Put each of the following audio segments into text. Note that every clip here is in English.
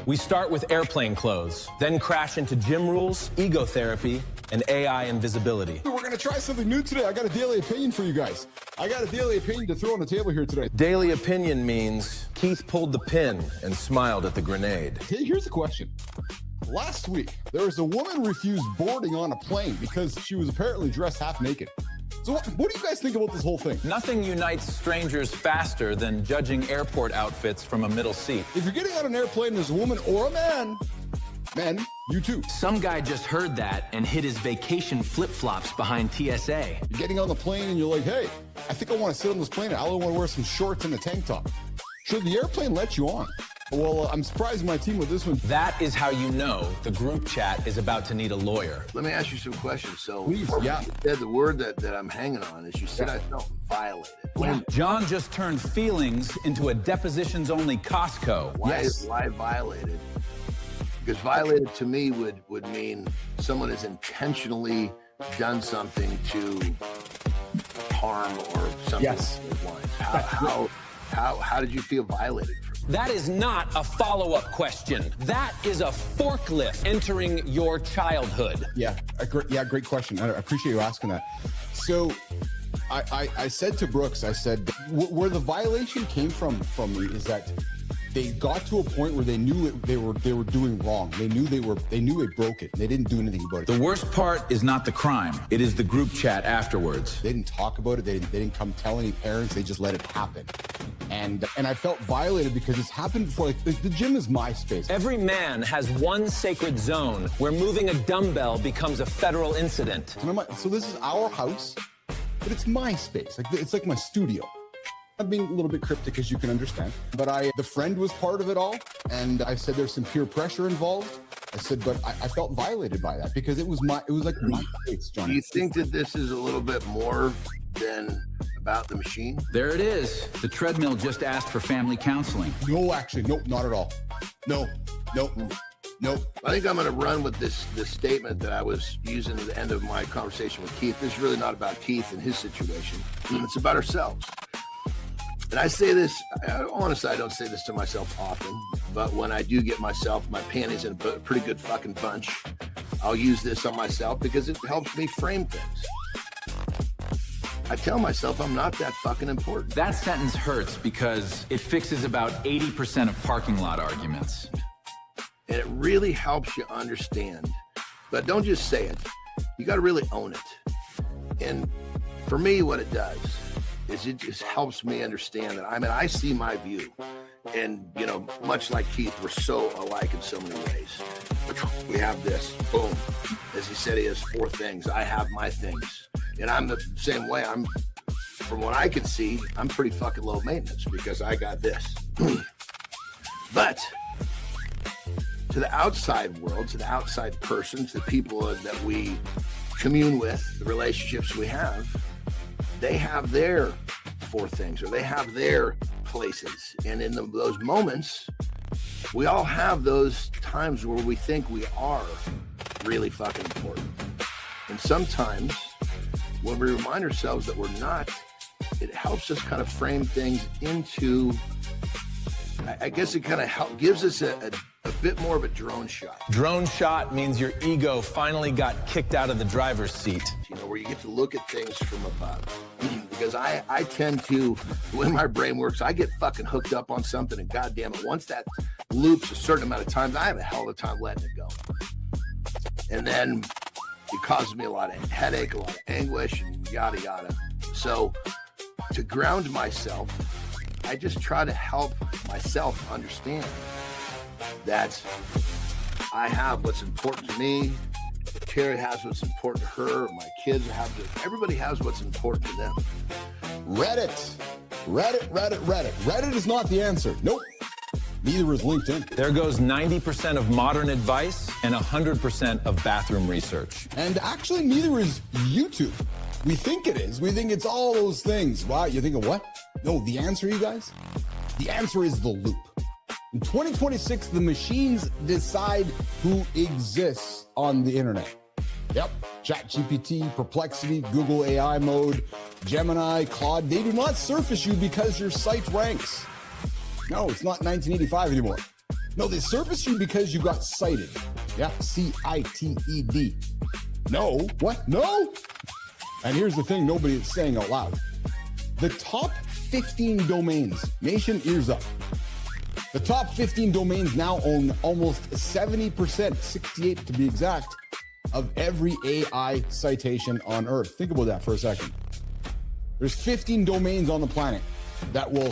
We start with airplane clothes, then crash into gym rules, ego therapy, and AI invisibility. We're gonna try something new today. I got a daily opinion for you guys. I got a daily opinion to throw on the table here today. Daily opinion means Keith pulled the pin and smiled at the grenade. Hey, here's a question. Last week, there was a woman refused boarding on a plane because she was apparently dressed half naked. So what do you guys think about this whole thing? Nothing unites strangers faster than judging airport outfits from a middle seat. If you're getting on an airplane and there's a woman or a man, men, you too. Some guy just heard that and hid his vacation flip-flops behind TSA. You're getting on the plane and you're like, hey, I think I want to sit on this plane. I only want to wear some shorts and a tank top. Should the airplane let you on? Well, I'm surprising my team with this one. That is how you know the group chat is about to need a lawyer. Let me ask you some questions. So, please, yeah. You said the word that I'm hanging on is you said I felt violated. Yeah. Jon just turned feelings into a depositions-only Costco. Why violated? Because violated to me would mean someone has intentionally done something to harm or something. Yes. How did you feel violated? That is not a follow-up question. That is a forklift entering your childhood. Great question. I appreciate you asking that. So I said to Brooks, I said, where the violation came from me is that they got to a point where they knew they were doing wrong. They knew they broke it. And they didn't do anything about it. The worst part is not the crime. It is the group chat afterwards. They didn't talk about it. They didn't come tell any parents. They just let it happen. And I felt violated because it's happened before. Like the gym is my space. Every man has one sacred zone where moving a dumbbell becomes a federal incident. So this is our house, but it's my space. Like it's like my studio. I'm being a little bit cryptic, as you can understand, but the friend was part of it all, and I said there's some peer pressure involved. I said, but I felt violated by that because it was like my space, Jon. Do you think that this is a little bit more than about the machine? There it is. The treadmill just asked for family counseling. No, actually, nope, not at all. Nope. I think I'm going to run with this statement that I was using at the end of my conversation with Keith. This is really not about Keith and his situation. It's about ourselves. And I say this, honestly, I don't say this to myself often, but when I do get my panties in a pretty good fucking bunch, I'll use this on myself because it helps me frame things. I tell myself I'm not that fucking important. That sentence hurts because it fixes about 80% of parking lot arguments. And it really helps you understand, but don't just say it. You got to really own it. And for me, what it does is it just helps me understand that, I see my view. And, much like Keith, we're so alike in so many ways. We have this, boom. As he said, he has 4 things. I have my things. And I'm the same way. From what I can see, I'm pretty fucking low maintenance because I got this. But to the outside world, to the outside person, to the people that we commune with, the relationships we have, they have their 4 things, or they have their places. And in those moments, we all have those times where we think we are really fucking important. And sometimes when we remind ourselves that we're not, it helps us kind of frame things into, I guess it kind of gives us a bit more of a drone shot. Drone shot means your ego finally got kicked out of the driver's seat. Where you get to look at things from above. Because I tend to, the way my brain works, I get fucking hooked up on something, and goddamn it, once that loops a certain amount of times, I have a hell of a time letting it go. And then it causes me a lot of headache, a lot of anguish, and yada yada. So to ground myself, I just try to help myself understand that I have what's important to me. Carrie has what's important to her. My kids have everybody has what's important to them. Reddit. Reddit is not the answer. Nope. Neither is LinkedIn. There goes 90% of modern advice and 100% of bathroom research. And actually, neither is YouTube. We think it is. We think it's all those things. Wow, you're thinking what? No, the answer, you guys? The answer is the loop. In 2026, the machines decide who exists on the internet. Yep, ChatGPT, Perplexity, Google AI mode, Gemini, Claude, they do not surface you because your site ranks. No, it's not 1985 anymore. No, they surface you because you got cited. Yeah, C-I-T-E-D. No, what? No? And here's the thing nobody is saying out loud. The top 15 domains, nation, ears up. The top 15 domains now own almost 70%, 68 to be exact, of every AI citation on Earth. Think about that for a second. There's 15 domains on the planet that will...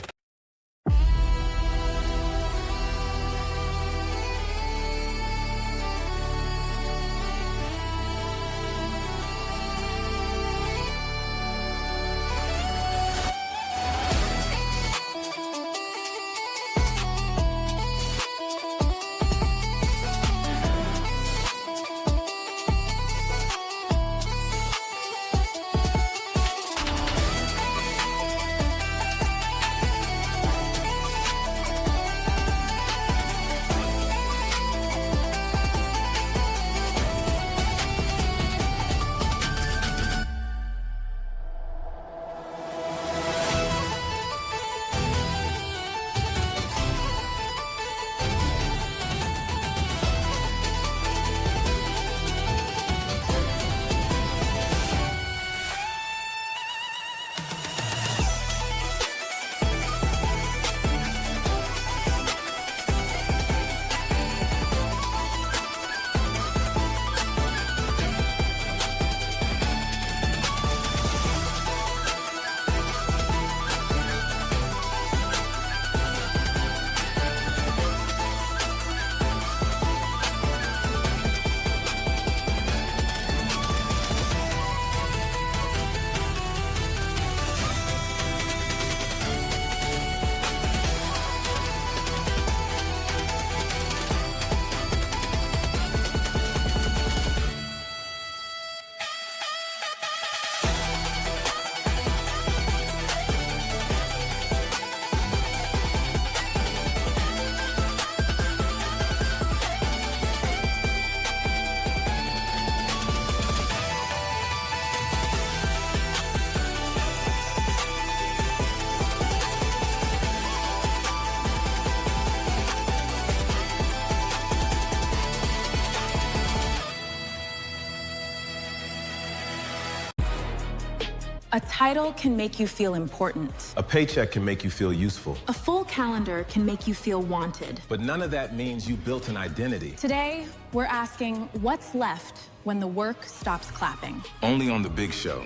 A title can make you feel important. A paycheck can make you feel useful. A full calendar can make you feel wanted. But none of that means you built an identity. Today, we're asking what's left when the work stops clapping. Only on The Big Show.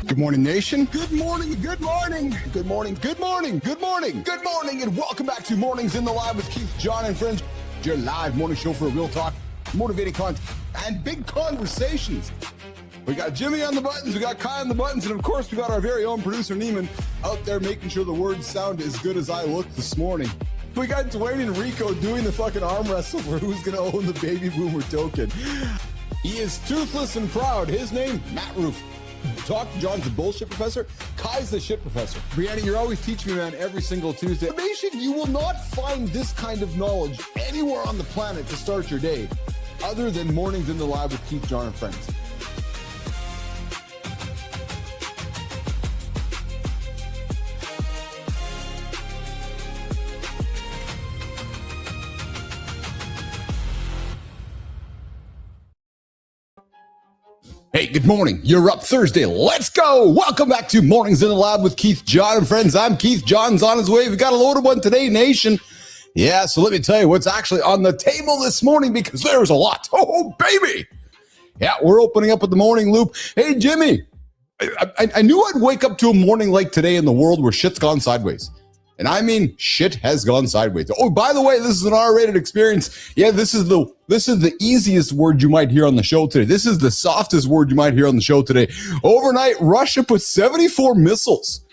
Good morning, nation. Good morning, good morning, good morning, good morning, good morning, good morning, and welcome back to Mornings in the Live with Keith, Jon, and friends. Your live morning show for real talk, motivating content, and big conversations. We got Jimmy on the buttons, we got Kai on the buttons, and of course we got our very own producer Neiman out there making sure the words sound as good as I look this morning. We got Dwayne and Rico doing the fucking arm wrestle for who's going to own the baby boomer token. He is toothless and proud. His name, Matt Roof. Talk to John's the bullshit professor. Kai's the shit professor. Brianna, you're always teaching me, man, every single Tuesday. Nation, you will not find this kind of knowledge anywhere on the planet to start your day other than Mornings in the Live with Keith, Jon, and friends. Hey, good morning. You're up Thursday. Let's go. Welcome back to Mornings in the Lab with Keith, Jon, and friends. I'm Keith. Jon's on his way. We got a loaded one today, nation. Yeah, so let me tell you what's actually on the table this morning because there's a lot. Oh, baby. Yeah, we're opening up with the morning loop. Hey, Jimmy, I knew I'd wake up to a morning like today in the world where shit's gone sideways. And I mean, shit has gone sideways. Oh, by the way, this is an R-rated experience. Yeah, this is the easiest word you might hear on the show today. This is the softest word you might hear on the show today. Overnight, Russia put 74 missiles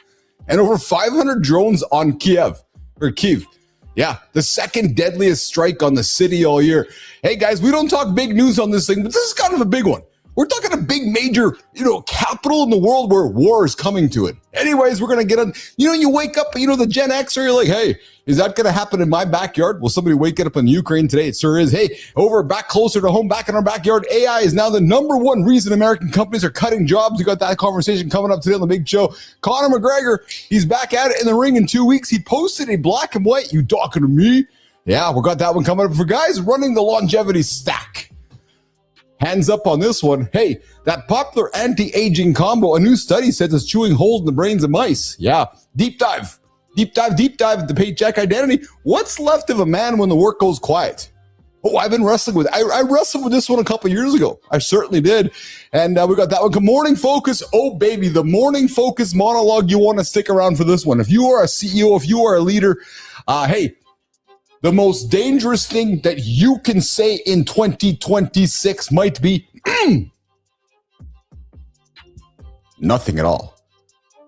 and over 500 drones on Kiev. Yeah, the second deadliest strike on the city all year. Hey, guys, we don't talk big news on this thing, but this is kind of a big one. We're talking a big major, capital in the world where war is coming to it. Anyways, we're going to get on, you wake up, the Gen Xer, you're like, hey, is that going to happen in my backyard? Will somebody wake it up in Ukraine today? It sure is. Hey, back closer to home, back in our backyard, AI is now the number one reason American companies are cutting jobs. You got that conversation coming up today on the big show. Conor McGregor, he's back at it in the ring in 2 weeks. He posted a black and white, you talking to me? Yeah, we got that one coming up for guys running the longevity stack. Hands up on this one. Hey, that popular anti-aging combo, a new study says it's chewing holes in the brains of mice. Yeah, deep dive into Paycheck identity. What's left of a man when the work goes quiet? Oh, I've been wrestling with I wrestled with this one a couple years ago. I certainly did. And we got that one. Good morning focus. Oh, baby, the morning focus monologue. You want to stick around for this one. If you are a CEO, if you are a leader, hey, the most dangerous thing that you can say in 2026 might be nothing at all.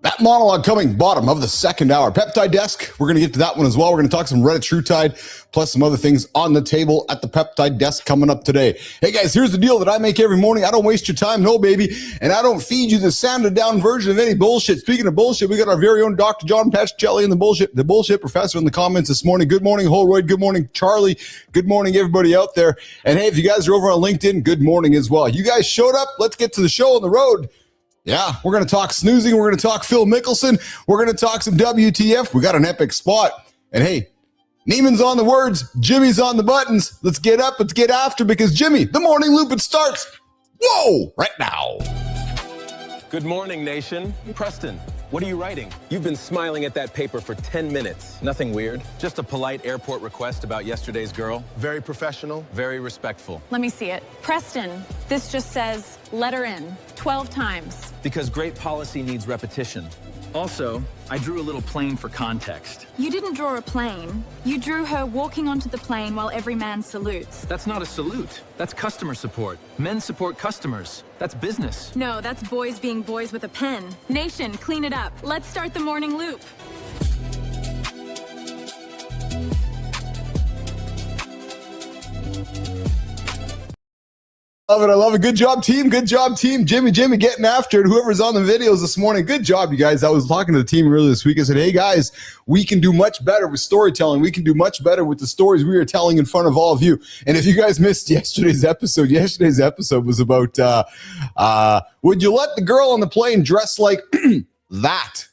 That monologue coming bottom of the second hour. Peptide desk, we're going to get to that one as well. We're going to talk some Reddit True Tide, plus some other things on the table at the peptide desk coming up today. Hey guys, here's the deal that I make every morning. I don't waste your time, no baby, and I don't feed you the sanded down version of any bullshit. Speaking of bullshit, we got our very own Dr. Jon Pasquale in the bullshit professor in the comments this morning. Good morning, Holroyd. Good morning, Charlie. Good morning, everybody out there. And hey, if you guys are over on LinkedIn, good morning as well. You guys showed up. Let's get to the show on the road. Yeah, we're going to talk snoozing. We're going to talk Phil Mickelson. We're going to talk some WTF. We got an epic spot. And hey, Neiman's on the words. Jimmy's on the buttons. Let's get up. Let's get after because Jimmy, the morning loop, it starts. Whoa, right now. Good morning, nation. Preston, what are you writing? You've been smiling at that paper for 10 minutes. Nothing weird. Just a polite airport request about yesterday's girl. Very professional, very respectful. Let me see it. Preston, this just says, let her in 12 times. Because great policy needs repetition. Also, I drew a little plane for context. You didn't draw a plane. You drew her walking onto the plane while every man salutes. That's not a salute. That's customer support. Men support customers. That's business. No, that's boys being boys with a pen. Nation, clean it up. Let's start the morning loop. Love it. I love it. Good job, team. Good job, team. Jimmy getting after it. Whoever's on the videos this morning, good job, you guys. I was talking to the team earlier this week. I said, hey, guys, we can do much better with storytelling. We can do much better with the stories we are telling in front of all of you. And if you guys missed yesterday's episode was about, would you let the girl on the plane dress like that?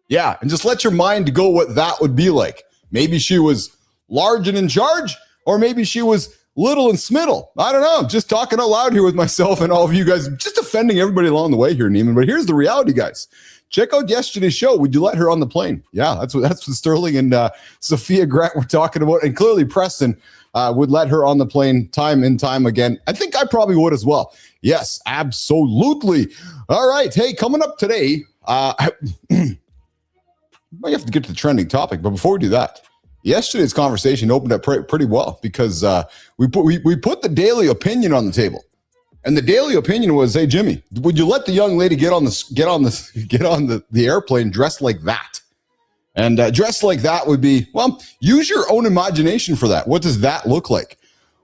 Yeah, and just let your mind go what that would be like. Maybe she was large and in charge, or maybe she was little and smiddle. I don't know. Just talking out loud here with myself and all of you guys, just offending everybody along the way here, Neiman. But here's the reality, guys. Check out yesterday's show. Would you let her on the plane? Yeah, that's what Sterling and Sophia Grant were talking about. And clearly Preston would let her on the plane time and time again. I think I probably would as well. Yes, absolutely. All right. Hey, coming up today, I might have to get to the trending topic. But before we do that, yesterday's conversation opened up pretty well because we put the daily opinion on the table, and the daily opinion was, "Hey Jimmy, would you let the young lady get on the airplane dressed like that?" And dressed like that would be, well, use your own imagination for that. What does that look like?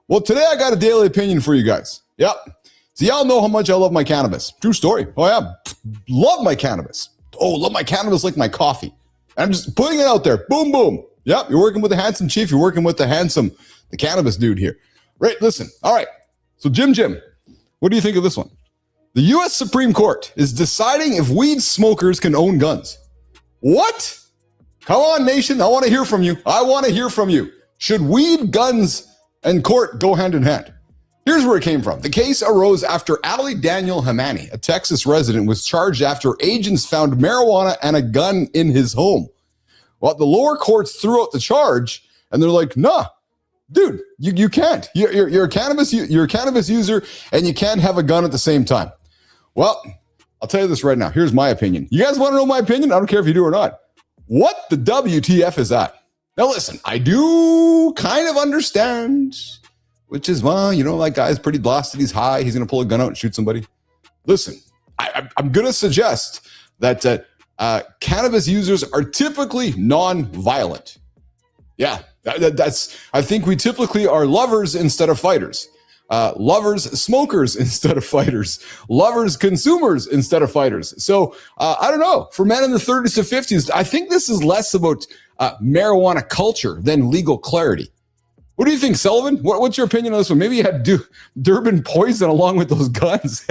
Well, today I got a daily opinion for you guys. Yep. So y'all know how much I love my cannabis. True story. Oh yeah, love my cannabis. Oh, love my cannabis like my coffee. I'm just putting it out there. Boom, boom. Yep, you're working with the handsome chief. You're working with the cannabis dude here. Right, listen. All right. So Jim, what do you think of this one? The U.S. Supreme Court is deciding if weed smokers can own guns. What? Come on, nation. I want to hear from you. Should weed, guns, and court go hand in hand? Here's where it came from. The case arose after Ali Daniel Hamani, a Texas resident, was charged after agents found marijuana and a gun in his home. Well, the lower courts threw out the charge, and they're like, "Nah, dude, you can't. You're a cannabis user, and you can't have a gun at the same time." Well, I'll tell you this right now. Here's my opinion. You guys want to know my opinion? I don't care if you do or not. What the WTF is that? Now, listen, I do kind of understand, which is, well, that guy's pretty blasted. He's high. He's going to pull a gun out and shoot somebody. Listen, I'm going to suggest that cannabis users are typically non-violent. Yeah, I think we typically are lovers instead of fighters. Lovers, smokers instead of fighters. Lovers, consumers instead of fighters. So I don't know. For men in the 30s to 50s, I think this is less about marijuana culture than legal clarity. What do you think, Sullivan? What's your opinion on this one? Maybe you had Durban poison along with those guns.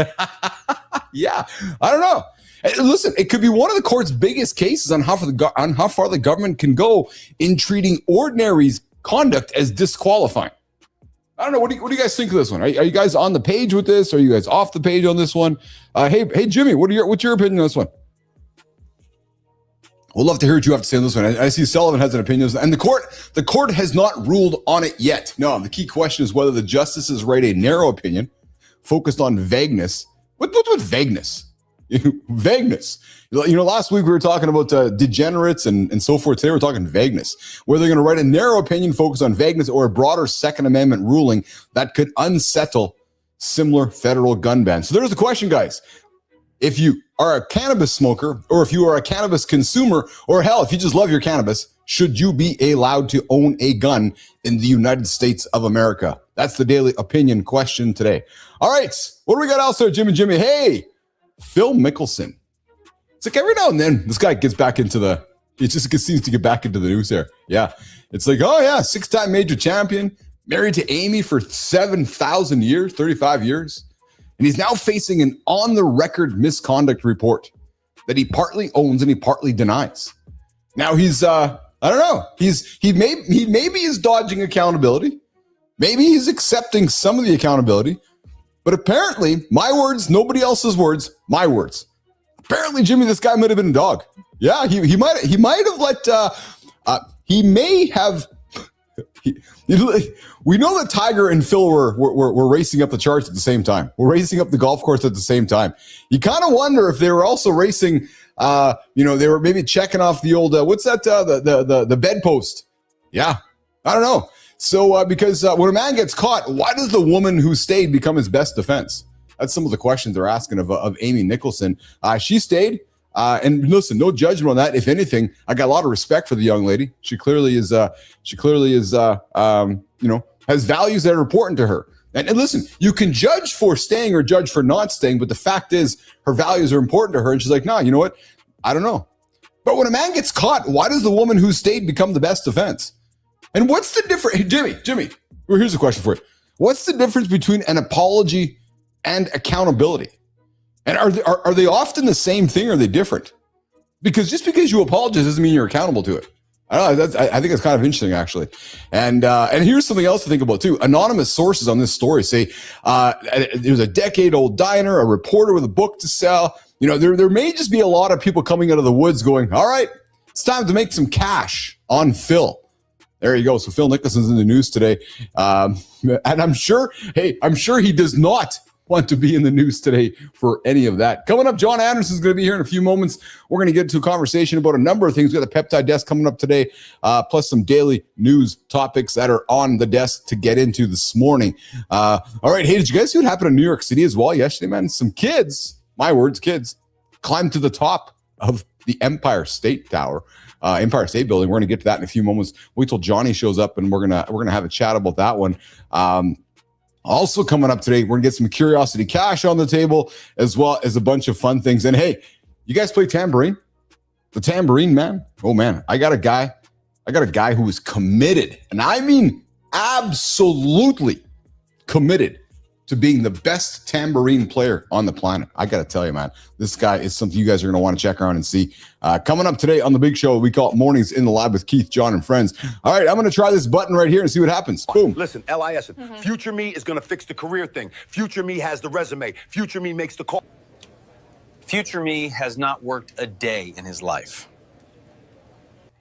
Yeah, I don't know. Listen, it could be one of the court's biggest cases on how far the government can go in treating ordinary conduct as disqualifying. I don't know. What do you guys think of this one? Are you guys on the page with this? Are you guys off the page on this one? Hey, Jimmy, what's your opinion on this one? We'd love to hear what you have to say on this one. I see Sullivan has an opinion, and the court has not ruled on it yet. No, the key question is whether the justices write a narrow opinion focused on vagueness. What's with vagueness? Vagueness. Last week we were talking about degenerates and so forth. Today we're talking vagueness. Whether they're going to write a narrow opinion focused on vagueness or a broader Second Amendment ruling that could unsettle similar federal gun bans. So there's the question, guys. If you are a cannabis smoker, or if you are a cannabis consumer, or hell, if you just love your cannabis, should you be allowed to own a gun in the United States of America? That's the daily opinion question today. All right, what do we got else there, Jimmy? Hey, Phil Mickelson. It's like every now and then this guy gets back into it just seems to get back into the news there. Yeah, it's like, oh yeah, 6-time major champion, married to Amy for 7,000 years, 35 years. And he's now facing an on-the-record misconduct report that he partly owns and he partly denies. Now he's, I don't know, he maybe is dodging accountability. Maybe he's accepting some of the accountability. But apparently, my words, nobody else's words, my words. Apparently, Jimmy, this guy might have been a dog. Yeah, he might have let, he may have. We know that Tiger and Phil were racing up the charts at the same time. We're racing up the golf course at the same time. You kind of wonder if they were also racing. They were maybe checking off the old what's that? The bedpost. Yeah, I don't know. So because when a man gets caught, why does the woman who stayed become his best defense? That's some of the questions they're asking of Amy Nicholson. She stayed. And listen, no judgment on that. If anything, I got a lot of respect for the young lady. She clearly is, has values that are important to her. And listen, you can judge for staying or judge for not staying, but the fact is her values are important to her. And she's like, nah, you know what? I don't know. But when a man gets caught, why does the woman who stayed become the best defense? And what's the difference? Hey, Jimmy, well, here's a question for you. What's the difference between an apology and accountability? And are they often the same thing, or are they different? Because just because you apologize doesn't mean you're accountable to it. I don't know. I think it's kind of interesting, actually. And here's something else to think about, too. Anonymous sources on this story say there's a decade-old diner, a reporter with a book to sell. There may just be a lot of people coming out of the woods going, all right, it's time to make some cash on Phil. There you go. So Phil Nicholson's in the news today. And I'm sure he does not want to be in the news today for any of that. Coming up, John Anderson's going to be here in a few moments. We're going to get into a conversation about a number of things. We've got the peptide desk coming up today, plus some daily news topics that are on the desk to get into this morning. All right. Hey, did you guys see what happened in New York City as well yesterday, man? Some kids, my words, kids, climbed to the top of the Empire State Tower. Empire State Building. We're going to get to that in a few moments. Wait till Johnny shows up, and we're gonna have a chat about that one. Also coming up today, we're gonna get some Curiosity Cash on the table, as well as a bunch of fun things. And hey, you guys play tambourine? The tambourine man? Oh man, I got a guy who is committed, and I mean absolutely committed to being the best tambourine player on the planet. I got to tell you, man, this guy is something you guys are going to want to check around and see. Coming up today on the big show, we call it Mornings in the Lab with Keith, Jon, and Friends. All right, I'm going to try this button right here and see what happens. Boom. Listen, LIS, Future me is going to fix the career thing. Future me has the resume. Future me makes the call. Future me has not worked a day in his life.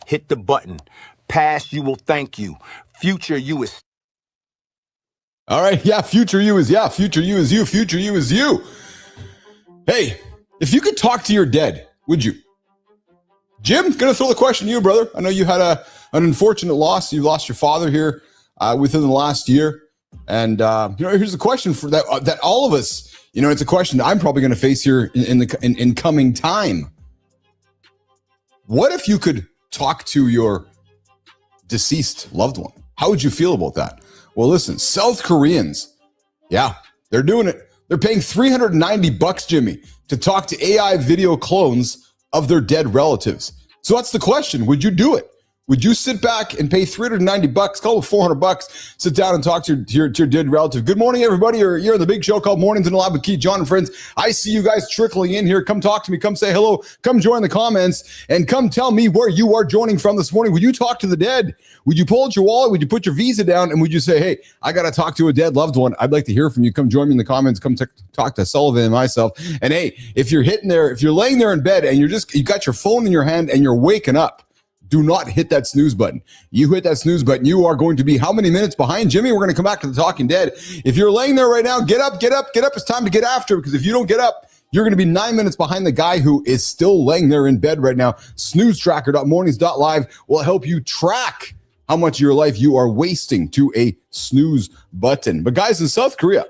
Hit the button. Past you will thank you. Future you is... All right, yeah, future you is you. Future you is you. Hey, if you could talk to your dead, would you? Jim, gonna throw the question to you, brother. I know you had an unfortunate loss. You lost your father here within the last year. And here's the question for that all of us, it's a question I'm probably gonna face here in coming time. What if you could talk to your deceased loved one? How would you feel about that? Well, listen, South Koreans, yeah, they're doing it. They're paying $390, Jimmy, to talk to AI video clones of their dead relatives. So that's the question. Would you do it? Would you sit back and pay $390, call it $400, sit down and talk to your dead relative? Good morning, everybody. You're on the big show called Mornings in the Lab with Keith Jon and friends. I see you guys trickling in here. Come talk to me. Come say hello. Come join the comments and come tell me where you are joining from this morning. Would you talk to the dead? Would you pull out your wallet? Would you put your Visa down? And would you say, hey, I got to talk to a dead loved one. I'd like to hear from you. Come join me in the comments. Come talk to Sullivan and myself. And hey, if you're laying there in bed and you got your phone in your hand and you're waking up, do not hit that snooze button. You hit that snooze button, you are going to be how many minutes behind? Jimmy, we're going to come back to the Talking Dead. If you're laying there right now, get up. It's time to get after, because if you don't get up, you're going to be 9 minutes behind the guy who is still laying there in bed right now. Snoozetracker.mornings.live will help you track how much of your life you are wasting to a snooze button. But guys, in South Korea,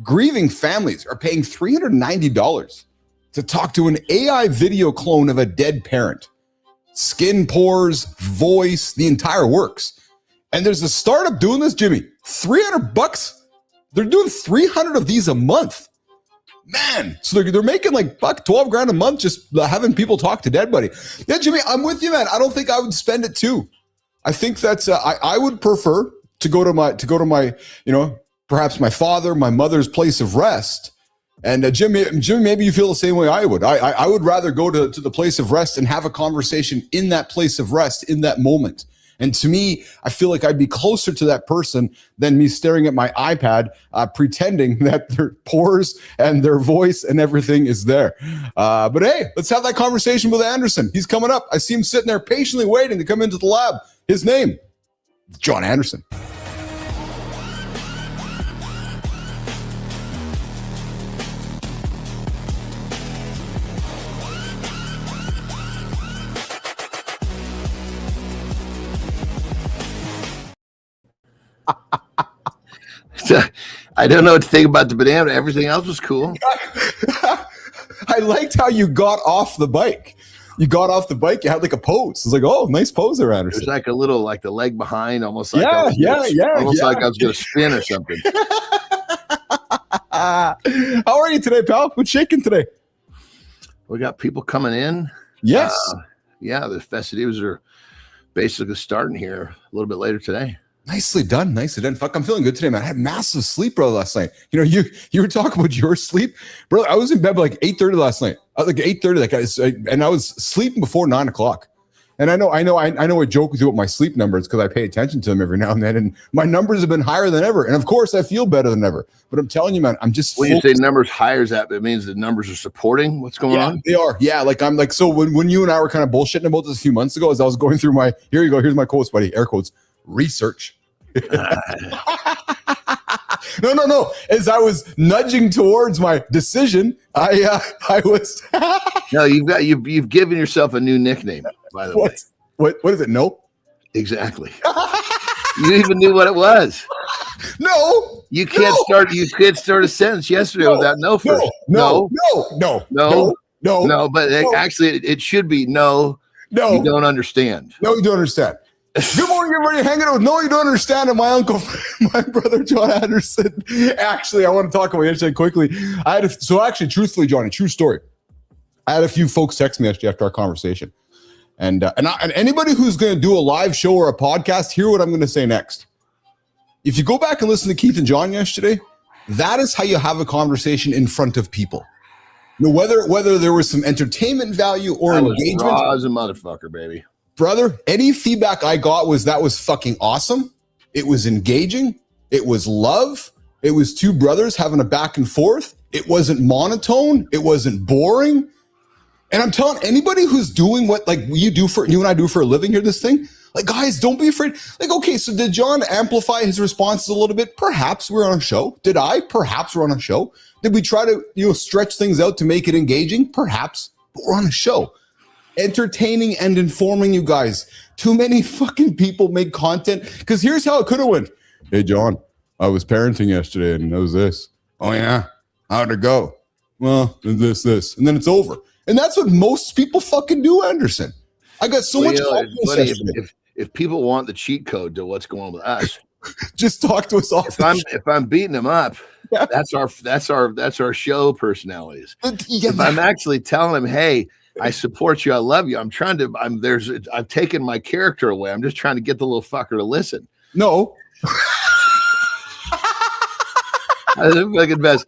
grieving families are paying $390 to talk to an AI video clone of a dead parent. Skin, pores, voice, the entire works. And there's a startup doing this, Jimmy. $300. They're doing 300 of these a month. Man, so they're making like $12,000 a month just having people talk to dead buddy. Yeah, Jimmy, I'm with you, man. I don't think I would spend it too. I think that's I would prefer to go to my perhaps my father, my mother's place of rest. And Jimmy, maybe you feel the same way I would. I would rather go to the place of rest and have a conversation in that place of rest in that moment. And to me, I feel like I'd be closer to that person than me staring at my iPad, pretending that their pores and their voice and everything is there. But hey, let's have that conversation with Anderson. He's coming up. I see him sitting there patiently waiting to come into the lab. His name, Jon Anderson. I don't know what to think about the banana. Everything else was cool. I liked how you got off the bike. You got off the bike. You had like a pose. It's like, oh, nice pose there, Anderson. There's like a little, like the leg behind, almost like like I was going to spin or something. How are you today, pal? What's shaking today? We got people coming in. Yes. The festivities are basically starting here a little bit later today. Nicely done. Fuck, I'm feeling good today, man. I had massive sleep, bro, last night. You know, you were talking about your sleep, bro. I was in bed by like 8:30 last night. Like 8:30, and I was sleeping before 9 o'clock. And I know. I joke with you with my sleep numbers because I pay attention to them every now and then, and my numbers have been higher than ever. And of course, I feel better than ever. But I'm telling you, man, I'm just. When you say numbers higher, it means the numbers are supporting what's going on. They are. Yeah, like I'm like so. When you and I were kind of bullshitting about this a few months ago, as I was going through my here's my quotes, buddy, air quotes. Research. No. As I was nudging towards my decision, I was. No, you've given yourself a new nickname, by the way. What is it? No. Exactly. You even knew what it was. No. You can't start a sentence yesterday without no first. No. But actually, it should be no. You don't understand. No, you don't understand. Good morning, everybody. Hanging out with No, you don't understand. And my uncle, my brother, Jon Anderson. Actually, I want to talk about yesterday quickly. Truthfully, Johnny, true story. I had a few folks text me actually after our conversation. And anybody who's going to do a live show or a podcast, hear what I'm going to say next. If you go back and listen to Keith and Jon yesterday, that is how you have a conversation in front of people. You know, whether there was some entertainment value or engagement. Raw as a motherfucker, baby. Brother, any feedback I got was that was fucking awesome. It was engaging. It was love. It was two brothers having a back and forth. It wasn't monotone. It wasn't boring. And I'm telling anybody who's doing what like you and I do for a living here, this thing, like guys, don't be afraid. Like, okay, so did Jon amplify his responses a little bit? Perhaps we're on a show. Did I? Perhaps we're on a show. Did we try to, stretch things out to make it engaging? Perhaps, but we're on a show. Entertaining and informing you guys. Too many fucking people make content because here's how it could have went. Hey, Jon, I was parenting yesterday and it was this. Oh, yeah? How'd it go? Well, this. And then it's over. And that's what most people fucking do, Anderson. I got so much. If people want the cheat code to what's going on with us, just talk to us all. If I'm beating them up, that's our show personalities. Yeah, if I'm actually telling them, hey, I support you. I love you. I've taken my character away. I'm just trying to get the little fucker to listen. No. That's the fucking best.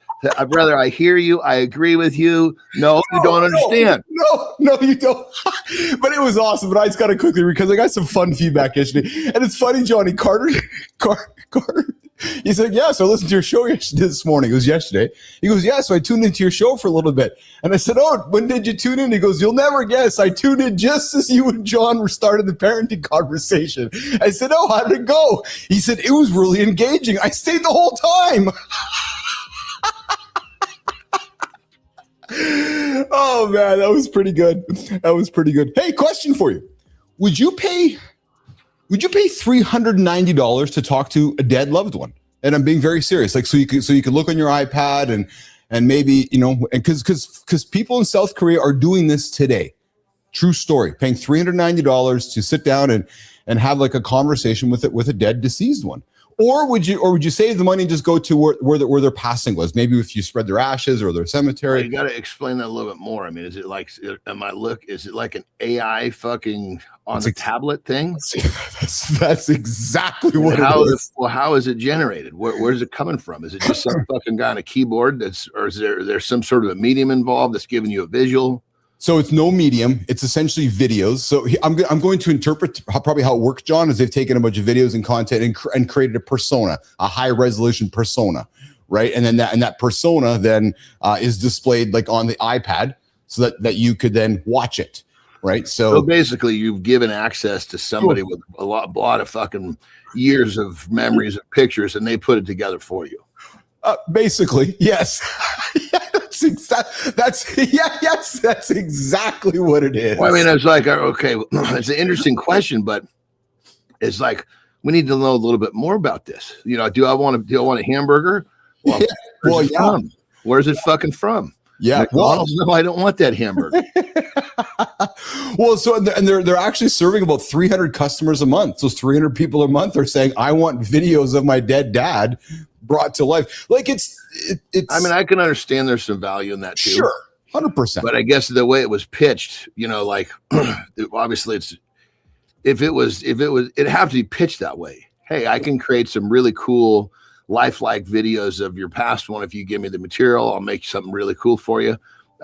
Brother, I hear you. I agree with you. No, you don't understand. No, you don't. But it was awesome. But I just got to quickly, because I got some fun feedback yesterday. And it's funny, Johnny, Carter, he said, yeah, so I listened to your show this morning. It was yesterday. He goes, yeah, so I tuned into your show for a little bit. And I said, oh, when did you tune in? He goes, you'll never guess. I tuned in just as you and John were starting the parenting conversation. I said, oh, how did it go? He said, it was really engaging. I stayed the whole time. Oh, man, that was pretty good. Hey, question for you. Would you pay $390 to talk to a dead loved one? And I'm being very serious. Like, so you could look on your iPad and maybe, and because people in South Korea are doing this today. True story. Paying $390 to sit down and have like a conversation with a dead deceased one. Or would you save the money and just go to where their passing was? Maybe if you spread their ashes or their cemetery. Well, you got to explain that a little bit more. I mean, is it like an AI fucking on the tablet thing? That's exactly what it is. Well, how is it generated? Where's it coming from? Is it just some fucking guy on a keyboard or is there's some sort of a medium involved that's giving you a visual? So it's no medium. It's essentially videos. So I'm going to interpret probably how it works, John, is they've taken a bunch of videos and content and created a persona, a high resolution persona, right? And then that persona then is displayed like on the iPad so that you could then watch it, right? So basically, you've given access to somebody with a lot of fucking years of memories of pictures, and they put it together for you. Basically, yes. That's exactly what it is. Well, I mean, it's like, okay, it's an interesting question, but it's like we need to know a little bit more about this. Do I want a hamburger? Well, where's it fucking from? Yeah, McDonald's? No, I don't want that hamburger. Well, so and they're actually serving about 300 customers a month. So 300 people a month are saying, I want videos of my dead dad brought to life. Like it's I mean, I can understand there's some value in that too. Sure, 100%. But I guess the way it was pitched, like obviously it'd have to be pitched that way. Hey, I can create some really cool lifelike videos of your past one. If you give me the material, I'll make something really cool for you.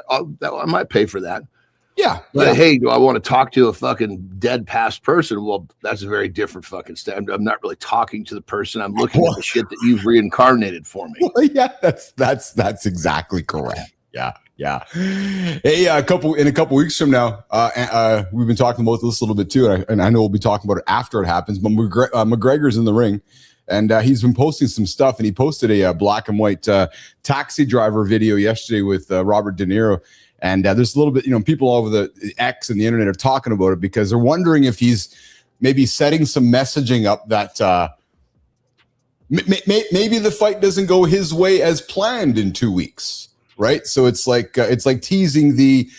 I might pay for that. Yeah. But hey, do I want to talk to a fucking dead past person? Well, that's a very different fucking step. I'm not really talking to the person. I'm looking at the shit that you've reincarnated for me. Well, yeah, that's exactly correct. Yeah. Hey, in a couple weeks from now, we've been talking about this a little bit too, and I know we'll be talking about it after it happens. But McGregor's in the ring, and he's been posting some stuff, and he posted a black and white taxi driver video yesterday with Robert De Niro. And there's a little bit, people all over the X and the internet are talking about it because they're wondering if he's maybe setting some messaging up that maybe the fight doesn't go his way as planned in 2 weeks, right? So it's like teasing the,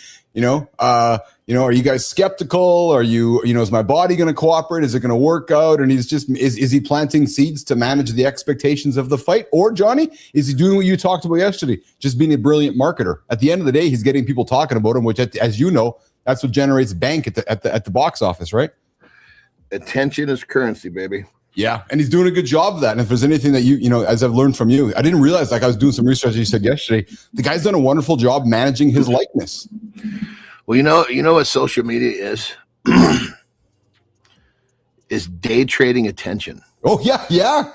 are you guys skeptical? Are you, is my body going to cooperate? Is it going to work out? And he's just, is he planting seeds to manage the expectations of the fight? Or Johnny, is he doing what you talked about yesterday? Just being a brilliant marketer. At the end of the day, he's getting people talking about him, which as you know, that's what generates bank at the box office, right? Attention is currency, baby. Yeah. And he's doing a good job of that. And if there's anything that as I've learned from you, I didn't realize, like I was doing some research you said yesterday, the guy's done a wonderful job managing his likeness. Well, you know what social media is? Is day trading attention. Oh, yeah.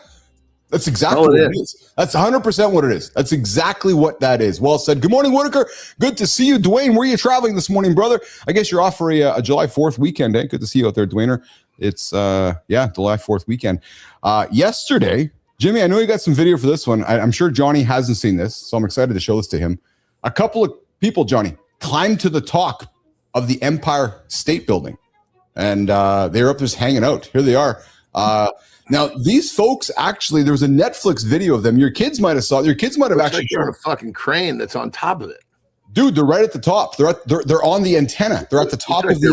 That's exactly what it is. That's 100% what it is. That's exactly what that is. Well said. Good morning, Whitaker. Good to see you. Dwayne, where are you traveling this morning, brother? I guess you're off for a July 4th weekend, eh? Good to see you out there, Dwayner. It's, July 4th weekend. Yesterday, Jimmy, I know you got some video for this one. I'm sure Johnny hasn't seen this, so I'm excited to show this to him. A couple of people, Johnny, climbed to the top of the Empire State Building, and they were up just hanging out. Here they are. Now, these folks actually, there was a Netflix video of them. Your kids might have saw. Your kids might have actually on a fucking crane that's on top of it. Dude, they're right at the top. They're on the antenna. They're at the top of the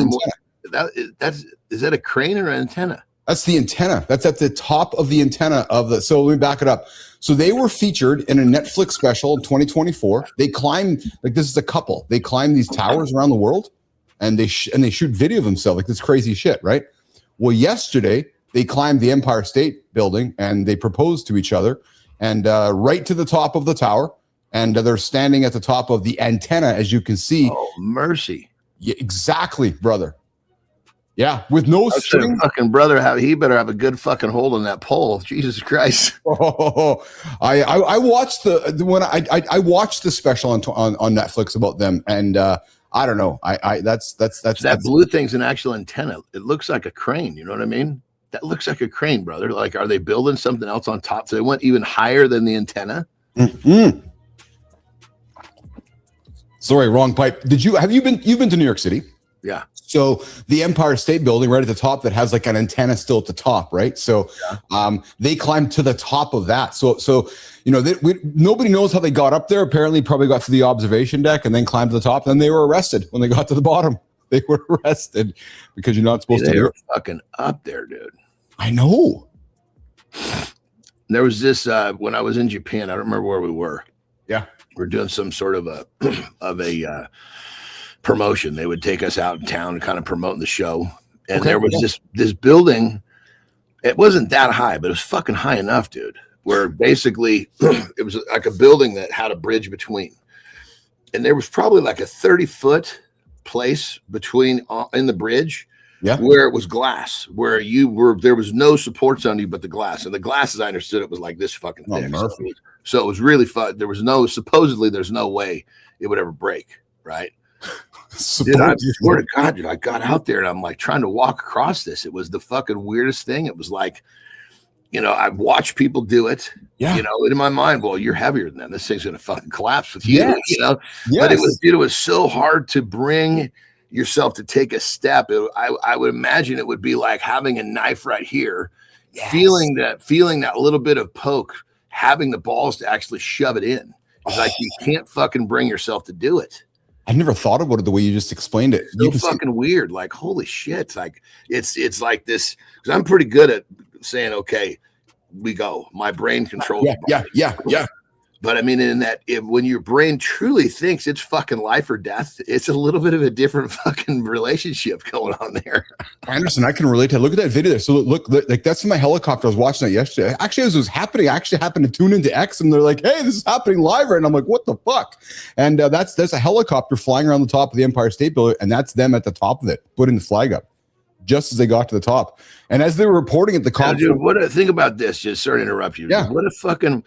antenna. Is that a crane or an antenna? That's the antenna. That's at the top of the antenna of the. So let me back it up. So they were featured in a Netflix special in 2024. They climbed, like this is a couple. They climbed these towers around the world. and they shoot video of themselves, like this crazy shit, right? Well, yesterday they climbed the Empire State Building and they proposed to each other, and right to the top of the tower, and they're standing at the top of the antenna, as you can see. Oh, mercy! Yeah, exactly, brother. Yeah, with no string. Fucking brother, he better have a good fucking hold on that pole. Jesus Christ! Oh, I watched I watched the special on Netflix about them, and I don't know. That's that blue thing's an actual antenna. It looks like a crane. You know what I mean? That looks like a crane, brother. Like, are they building something else on top? So they went even higher than the antenna. Mm-hmm. Sorry, wrong pipe. You've been to New York City? Yeah. So the Empire State Building right at the top that has like an antenna still at the top, right? So they climbed to the top of that. So you know, nobody knows how they got up there. Apparently probably got to the observation deck and then climbed to the top. Then they were arrested when they got to the bottom. They were arrested because you're not supposed to. They were fucking up there, dude. I know. There was this when I was in Japan. I don't remember where we were. Yeah. We're doing some sort of a promotion. They would take us out in town and kind of promote the show. And there was this building. It wasn't that high, but it was fucking high enough, dude, where basically it was like a building that had a bridge between. And there was probably like a 30-foot place between in the bridge where it was glass, where there was no supports on you but the glass. And the glass, as I understood it, was like this fucking thick. So it was really fun. Supposedly there's no way it would ever break, right? Dude, I swear to God, dude, I got out there and I'm like trying to walk across this. It was the fucking weirdest thing. It was like, you know, I've watched people do it. Yeah. You know, in my mind, well, you're heavier than that. This thing's gonna fucking collapse with you. Yes. You know, but it was so hard to bring yourself to take a step. I would imagine it would be like having a knife right here, feeling that little bit of poke, having the balls to actually shove it in. It's like you can't fucking bring yourself to do it. I never thought about it the way you just explained it. It's so fucking weird. Like, holy shit. Like it's like this, because I'm pretty good at saying, okay, we go. My brain controls. Yeah. But I mean, when your brain truly thinks it's fucking life or death, it's a little bit of a different fucking relationship going on there. Anderson, I can relate to it. Look at that video there. So look, like that's my helicopter. I was watching that yesterday. Actually, as it was happening, I actually happened to tune into X and they're like, hey, this is happening live right now. I'm like, what the fuck? And there's a helicopter flying around the top of the Empire State Building, and that's them at the top of it, putting the flag up just as they got to the top. And as they were reporting at the conference. Think about this, just sorry to interrupt you. Yeah. What a fucking...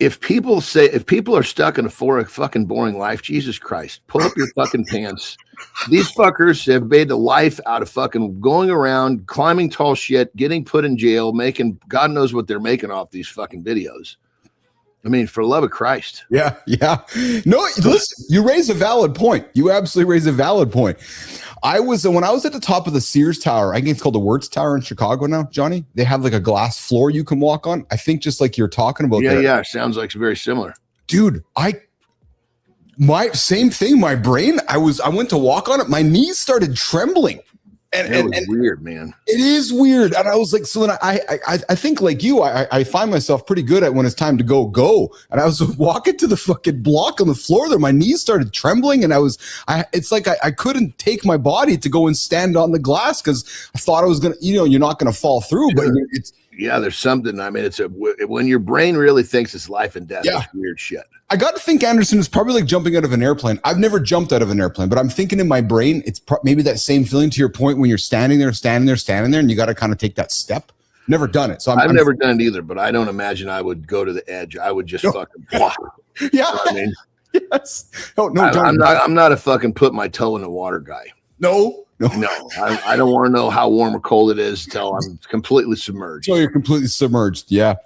If people are stuck in a fucking boring life, Jesus Christ, pull up your fucking pants. These fuckers have made the life out of fucking going around, climbing tall shit, getting put in jail, making God knows what they're making off these fucking videos. I mean, for the love of Christ. Yeah. No, listen, you raise a valid point. You absolutely raise a valid point. When I was at the top of the Sears Tower, I think it's called the Wirtz Tower in Chicago now, Johnny. They have like a glass floor you can walk on. I think just like you're talking about. Yeah. Sounds like it's very similar. Dude, my same thing. My brain, I went to walk on it. My knees started trembling. And weird, man. It is weird. And I was like, so then I think like you, I find myself pretty good at when it's time to go. And I was walking to the fucking block on the floor there. My knees started trembling and it's like I couldn't take my body to go and stand on the glass because I thought I was going to, you're not going to fall through, but it's. Yeah, there's something. I mean, when your brain really thinks it's life and death, it's weird shit. I got to think, Anderson, is probably like jumping out of an airplane. I've never jumped out of an airplane, but I'm thinking in my brain, it's maybe that same feeling to your point when you're standing there, and you got to kind of take that step. Never done it. So I've never done it either, but I don't imagine I would go to the edge. I would just fucking. Yeah. You know what I mean? Yes. No, I'm not a fucking put my toe in the water guy. No. I don't want to know how warm or cold it is until I'm completely submerged. So you're completely submerged. Yeah.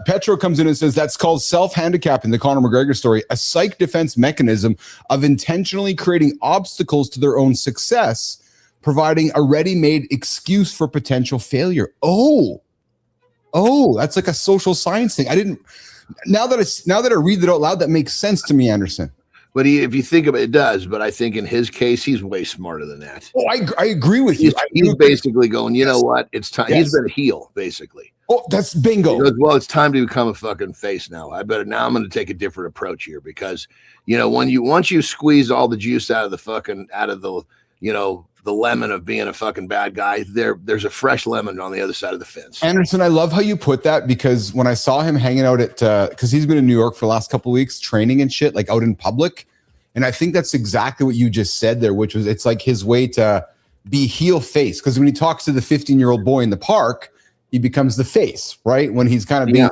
Petro comes in and says that's called self-handicapping, the Conor McGregor story, a psych defense mechanism of intentionally creating obstacles to their own success, providing a ready-made excuse for potential failure. Oh, that's like a social science thing. Now that I read it out loud, that makes sense to me, Anderson. But if you think of it, it does. But I think in his case, he's way smarter than that. Oh, I agree with you. He's basically going, you know what? It's time. Yes. He's been a heel, basically. Oh, that's bingo. He goes, well, it's time to become a fucking face now. I'm going to take a different approach here because, once you squeeze all the juice out of the lemon of being a fucking bad guy, there's a fresh lemon on the other side of the fence. Anderson, I love how you put that because when I saw him hanging out at, because he's been in New York for the last couple of weeks, training and shit, like out in public. And I think that's exactly what you just said there, which was, it's like his way to be heel face. Because when he talks to the 15-year-old boy in the park, he becomes the face, right? When he's kind of being,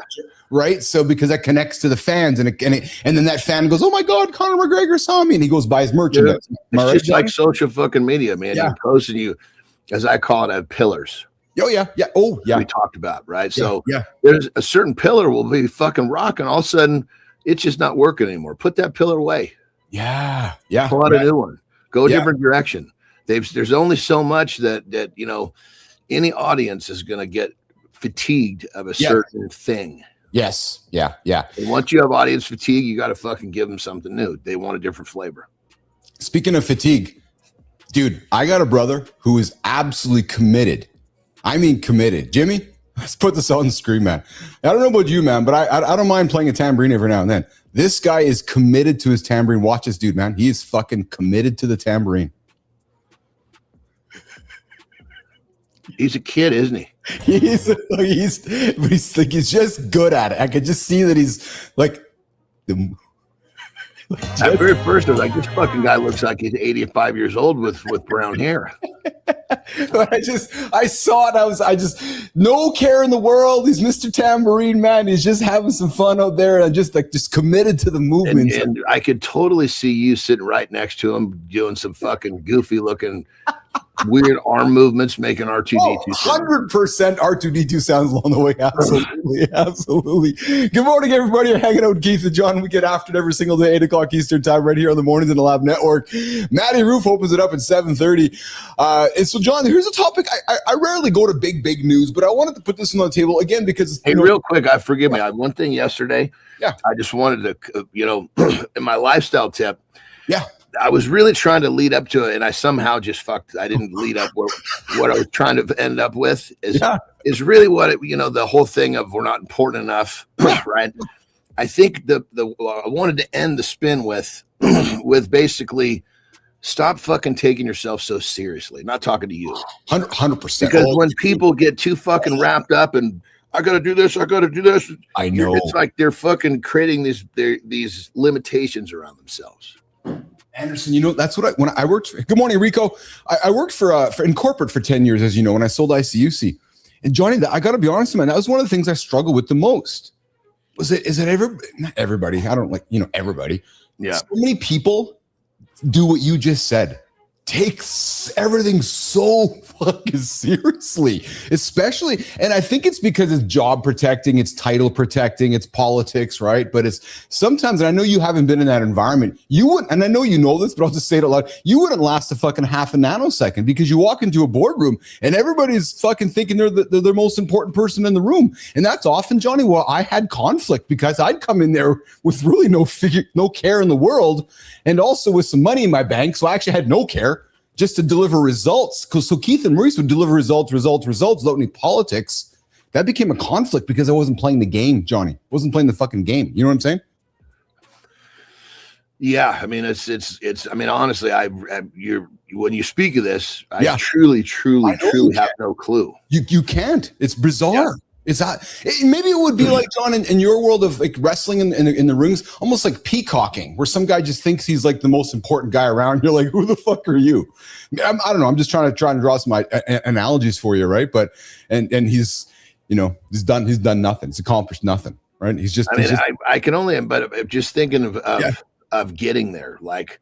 right? So because that connects to the fans, and then that fan goes, "Oh my God, Conor McGregor saw me," and he goes buys merchandise. It's just like social fucking media, man. Yeah. You post and you, as I call it, have pillars. Oh yeah. Oh yeah. We talked about, right? So there's a certain pillar will be fucking rocking. All of a sudden, it's just not working anymore. Put that pillar away. Yeah. Pull out a new one. Go a different direction. There's only so much that any audience is going to get fatigued of a certain thing. Yes. Yeah. And once you have audience fatigue, you got to fucking give them something new. They want a different flavor. Speaking of fatigue, dude, I got a brother who is absolutely committed. I mean, committed. Jimmy, let's put this on the screen, man. I don't know about you, man, but I don't mind playing a tambourine every now and then. This guy is committed to his tambourine. Watch this dude, man. He is fucking committed to the tambourine. He's a kid, isn't he? He's just good at it. I could just see that he's like at very first I was like, this fucking guy looks like he's 85 years old with brown hair. I saw it. I just no care in the world. He's Mr. Tambourine Man. He's just having some fun out there and just committed to the movement. And I could totally see you sitting right next to him doing some fucking goofy looking weird arm movements, making R2D2 100% R2D2 sounds along the way. Absolutely. Good morning, everybody. You're hanging out with Keith and Jon. We get after it every single day, 8 o'clock Eastern time, right here on the Mornings in the Lab Network. Matty Roof opens it up at 7:30. And so, Jon, here's a topic. I rarely go to big news, but I wanted to put this on the table again because real quick, forgive me. I had one thing yesterday. Yeah. I just wanted to, in my lifestyle tip. Yeah. I was really trying to lead up to it, and I somehow just fucked. I didn't lead up what I was trying to end up with is really what the whole thing of we're not important enough, right? I think I wanted to end the spin with basically stop fucking taking yourself so seriously. I'm not talking to you, 100%. Because when people get too fucking wrapped up and I got to do this, I know it's like they're fucking creating these limitations around themselves. Anderson, that's what when I worked for, good morning, Rico. I worked for in corporate for 10 years, as you know, when I sold ICUC. And Johnny, I got to be honest, man, that was one of the things I struggled with the most. Is it not everybody? I don't like, everybody. Yeah. So many people do what you just said. Takes everything so fucking seriously, especially, and I think it's because it's job protecting, it's title protecting, it's politics, right? But it's sometimes, and I know you haven't been in that environment, you wouldn't, and I know you know this, but I'll just say it out loud, you wouldn't last a fucking half a nanosecond because you walk into a boardroom and everybody's fucking thinking they're the most important person in the room. And that's often, Johnny, well, I had conflict because I'd come in there with really no care in the world and also with some money in my bank. So I actually had no care. Just to deliver results. So Keith and Maurice would deliver results without any politics. That became a conflict because I wasn't playing the game, Johnny. I wasn't playing the fucking game. You know what I'm saying? Yeah. I mean, it's, I mean, honestly, when you speak of this, I truly have no clue. You can't. It's bizarre. Yeah. It's not. Maybe it would be like, John, in your world of like wrestling in the rings, almost like peacocking, where some guy just thinks he's like the most important guy around. You're like, who the fuck are you? I don't know. I'm just trying to draw some analogies for you, right? But and he's he's done nothing. He's accomplished nothing, right? I can only, but just thinking of getting there, like,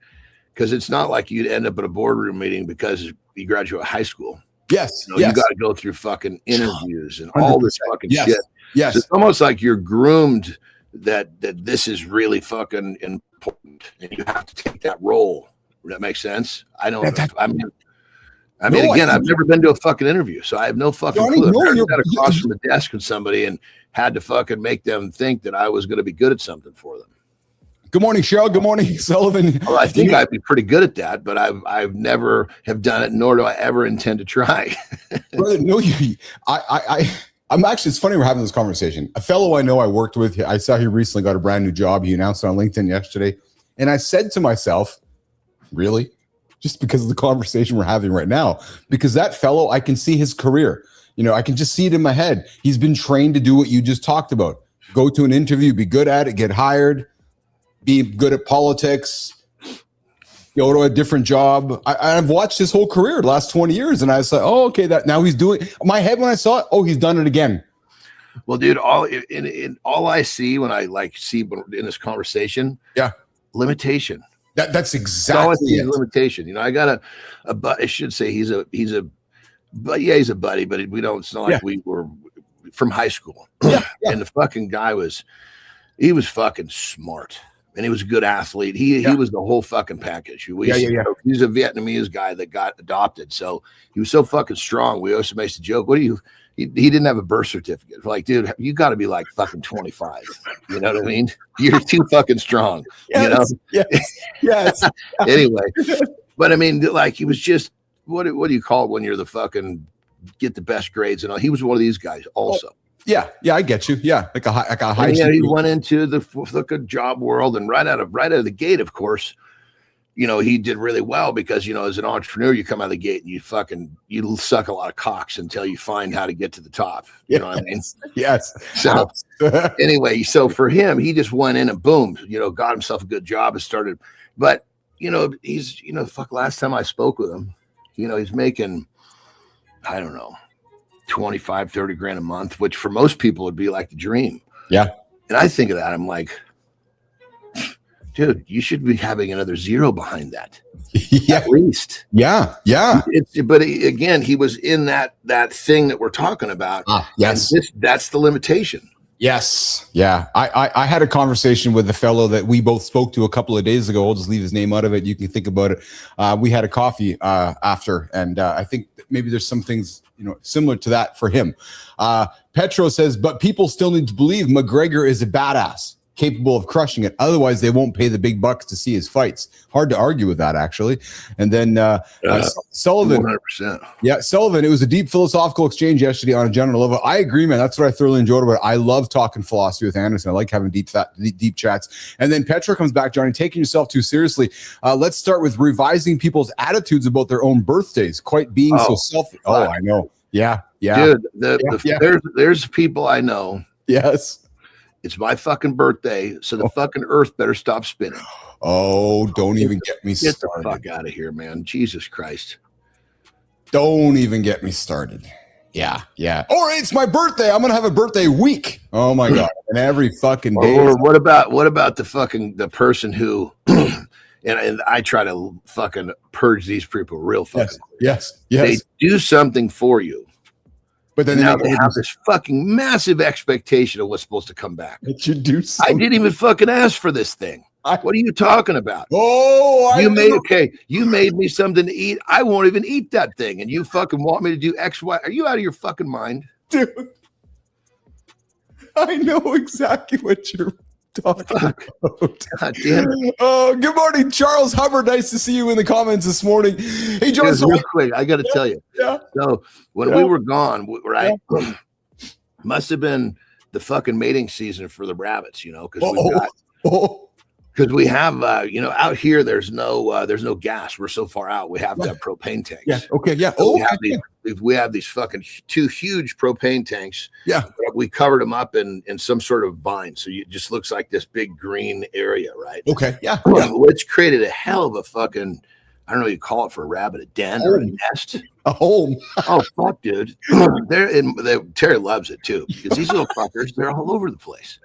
because it's not like you'd end up at a boardroom meeting because you graduate high school. Yes, you got to go through fucking interviews and all this fucking shit. Yes, so it's almost like you're groomed that this is really fucking important, and you have to take that role. Does that make sense? I don't. I've never been to a fucking interview, so I have no fucking clue. I sat across from a desk with somebody and had to fucking make them think that I was going to be good at something for them. Good morning, Cheryl. Good morning, Sullivan. Well, I think I'd be pretty good at that, but I've never have done it, nor do I ever intend to try. Brother, no, It's funny we're having this conversation. A fellow I know I worked with, I saw he recently got a brand new job. He announced it on LinkedIn yesterday. And I said to myself, really? Just because of the conversation we're having right now? Because that fellow, I can see his career. You know, I can just see it in my head. He's been trained to do what you just talked about. Go to an interview, be good at it, get hired, be good at politics, go to a different job. I've watched his whole career, the last 20 years, and I was like, oh, okay, that now he's doing. My head when I saw it, oh, he's done it again. Well, dude, all I see when I see in this conversation, limitation. That's exactly it. Limitation. You know, I got I should say he's a he's a buddy, but we don't. It's not like we were from high school. And the fucking guy was fucking smart. And he was a good athlete. He was the whole fucking package. He's a Vietnamese guy that got adopted. So he was so fucking strong. We always makes the joke, he didn't have a birth certificate. Like, dude, you got to be like fucking 25. You know what I mean? You're too fucking strong. Yes, you know? Yes. Anyway, but I mean, like, he was just, what do you call it when you're the fucking get the best grades and all? He was one of these guys also. Yeah, I get you. Yeah, like a high. Yeah, he went into the fucking job world, and right out of the gate, of course, you know, he did really well because, you know, as an entrepreneur, you come out of the gate and you suck a lot of cocks until you find how to get to the top. You know what I mean? Yes. So anyway, so for him, he just went in and boom, you know, got himself a good job and started. But you know, he's, you know, last time I spoke with him, you know, he's making, I don't know, 25, 30 grand a month, which for most people would be like the dream. Yeah. And I think of that. I'm like, dude, you should be having another zero behind that. At least. Yeah. But again, he was in that thing that we're talking about. Yes. That's the limitation. Yes. Yeah. I had a conversation with a fellow that we both spoke to a couple of days ago. I'll just leave his name out of it. You can think about it. We had a coffee after, and I think maybe there's some things, you know, similar to that for him. Petro says, but people still need to believe McGregor is a badass, capable of crushing it. Otherwise, they won't pay the big bucks to see his fights. Hard to argue with that, actually. And then Sullivan. 100%. Yeah, Sullivan, it was a deep philosophical exchange yesterday on a general level. I agree, man. That's what I thoroughly enjoyed about it. I love talking philosophy with Anderson. I like having deep chats. And then Petra comes back, Johnny, taking yourself too seriously. Let's start with revising people's attitudes about their own birthdays. Quite being so selfish. Oh, I know. Yeah. Dude, there's people I know. Yes. It's my fucking birthday, so the fucking earth better stop spinning. Oh, don't even get me started. Get the fuck out of here, man. Jesus Christ. Don't even get me started. Yeah. Or it's my birthday. I'm gonna have a birthday week. Oh my god. And every fucking day. Or what about the person who and I try to fucking purge these people real fucking quick. Yes. They do something for you. But then now they have this fucking massive expectation of what's supposed to come back. That you do something. I didn't even fucking ask for this thing. What are you talking about? Oh, you made me something to eat. I won't even eat that thing. And you fucking want me to do X, Y. Are you out of your fucking mind? Dude, I know exactly what you're talking about. God damn it. Oh, good morning, Charles Hubbard. Nice to see you in the comments this morning. Hey, John. Real quick, I got to tell you. Yeah. So when we were gone, right, must have been the fucking mating season for the rabbits, you know, because we have, you know, out here there's no gas. We're so far out. We have to have propane tanks. Yeah. Okay. Yeah. So we have these fucking two huge propane tanks. Yeah. We covered them up in some sort of vine. So it just looks like this big green area, right? Okay. Yeah. Which created a hell of a fucking, I don't know what you call it for a rabbit, a den or a nest. A home. Oh, fuck, dude. Terry loves it too, because these little fuckers, they're all over the place.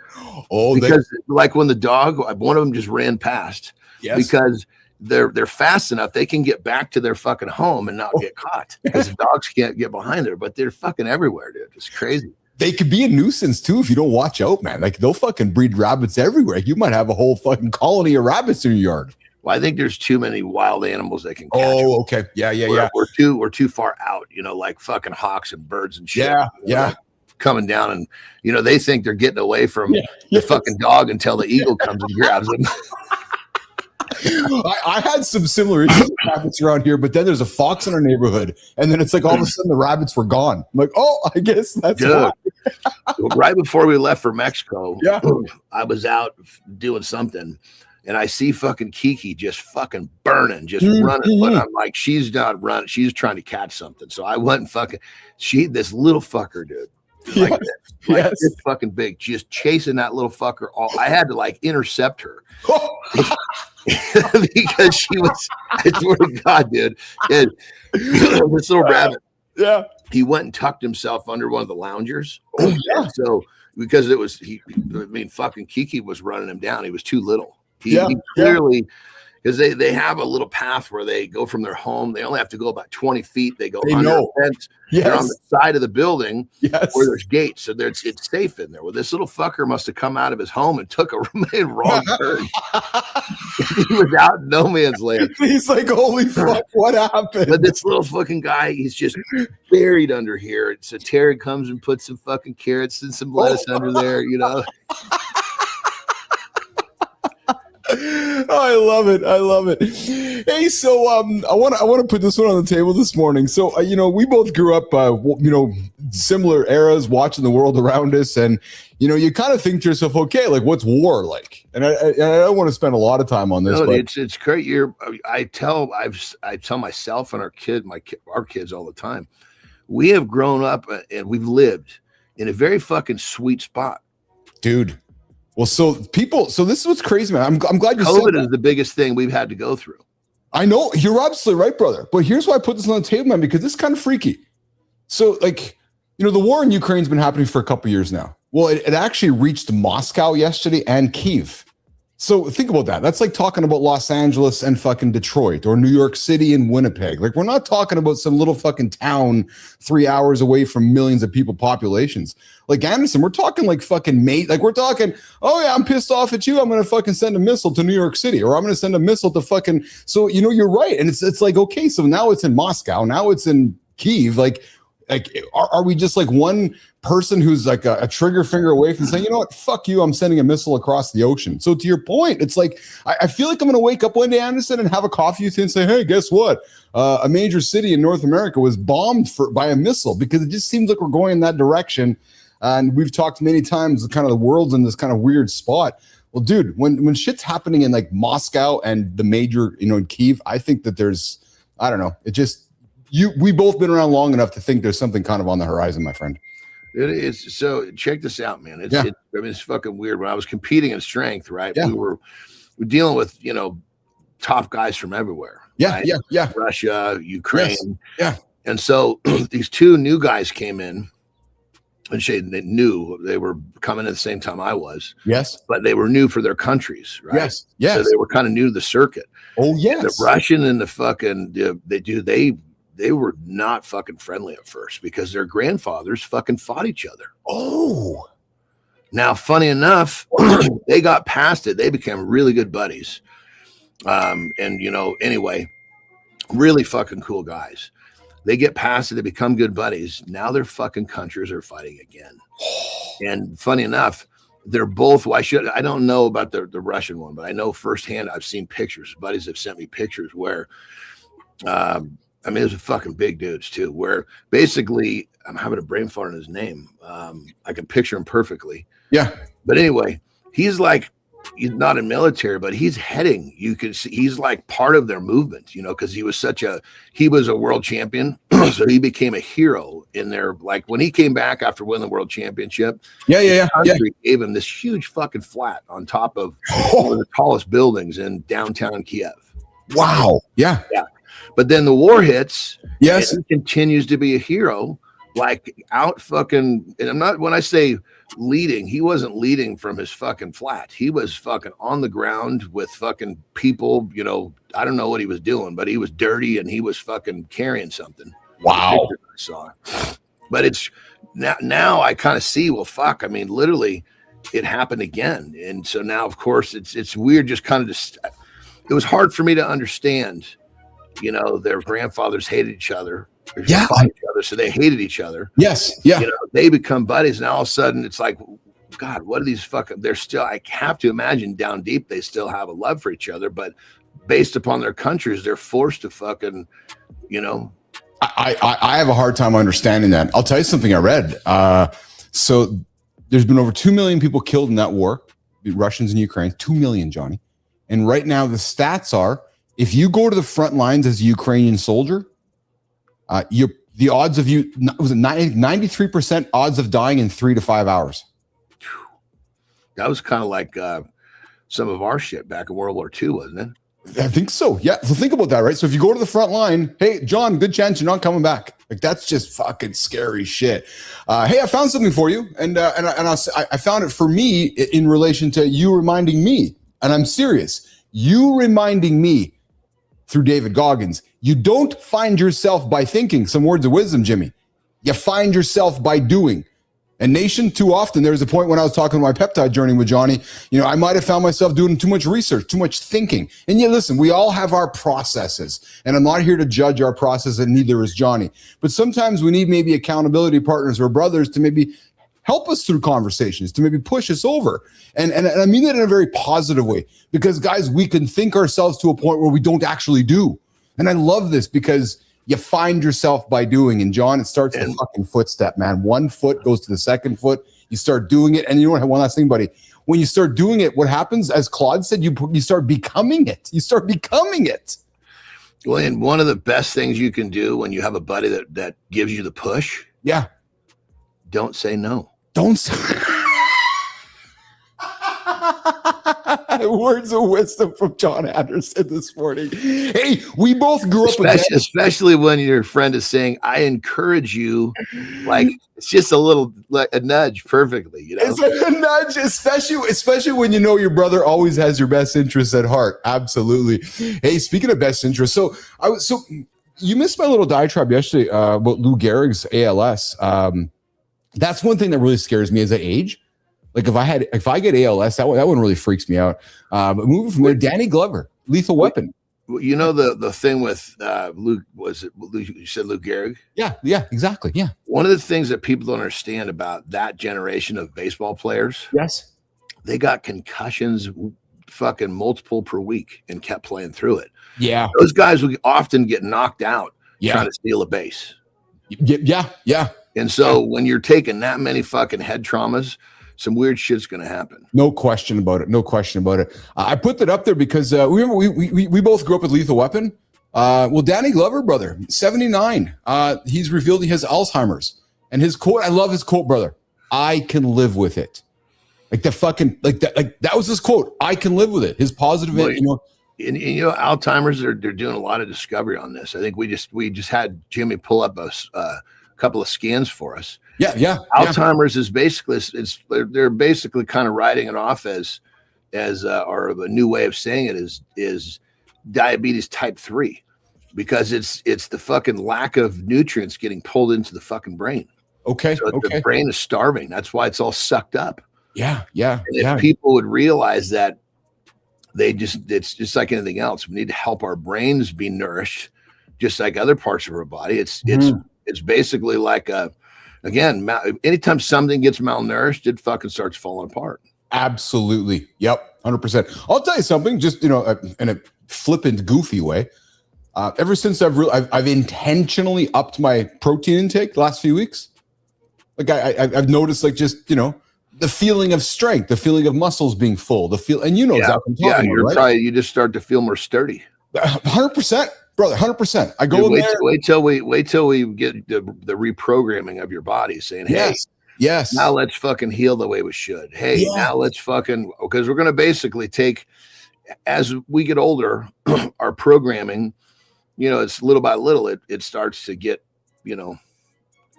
Oh, because like when the dog, one of them just ran past. Yes. Because they're fast enough, they can get back to their fucking home and not get caught, because the dogs can't get behind there, but they're fucking everywhere, dude. It's crazy. They could be a nuisance too if you don't watch out, man. Like, they'll fucking breed rabbits everywhere. You might have a whole fucking colony of rabbits in your yard. Well, I think there's too many wild animals that can catch. Oh, okay. Yeah. We're too far out, you know, like fucking hawks and birds and shit. Yeah. You know, like coming down, and you know, they think they're getting away from the fucking dog until the eagle comes and grabs them. I had some similar issues with rabbits around here, but then there's a fox in our neighborhood, and then it's like all of a sudden the rabbits were gone. I'm like, oh, I guess that's right before we left for Mexico, Yeah. I was out doing something, and I see fucking Kiki just fucking burning, just running. But I'm like, she's not running. She's trying to catch something. So I went and fucking, this little fucker, dude. Like, this fucking big, just chasing that little fucker. I had to like intercept her because she was, I swear to God, dude. And this little rabbit, he went and tucked himself under one of the loungers. So because it was, fucking Kiki was running him down. He was too little. He clearly, because they have a little path where they go from their home. They only have to go about 20 feet. They go under a fence. They're on the side of the building where there's gates. So it's safe in there. Well, this little fucker must have come out of his home and took a wrong turn. He was out in no man's land. He's like, holy fuck, what happened? But this little fucking guy, he's just buried under here. So Terry comes and puts some fucking carrots and some lettuce under there, you know. Oh, I love it. I love it. Hey, so I want to put this one on the table this morning. So we both grew up similar eras, watching the world around us, and you kind of think to yourself, okay, like what's war like? And I don't want to spend a lot of time on this. No, but it's great. I tell myself and our kids all the time. We have grown up and we've lived in a very fucking sweet spot, dude. Well, so this is what's crazy, man. I'm glad you said COVID that. is the biggest thing we've had to go through. I know you're absolutely right, brother. But here's why I put this on the table, man, because this is kind of freaky. So, the war in Ukraine's been happening for a couple years now. Well, it actually reached Moscow yesterday and Kyiv. So think about that. That's like talking about Los Angeles and fucking Detroit or New York City and Winnipeg. Like, we're not talking about some little fucking town 3 hours away from millions of people populations. Like Anderson, we're talking like fucking like we're talking, oh yeah, I'm pissed off at you. I'm going to fucking send a missile to New York City, or I'm going to send a missile to fucking, so, you're right. And it's like, okay, so now it's in Moscow. Now it's in Kyiv. Like, are we just like one person who's like a trigger finger away from saying, you know what, fuck you, I'm sending a missile across the ocean? So to your point, it's like, I feel like I'm going to wake up one day, Anderson, and have a coffee with you and say, hey, guess what? A major city in North America was bombed by a missile, because it just seems like we're going in that direction. And we've talked many times, kind of the world's in this kind of weird spot. Well, dude, when shit's happening in like Moscow and the major, in Kyiv, I think that there's, I don't know, it just, we both been around long enough to think there's something kind of on the horizon, my friend. It is. So check this out, man. It's fucking weird. When I was competing in strength, right? Yeah. We're dealing with, top guys from everywhere. Yeah. Right? Yeah. Russia, Ukraine. Yes. Yeah. And so these two new guys came in, and they knew they were coming at the same time I was. Yes. But they were new for their countries, right? Yes. Yes. So they were kind of new to the circuit. Oh, yes. The Russian and the fucking, they were not fucking friendly at first, because their grandfathers fucking fought each other. Oh. Now, funny enough, they got past it. They became really good buddies. Anyway, really fucking cool guys. They get past it. They become good buddies. Now their fucking countries are fighting again. And funny enough, they're both, I don't know about the Russian one, but I know firsthand, I've seen pictures. Buddies have sent me pictures where, those are fucking big dudes too, where basically, I'm having a brain fart on his name. I can picture him perfectly. Yeah. But anyway, he's not in military, but he's heading, you can see, he's like part of their movement, because he was a world champion. So he became a hero in their, like when he came back after winning the world championship. Yeah. Gave him this huge fucking flat on top of one of the tallest buildings in downtown Kiev. Wow. Yeah. But then the war hits. Yes. And he continues to be a hero, like out fucking, and I'm not, when I say leading, he wasn't leading from his fucking flat. He was fucking on the ground with fucking people, I don't know what he was doing, but he was dirty and he was fucking carrying something. Wow. I saw. But it's now I kind of see, well, fuck, literally it happened again. And so now, of course, it's weird, just kind of just, it was hard for me to understand. Their grandfathers hated each other. Yeah. So they hated each other. Yes. Yeah. They become buddies. And all of a sudden it's like, God, what are these fucking, they're still, I have to imagine down deep, they still have a love for each other, but based upon their countries, they're forced to fucking, I have a hard time understanding that. I'll tell you something I read. So there's been over 2 million people killed in that war, the Russians and Ukraine, 2 million, Johnny. And right now the stats are, if you go to the front lines as a Ukrainian soldier, the odds of you, was it 93% odds of dying in 3 to 5 hours. That was kind of like some of our shit back in World War II, wasn't it? I think so. Yeah. So think about that, right? So if you go to the front line, hey, John, good chance you're not coming back. Like, that's just fucking scary shit. Hey, I found something for you. And I found it for me in relation to you reminding me. And I'm serious. You reminding me through David Goggins. You don't find yourself by thinking. Some words of wisdom, Jimmy. You find yourself by doing. And nation, too often, there was a point when I was talking about my peptide journey with Johnny, I might have found myself doing too much research, too much thinking. And yeah, listen, we all have our processes, and I'm not here to judge our process, and neither is Johnny. But sometimes we need maybe accountability partners or brothers to maybe help us through conversations, to maybe push us over. And I mean that in a very positive way, because guys, we can think ourselves to a point where we don't actually do. And I love this because you find yourself by doing. And John, it starts with the fucking footstep, man. One foot goes to the second foot. You start doing it. And you know what? One last thing, buddy. When you start doing it, what happens? As Claude said, you start becoming it. You start becoming it. Well, and one of the best things you can do when you have a buddy that gives you the push. Yeah. Don't say no. Don't say words of wisdom from John Anderson this morning. Hey, we both grew up especially when your friend is saying, I encourage you, like it's just a little like a nudge perfectly, It's like a nudge, especially when you know your brother always has your best interests at heart. Absolutely. Hey, speaking of best interests, so you missed my little diatribe yesterday about Lou Gehrig's ALS. That's one thing that really scares me as I age. Like if I get ALS, that one really freaks me out. But moving from there, Danny Glover, Lethal Weapon. You know the thing with Luke, was it you said Lou Gehrig? Yeah, exactly. Yeah. One of the things that people don't understand about that generation of baseball players, yes, they got concussions fucking multiple per week and kept playing through it. Yeah. Those guys would often get knocked out trying to steal a base. Yeah. And so when you're taking that many fucking head traumas, some weird shit's going to happen. No question about it. I put that up there because remember we both grew up with Lethal Weapon. Well, Danny Glover, brother, 79. He's revealed he has Alzheimer's, and his quote. I love his quote, brother. I can live with it. That was his quote. I can live with it. His positive. Well, Alzheimer's. They're doing a lot of discovery on this. I think we just had Jimmy pull up a couple of scans for us. Yeah. Alzheimer's is basically they're basically kind of writing it off as or a new way of saying it is diabetes type 3, because it's the fucking lack of nutrients getting pulled into the fucking brain. Okay. So the brain is starving. That's why it's all sucked up. Yeah. And if people would realize that, it's just like anything else. We need to help our brains be nourished, just like other parts of our body. It's basically like anytime something gets malnourished, it fucking starts falling apart. Absolutely. Yep. 100%. I'll tell you something, just, in a flippant, goofy way. Ever since I've intentionally upped my protein intake the last few weeks, like I've noticed, like, just, the feeling of strength, the feeling of muscles being full, exactly what I'm talking about, right? You just start to feel more sturdy. 100%. Brother, 100%. I go in there. Wait till we get the reprogramming of your body, saying, "Hey, yes, now let's fucking heal the way we should." Hey, now let's because we're going to basically take, as we get older, our programming, it's little by little, it starts to get,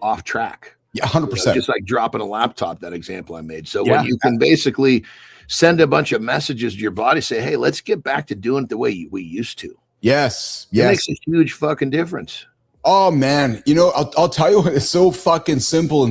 off track. Yeah, 100%. Just like dropping a laptop, that example I made. So when you can basically send a bunch of messages to your body, say, "Hey, let's get back to doing it the way we used to." Yes. It makes a huge fucking difference. Oh man, I'll tell you what, it's so fucking simple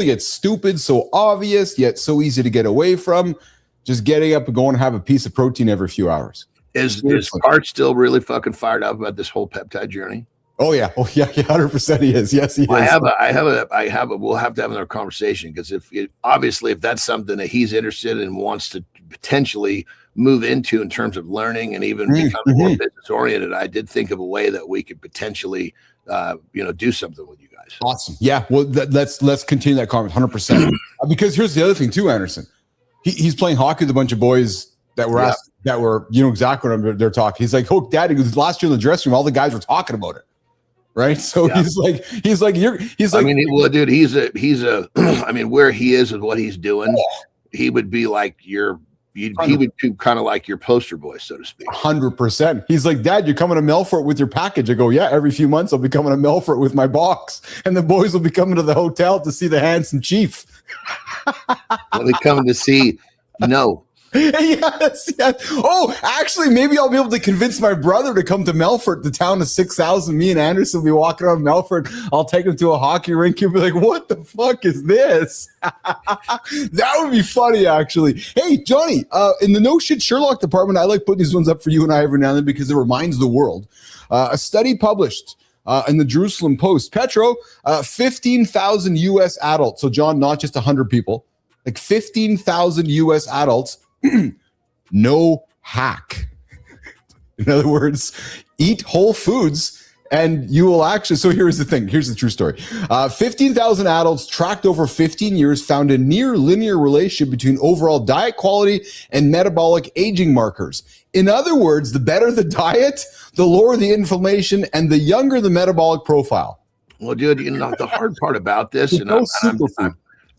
yet stupid, so obvious yet so easy to get away from. Just getting up and going and have a piece of protein every few hours. Is Art still really fucking fired up about this whole peptide journey? Oh yeah, 100% he is. Yes, he is. I have a. We'll have to have another conversation, because if that's something that he's interested in and wants to potentially move into in terms of learning and even becoming more business oriented, I did think of a way that we could potentially, do something with you guys. guys. Awesome. Yeah. Well, let's continue that conversation 100%. Because here's the other thing too, Anderson. He's playing hockey with a bunch of boys that were asked, that were, you know, exactly what they're talking. He's like, oh, Dad, he goes, last year in the dressing room, all the guys were talking about it. Right. So he's like, I mean, well, dude, he's a, I mean, where he is and what he's doing, he would be like he would be kind of like your poster boy, so to speak. 100%. He's like, Dad, you're coming to Melfort with your package. I go, yeah, every few months I'll be coming to Melfort with my box, and the boys will be coming to the hotel to see the handsome chief. They'll be coming to see, Yes. Oh, actually, maybe I'll be able to convince my brother to come to Melfort, the town of 6,000. Me and Anderson will be walking around Melfort. I'll take him to a hockey rink. He'll be like, what the fuck is this? That would be funny, actually. Hey, Johnny, in the No Shit Sherlock department, I like putting these ones up for you and I every now and then because it reminds the world. A study published in the Jerusalem Post, Petro, 15,000 U.S. adults. So, John, not just 100 people, like 15,000 U.S. adults. No hack. In other words, eat whole foods and you will actually, so here's the thing. Here's the true story. 15,000 adults tracked over 15 years found a near linear relationship between overall diet quality and metabolic aging markers. In other words, the better the diet, the lower the inflammation and the younger the metabolic profile. Well, dude, you know, the hard part about this,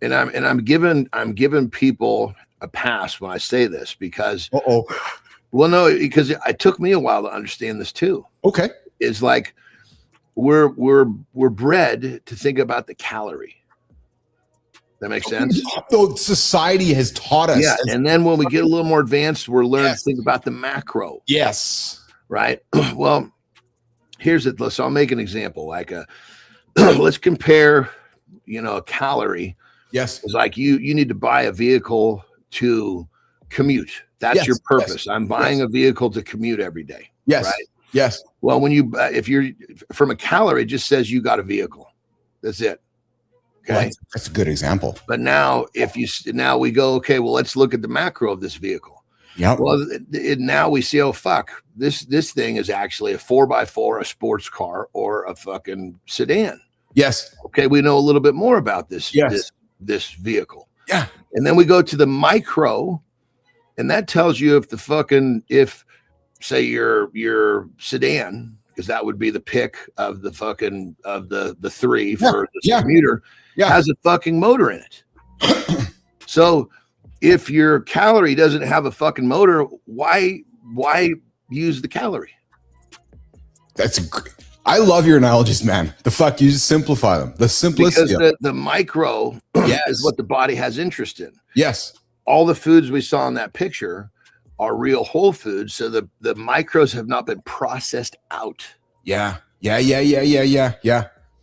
I'm giving people a pass when I say this because because it took me a while to understand this too. Okay. It's like we're bred to think about the calorie. That makes sense. So society has taught us. Yeah. And then when we get a little more advanced, we're learning to think about the macro. Yes. Right. Well, here's it. So I'll make an example. Like let's compare, you know, a calorie. Yes. It's like you need to buy a vehicle to commute. That's your purpose. I'm buying a vehicle to commute every day. Yes. Right. Yes. Well, when you, if you're from a calorie, it just says you got a vehicle. That's it. Okay. Well, that's a good example. But now now we go, okay, well, let's look at the macro of this vehicle. Yeah. Well, now we see, oh, fuck, this thing is actually a 4x4, a sports car, or a fucking sedan. Yes. Okay. We know a little bit more about this, this vehicle. Yeah. And then we go to the micro, and that tells you if say your sedan, because that would be the pick of the fucking of the three for the commuter, has a fucking motor in it. So if your calorie doesn't have a fucking motor, why use the calorie? I love your analogies, man. The fuck, you just simplify them. The simplicity. Because the micro is what the body has interest in. Yes. All the foods we saw in that picture are real whole foods. So the micros have not been processed out. Yeah.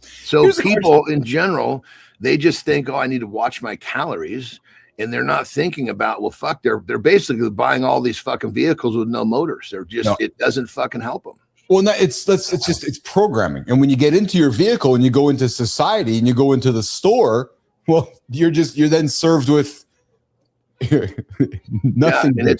So here's people in general, they just think, oh, I need to watch my calories. And they're not thinking about, well, fuck, they're basically buying all these fucking vehicles with no motors. They're just, it doesn't fucking help them. Well, no, it's programming. And when you get into your vehicle and you go into society and you go into the store, well, you're then served with nothing. Yeah,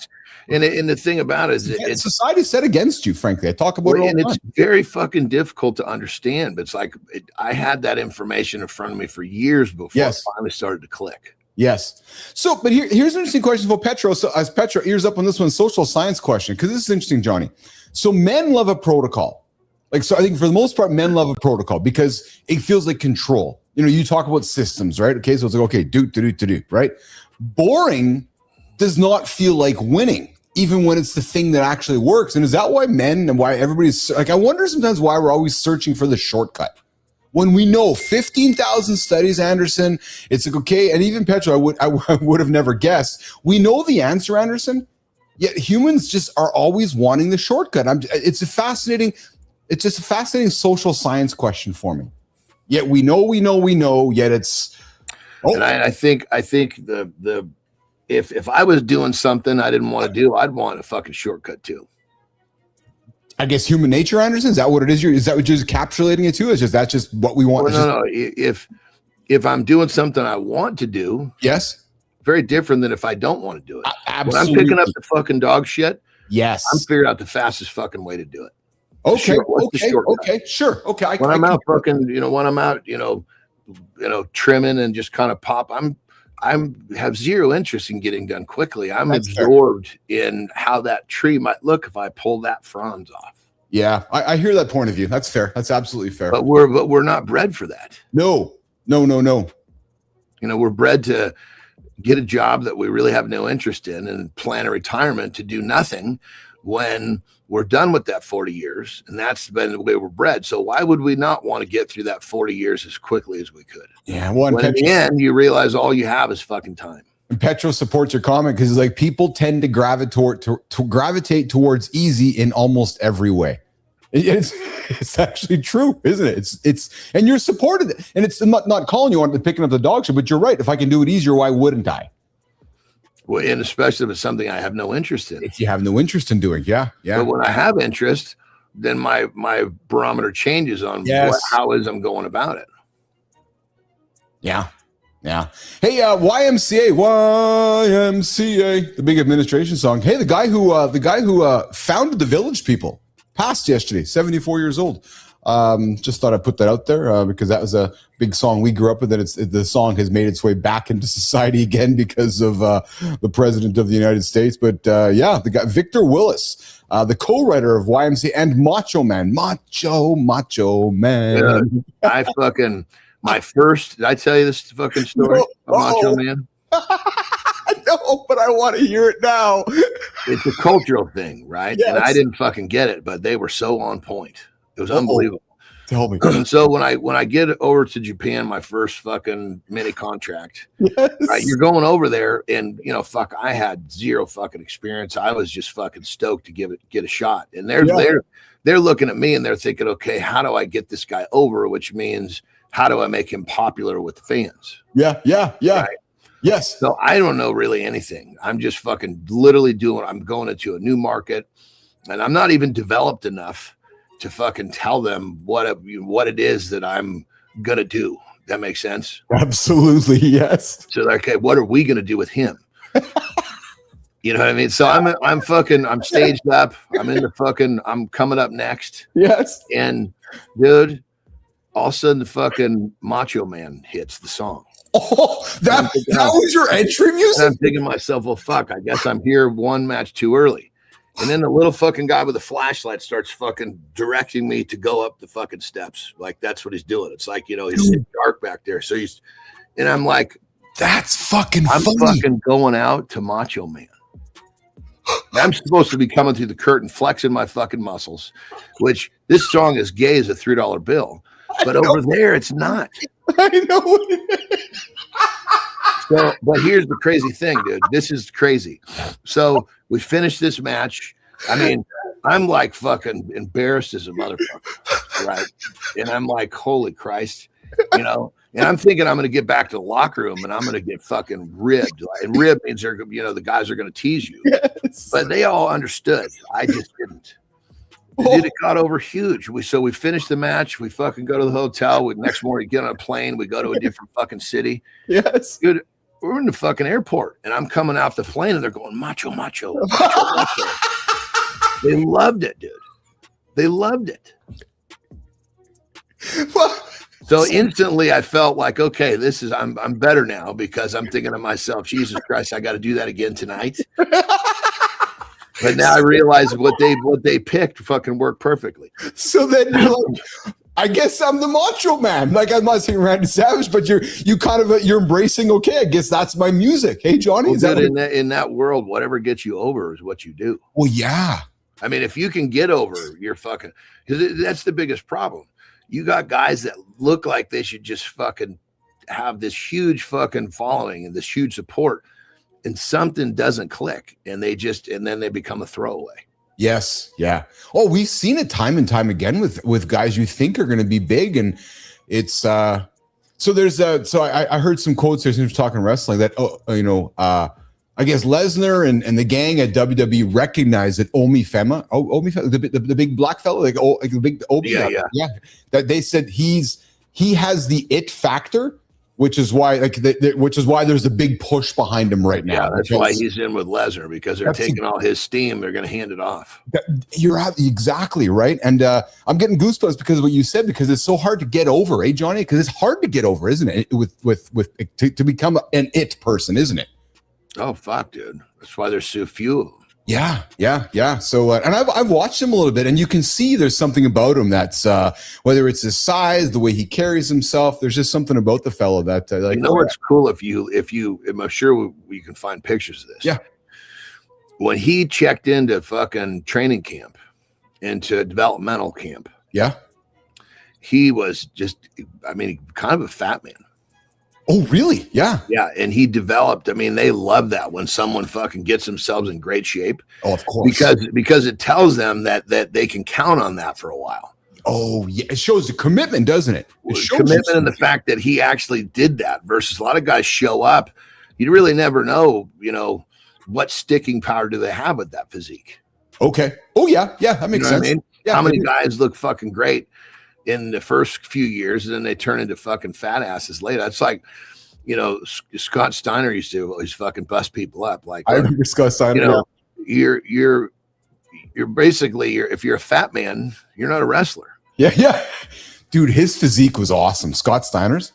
and the thing about it is it's society set against you, frankly. I talk about it all the time. It's very fucking difficult to understand, but it's like I had that information in front of me for years before it finally started to click. Yes. So, but here's an interesting question for Petro. So as Petro ears up on this one, social science question, because this is interesting, Johnny. So men love a protocol. So I think for the most part, men love a protocol because it feels like control. You know, you talk about systems, right? Okay. So it's like, okay, do, right? Boring does not feel like winning, even when it's the thing that actually works. And is that why men and why everybody's like, I wonder sometimes why we're always searching for the shortcut. When we know 15,000 studies, Anderson, it's like, okay. And even Petro, I would have never guessed. We know the answer, Anderson. Yet humans just are always wanting the shortcut. It's just a fascinating social science question for me. Yet we know, yet it's. Oh. And I think if I was doing something I didn't want to do, I'd want a fucking shortcut too. I guess human nature, Anderson. Is that what it is? Is that what you're encapsulating it to? That's just what we want. Well, no. If I'm doing something I want to do, yes. Very different than if I don't want to do it. Absolutely. When I'm picking up the fucking dog shit, yes, I'm figuring out the fastest fucking way to do it. Okay. What's the shortcut? Okay. Sure. Okay. When I'm out fucking, when I'm out, trimming and just kind of pop, I'm have zero interest in getting done quickly. I'm absorbed in how that tree might look if I pull that fronds off. Yeah, I hear that point of view. That's fair. That's absolutely fair. But we're not bred for that. No. We're bred to get a job that we really have no interest in and plan a retirement to do nothing when we're done with that 40 years. And that's been the way we're bred. So why would we not want to get through that 40 years as quickly as we could? Yeah. When in the end, you realize all you have is fucking time. And Petro supports your comment because it's like people tend to gravitate towards easy in almost every way. It's actually true, isn't it? It's and you're supported, and it's not calling you on picking up the dog shit, but you're right. If I can do it easier, why wouldn't I? Well, and especially if it's something I have no interest in. If you have no interest in doing, yeah. But when I have interest, then my barometer changes on how I'm going about it. Yeah. Hey, YMCA, the big administration song. Hey, the guy who founded the Village People passed yesterday, 74 years old. Just thought I'd put that out there because that was a big song we grew up with, and the song has made its way back into society again because of the president of the United States. But the guy Victor Willis, the co-writer of YMCA and Macho Man. Yeah, did I tell you this fucking story of Macho Man? No, but I want to hear it now. It's a cultural thing, right? Yes. And I didn't fucking get it, but they were so on point. It was unbelievable. Tell me. And so when I get over to Japan, my first fucking mini contract, right, you're going over there, and I had zero fucking experience. I was just fucking stoked to get a shot. And they're looking at me and they're thinking, okay, how do I get this guy over? Which means, how do I make him popular with the fans? Yeah. Right? Yes. So I don't know really anything. I'm just fucking literally I'm going into a new market, and I'm not even developed enough to fucking tell them what it is that I'm going to do. That makes sense? Absolutely. Yes. So they're, okay, what are we going to do with him? You know what I mean? So I'm staged up. I'm coming up next. Yes. And dude, all of a sudden the fucking Macho Man hits the song. Oh, that was your entry music? I'm thinking to myself, well, fuck, I guess I'm here one match too early. And then the little fucking guy with the flashlight starts fucking directing me to go up the fucking steps. Like, that's what he's doing. It's like, he's dark back there. So and I'm like, that's fucking I'm funny. Fucking going out to Macho Man. I'm supposed to be coming through the curtain, flexing my fucking muscles, which this song is gay as a $3 bill. But over there, it's not. I know what it is. So, but here's the crazy thing, dude. This is crazy. So we finished this match. I mean, I'm like fucking embarrassed as a motherfucker, right? And I'm like, holy Christ, And I'm thinking I'm going to get back to the locker room and I'm going to get fucking ribbed. And rib means the guys are going to tease you. Yes. But they all understood. I just didn't. Dude, it got over huge. We finished the match. We fucking go to the hotel. Next morning, get on a plane. We go to a different fucking city. Yes. Dude, we're in the fucking airport. And I'm coming off the plane and they're going, macho, macho, macho, macho. They loved it, dude. They loved it. So instantly I felt like, okay, I'm better now because I'm thinking to myself, Jesus Christ, I got to do that again tonight. But now I realize what they picked fucking worked perfectly. So then you're like, I guess I'm the macho man. Like, I'm not saying Randy Savage, but you're embracing, okay, I guess that's my music. Hey, Johnny. In that world, whatever gets you over is what you do. Well, yeah. I mean, if you can get over, you're fucking, because that's the biggest problem. You got guys that look like they should just fucking have this huge fucking following and this huge support, and something doesn't click, and then they become a throwaway. Yes. Yeah. Oh, we've seen it time and time again with guys you think are going to be big, and it's so there's I heard some quotes there since we're talking wrestling that I guess Lesnar and the gang at WWE recognize that Omi Fema, the big black fellow, like the big Obi, that they said he has the it factor which is why there's a big push behind him right now. Yeah, that's why he's in with Lesnar, because they're taking all his steam. They're going to hand it off. You're exactly right. And I'm getting goosebumps because of what you said, because it's so hard to get over, Johnny? Because it's hard to get over, isn't it? To become an it person, isn't it? Oh, fuck, dude. That's why there's so few of them. Yeah. So, and I've watched him a little bit, and you can see there's something about him that's, whether it's his size, the way he carries himself, there's just something about the fellow that, like, you know what's cool, if you, I'm sure we can find pictures of this. Yeah. When he checked into fucking training camp, into developmental camp. Yeah. He was just, kind of a fat man. Oh, really? Yeah. Yeah. And he developed, they love that when someone fucking gets themselves in great shape. Oh, of course. Because it tells them that they can count on that for a while. Oh, yeah. It shows the commitment, doesn't it? It shows commitment and the fact that he actually did that versus a lot of guys show up. You really never know, what sticking power do they have with that physique. Okay. Oh, yeah. Yeah. That makes sense. Yeah, how many guys look fucking great in the first few years, and then they turn into fucking fat asses later? It's like, Scott Steiner used to always fucking bust people up. Like, I remember Scott Steiner. You're basically, if you're a fat man, you're not a wrestler. Yeah. Dude, his physique was awesome. Scott Steiner's.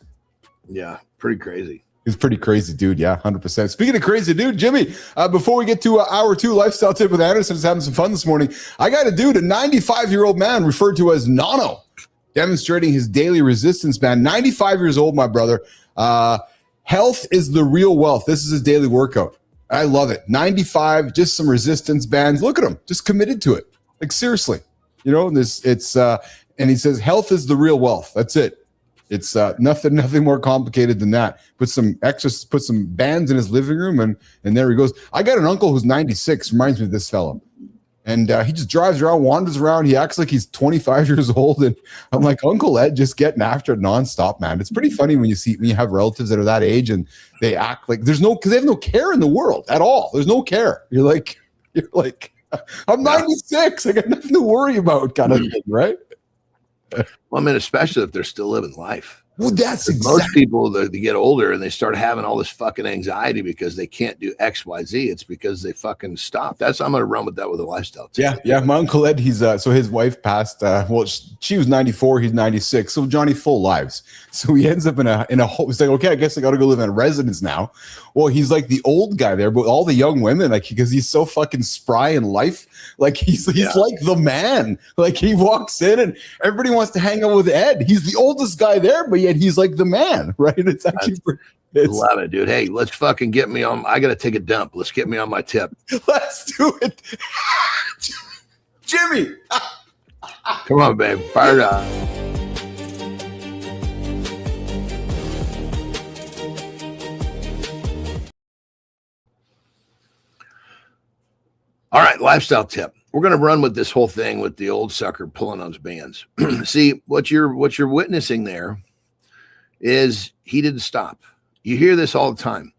Yeah. Pretty crazy. He's pretty crazy, dude. Yeah, 100%. Speaking of crazy, dude, Jimmy, before we get to hour 2 lifestyle tip with Anderson, is having some fun this morning. I got a dude, a 95-year-old man referred to as Nano, demonstrating his daily resistance band. 95 years old, my brother. Health is the real wealth. This is his daily workout. I love it. 95, just some resistance bands. Look at him, just committed to it. Like, seriously, and he says, health is the real wealth. That's it. It's nothing more complicated than that. Put some bands in his living room, and there he goes. I got an uncle who's 96, reminds me of this fellow. And he just drives around, wanders around. He acts like he's 25 years old. And I'm like, Uncle Ed, just getting after it nonstop, man. It's pretty funny when you have relatives that are that age and they act like because they have no care in the world at all. There's no care. You're like, I'm 96. I got nothing to worry about, kind of thing, right? Well, especially if they're still living life. Well, that's exactly. Most people, they get older and they start having all this fucking anxiety because they can't do X, Y, Z. It's because they fucking stop. I'm going to run with that with a lifestyle too. Yeah. My Uncle Ed, he's so his wife passed. She was 94, he's 96. So Johnny, full lives. So he ends up in a he's like, okay, I guess I got to go live in a residence now. Well, he's like the old guy there, but all the young women, like, because he's so fucking spry in life. Like he's like the man. Like he walks in and everybody wants to hang out with Ed. He's the oldest guy there, but yet he's like the man, right? It's actually love it, dude. Hey, let's fucking get me on. I got to take a dump. Let's get me on my tip. Let's do it. Jimmy. Come on, babe. Fire it up. All right, lifestyle tip. We're going to run with this whole thing with the old sucker pulling on his bands. See, what you're witnessing there is he didn't stop. You hear this all the time.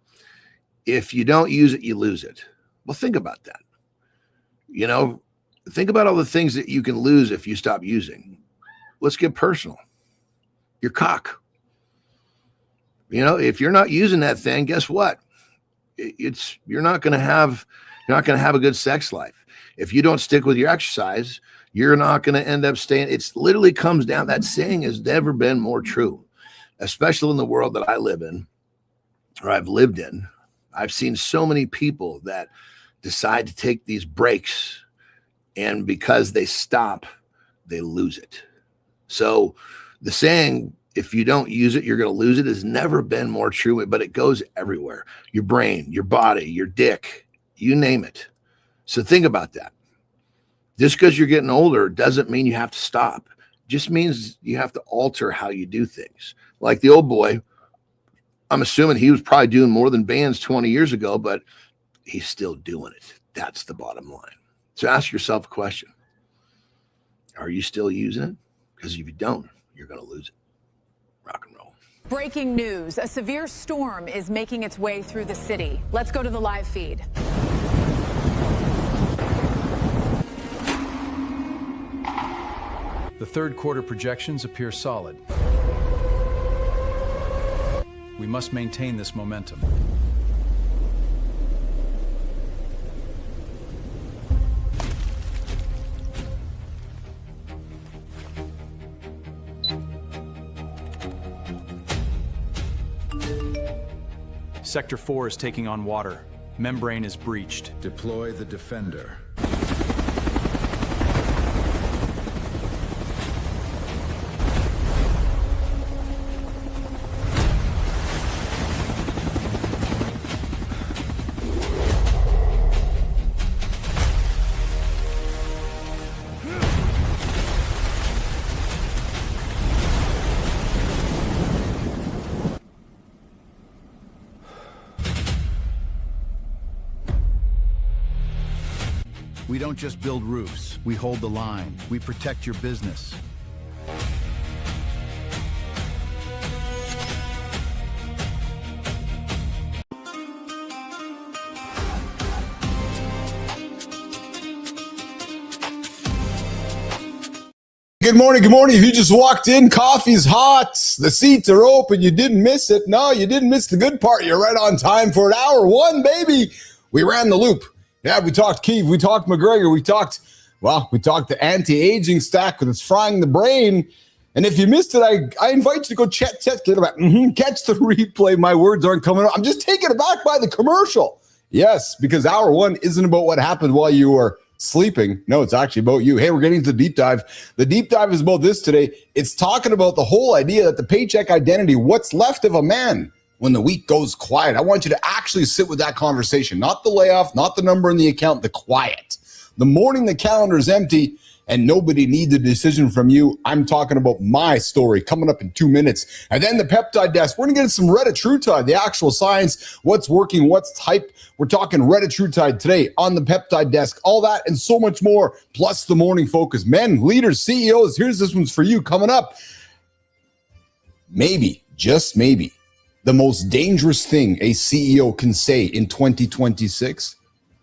If you don't use it, you lose it. Well, think about that. Think about all the things that you can lose if you stop using. Let's get personal. Your cock. If you're not using that thing, guess what? You're not going to have a good sex life. If you don't stick with your exercise, you're not going to end up staying. It's literally comes down. That saying has never been more true, especially in the world that I live in, or I've lived in. I've seen so many people that decide to take these breaks, and because they stop, they lose it. So the saying, if you don't use it, you're going to lose it, has never been more true, but it goes everywhere. Your brain, your body, your dick, you name it. So think about that. Just because you're getting older doesn't mean you have to stop. It just means you have to alter how you do things. Like the old boy, I'm assuming he was probably doing more than bands 20 years ago, but he's still doing it. That's the bottom line. So ask yourself a question. Are you still using it? Because if you don't, you're going to lose it. Rock and roll. Breaking news. A severe storm is making its way through the city. Let's go to the live feed. The third quarter projections appear solid. We must maintain this momentum. Sector 4 is taking on water. Membrane is breached. Deploy the defender. We don't just build roofs, we hold the line. We protect your business. Good morning, good morning. If you just walked in, coffee's hot, the seats are open, you didn't miss it. No, you didn't miss the good part. You're right on time for an hour one, baby. We ran the loop. Yeah, we talked Keith, we talked McGregor, we talked the anti-aging stack that's frying the brain. And if you missed it, I invite you to go catch the replay. My words aren't coming out. I'm just taken aback by the commercial. Yes, because hour one isn't about what happened while you were sleeping. No, it's actually about you. Hey, we're getting to the deep dive. The deep dive is about this today. It's talking about the whole idea that the paycheck identity, what's left of a man when the week goes quiet. I want you to actually sit with that conversation, not the layoff, not the number in the account, the quiet. The morning the calendar is empty and nobody needs a decision from you. I'm talking about my story coming up in 2 minutes. And then the peptide desk. We're going to get some retatrutide, the actual science, what's working, what's hype. We're talking retatrutide today on the peptide desk, all that and so much more, plus the morning focus. Men, leaders, CEOs, here's this one's for you coming up. Maybe, just maybe, the most dangerous thing a CEO can say in 2026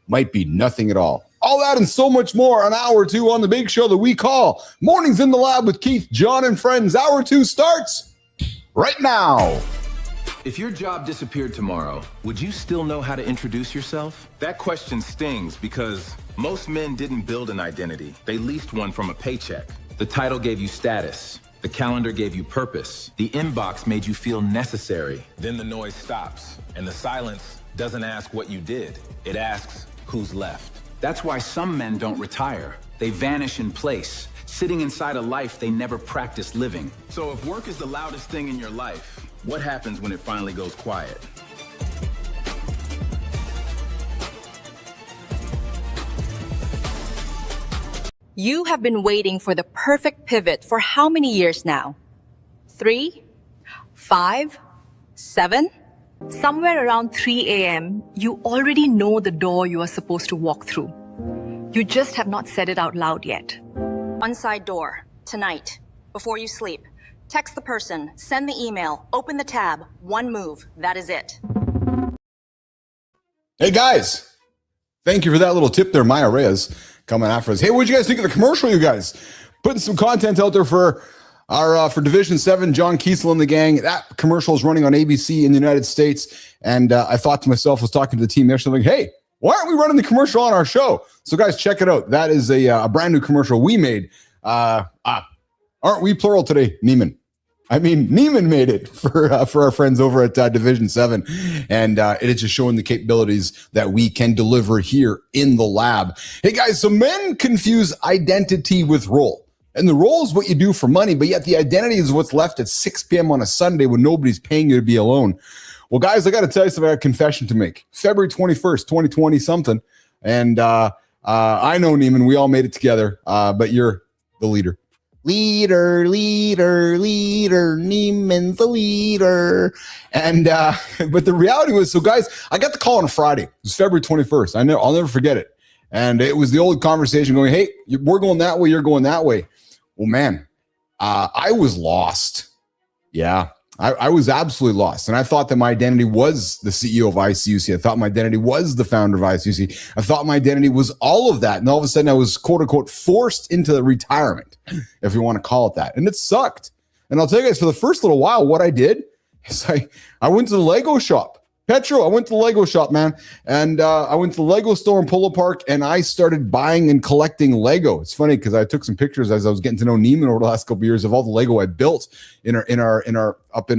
might be nothing at all. All that and so much more on hour two on the big show that we call Mornings in the Lab with Keith, Jon, and Friends. Hour two starts right now. If your job disappeared tomorrow, would you still know how to introduce yourself? That question stings because most men didn't build an identity. They leased one from a paycheck. The title gave you status. The calendar gave you purpose. The inbox made you feel necessary. Then the noise stops, and the silence doesn't ask what you did. It asks who's left. That's why some men don't retire. They vanish in place, sitting inside a life they never practiced living. So if work is the loudest thing in your life, what happens when it finally goes quiet? You have been waiting for the perfect pivot for how many years now? 3, 5, 7? Somewhere around 3 a.m., you already know the door you are supposed to walk through. You just have not said it out loud yet. One side door, tonight, before you sleep. Text the person, send the email, open the tab, one move, that is it. Hey guys, thank you for that little tip there, Maya Reyes. Coming after us. Hey, what'd you guys think of the commercial, you guys? Putting some content out there for our for Division 7, John Kiesel and the gang. That commercial is running on ABC in the United States. And I thought to myself, I was talking to the team yesterday, like, hey, why aren't we running the commercial on our show? So guys, check it out. That is a brand new commercial we made. Aren't we plural today, Neiman? I mean, Neiman made it for our friends over at Division 7. And it is just showing the capabilities that we can deliver here in the lab. Hey, guys, so men confuse identity with role. And the role is what you do for money, but yet the identity is what's left at 6 p.m. on a Sunday when nobody's paying you to be alone. Well, guys, I got to tell you something. I got a confession to make. February 21st, 2020 something. And I know, Neiman, we all made it together, but you're the leader. Leader, Neiman's the leader. And, but the reality was, so guys, I got the call on a Friday. It was February 21st. I'll never forget it. And it was the old conversation going, hey, we're going that way. You're going that way. Well, man, I was lost. Yeah, I was absolutely lost. And I thought that my identity was the CEO of ICUC. I thought my identity was the founder of ICUC. I thought my identity was all of that. And all of a sudden I was quote unquote forced into retirement, if you want to call it that. And it sucked. And I'll tell you guys, for the first little while, what I did, It's like, I went to the Lego shop. Petro, I went to the Lego shop, man. And I went to the Lego store in Polo Park, and I started buying and collecting Lego. It's funny because I took some pictures as I was getting to know Neiman over the last couple of years of all the Lego I built up in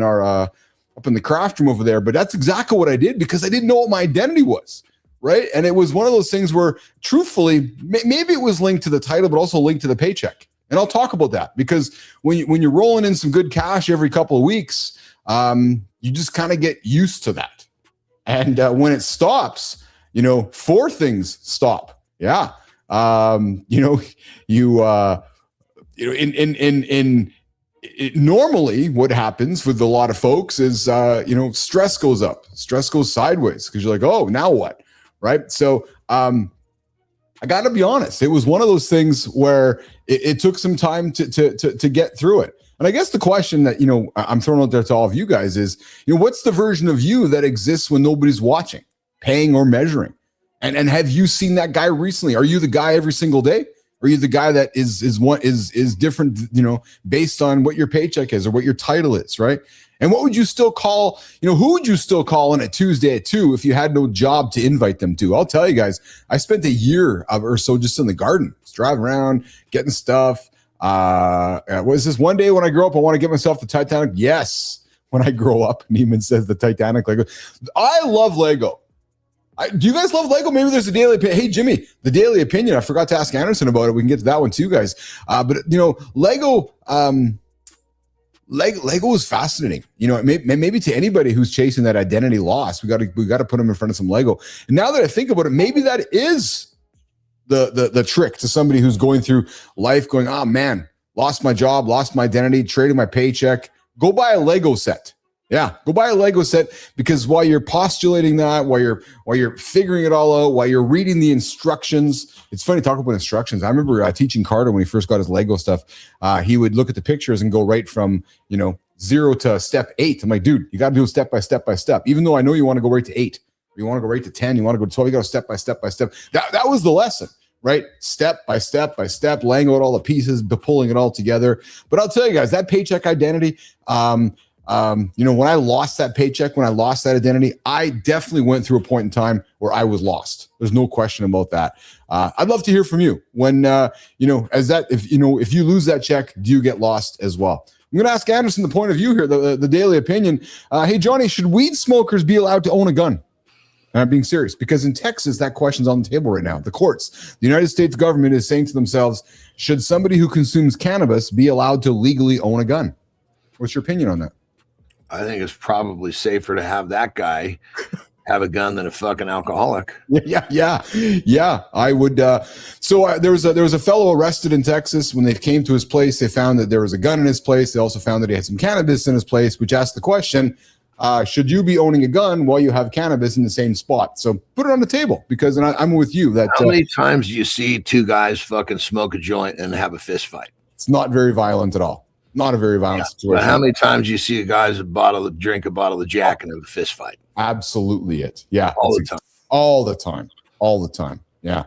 the craft room over there. But that's exactly what I did because I didn't know what my identity was, right? And it was one of those things where, truthfully, maybe it was linked to the title, but also linked to the paycheck. And I'll talk about that because when you're rolling in some good cash every couple of weeks, you just kind of get used to that. And when it stops, 4 things stop. Yeah. Normally what happens with a lot of folks is, stress goes up, stress goes sideways because you're like, oh, now what? Right. So, I got to be honest. It was one of those things where it took some time to get through it. And I guess the question that, I'm throwing out there to all of you guys is, what's the version of you that exists when nobody's watching, paying or measuring? And have you seen that guy recently? Are you the guy every single day? Are you the guy that is different, based on what your paycheck is or what your title is, right? And what would you still call, who would you still call on a Tuesday at 2 if you had no job to invite them to? I'll tell you guys, I spent a year or so just in the garden, just driving around, getting stuff. Was this one day when I grow up, I want to get myself the Titanic? Yes. When I grow up, Neiman says the Titanic Lego. I love Lego. Do you guys love Lego? Maybe there's a daily opinion. Hey, Jimmy, the daily opinion. I forgot to ask Anderson about it. We can get to that one too, guys. But Lego, Lego is fascinating. Maybe to anybody who's chasing that identity loss, we got to put them in front of some Lego. And now that I think about it, maybe that is the trick to somebody who's going through life going, oh man, lost my job, lost my identity, traded my paycheck. Go buy a Lego set. Yeah, go buy a Lego set because while you're postulating that, while you're figuring it all out, while you're reading the instructions, it's funny talk about instructions. I remember teaching Carter when he first got his Lego stuff. He would look at the pictures and go right from 0 to step 8. I'm like, dude, you got to do it step by step by step. Even though I know you want to go right to 8, you want to go right to 10, you want to go to 12. You got to step by step by step. That was the lesson. Right? Step by step by step, laying out all the pieces, pulling it all together. But I'll tell you guys, that paycheck identity, when I lost that paycheck, when I lost that identity, I definitely went through a point in time where I was lost. There's no question about that. I'd love to hear from you when, if you lose that check, do you get lost as well? I'm going to ask Anderson the point of view here, the daily opinion. Hey, Johnny, should weed smokers be allowed to own a gun? And I'm being serious because in Texas, that question's on the table right now. The courts, the United States government is saying to themselves, should somebody who consumes cannabis be allowed to legally own a gun? What's your opinion on that? I think it's probably safer to have that guy have a gun than a fucking alcoholic. Yeah. I would. There was a fellow arrested in Texas. When they came to his place, they found that there was a gun in his place. They also found that he had some cannabis in his place, which asked the question, should you be owning a gun while you have cannabis in the same spot? So put it on the table because I'm with you. That how many times do you see two guys fucking smoke a joint and have a fist fight? It's not very violent at all. Not a very violent situation. But how many times do you see guys drink a bottle of Jack and have a fist fight? Absolutely it. Yeah. All the time. All the time. Yeah.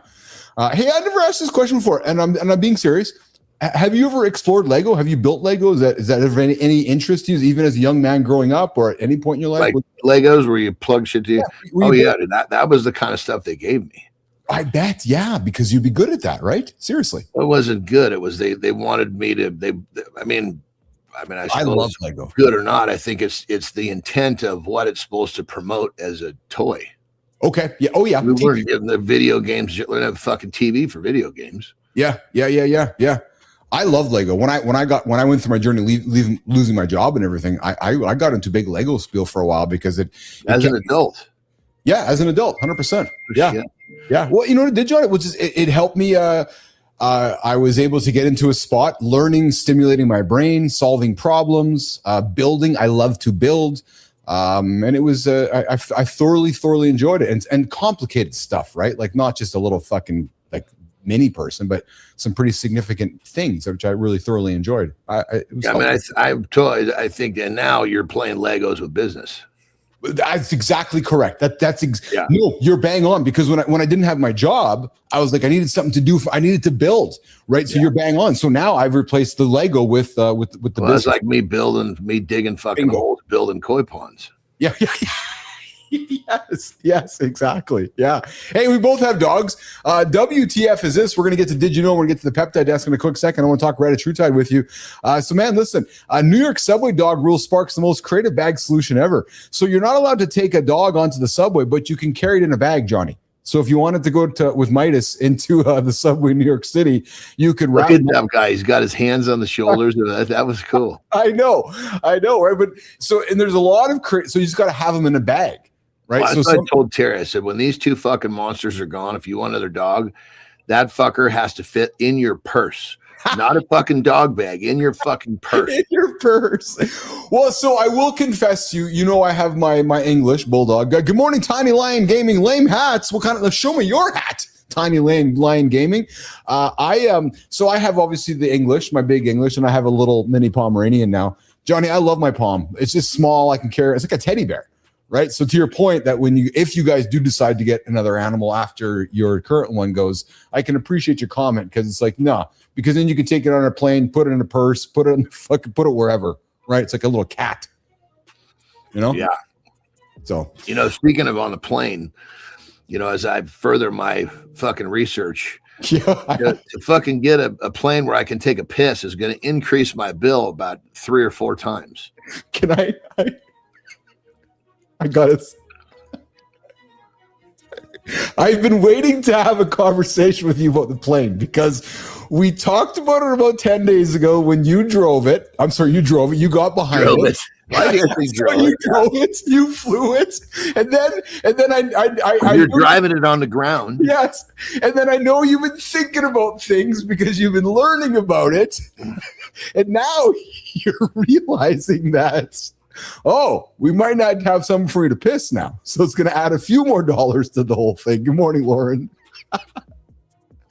Hey, I never asked this question before, and I'm being serious. Have you ever explored Lego? Have you built Lego? Is that ever any interest to you, even as a young man growing up or at any point in your life? Like Legos where you plug shit to you? Yeah, that was the kind of stuff they gave me. I bet, yeah, because you'd be good at that, right? Seriously. It wasn't good. It was they wanted me to. I love Lego. Good or not, I think it's the intent of what it's supposed to promote as a toy. Okay. Yeah. Oh yeah. We weren't getting the video games. You learn to have a fucking TV for video games. Yeah. I love Lego. When I went through my journey, losing my job and everything, I got into big Lego spiel for a while because it as an adult. Yeah, as an adult, 100%. Yeah. Well, you know what it did, John? It helped me. I was able to get into a spot, learning, stimulating my brain, solving problems, building. I love to build. And it was, I thoroughly enjoyed it and complicated stuff, right? Like not just a little fucking like mini person, but some pretty significant things, which I really thoroughly enjoyed. I think that now you're playing Legos with business. That's exactly correct. No, you're bang on, because when I didn't have my job, I was like, I needed something to do. I needed to build, right? So you're bang on. So now I've replaced the Lego with the business. That's like me digging fucking holes, building koi ponds. Yeah. Yes, exactly. Yeah. Hey, we both have dogs. WTF is this? We're going to get to Did You Know? We're going to get to the peptide desk in a quick second. I want to talk Reddit True Tide with you. So, man, listen, New York subway dog rule sparks the most creative bag solution ever. So you're not allowed to take a dog onto the subway, but you can carry it in a bag, Johnny. So if you wanted to go with Midas into the subway in New York City, you could wrap. Look at that guy. He's got his hands on the shoulders. That was cool. I know, right? But and there's a lot of so you just got to have them in a bag. Right. Well, so I told Terry, I said, when these two fucking monsters are gone, if you want another dog, that fucker has to fit in your purse, not a fucking dog bag, in your fucking purse. In your purse. Well, so I will confess to you, I have my English bulldog. Good morning, Tiny Lion Gaming. Lame hats. What kind of? Show me your hat. Tiny Lion Gaming. So I have obviously the English, my big English, and I have a little mini Pomeranian now. Johnny, I love my Pom. It's just small. I can carry. It's like a teddy bear. Right. So to your point that if you guys do decide to get another animal after your current one goes, I can appreciate your comment, because it's like, no, because then you can take it on a plane, put it in a purse, put it wherever. Right. It's like a little cat, Yeah. So, speaking of on the plane, as I further my fucking research, to fucking get a plane where I can take a piss is going to increase my bill about 3 or 4 times. Can I got it. I've been waiting to have a conversation with you about the plane, because we talked about it about 10 days ago when you drove it. I'm sorry, you drove it. You got behind it. Why do you think you drove it? You flew it, and then you're driving it on the ground. Yes, and then I know you've been thinking about things because you've been learning about it, and now you're realizing that. Oh, we might not have something for you to piss now. So it's going to add a few more dollars to the whole thing. Good morning, Lauren.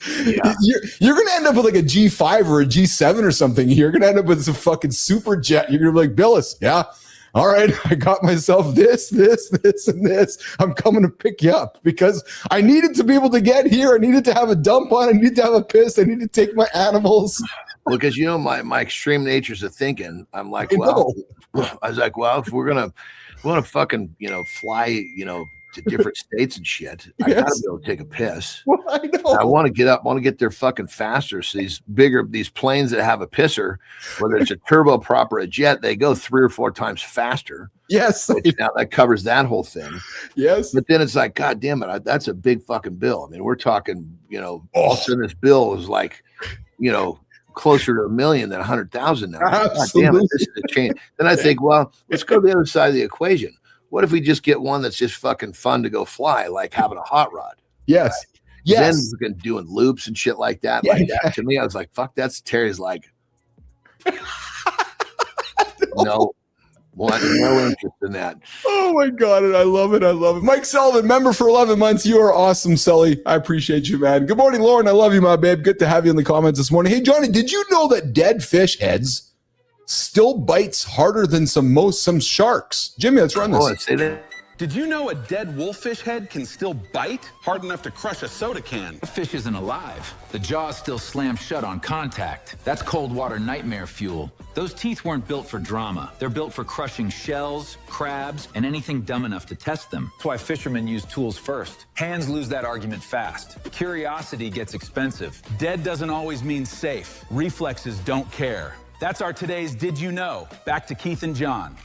Yeah. You're going to end up with like a G5 or a G7 or something. You're going to end up with some fucking super jet. You're going to be like, Billis, yeah. All right, I got myself this, and this. I'm coming to pick you up because I needed to be able to get here. I needed to have a dump on. I needed to have a piss. I need to take my animals. Well, because my extreme natures of thinking, I'm like, I was like, well, if we're gonna fucking fly to different states and shit, I gotta be able to take a piss. Well, I know. I want to get up, want to get there fucking faster. So these planes that have a pisser, whether it's a turboprop or a jet, they go 3 or 4 times faster. Yes. Now that covers that whole thing. Yes. But then it's like, God damn it, that's a big fucking bill. I mean, we're talking, all of a sudden this bill is like, closer to $1 million than 100,000 now. God damn it, this is a change. Then I think, well, let's go to the other side of the equation. What if we just get one that's just fucking fun to go fly, like having a hot rod? Yes. Right? Yes. Then we're doing loops and shit like that. That. To me, I was like, fuck, that's Terry's like, no interest in that. Oh my God. And I love it. Mike Sullivan, member for 11 months. You are awesome, Sully. I appreciate you, man. Good morning, Lauren. I love you, my babe. Good to have you in the comments this morning. Hey, Johnny, did you know that dead fish heads still bites harder than some sharks? Jimmy, let's run this. Oh, say that. Did you know a dead wolffish head can still bite hard enough to crush a soda can? The fish isn't alive. The jaws still slam shut on contact. That's cold water nightmare fuel. Those teeth weren't built for drama. They're built for crushing shells, crabs, and anything dumb enough to test them. That's why fishermen use tools first. Hands lose that argument fast. Curiosity gets expensive. Dead doesn't always mean safe. Reflexes don't care. That's our today's Did You Know? Back to Keith and Jon.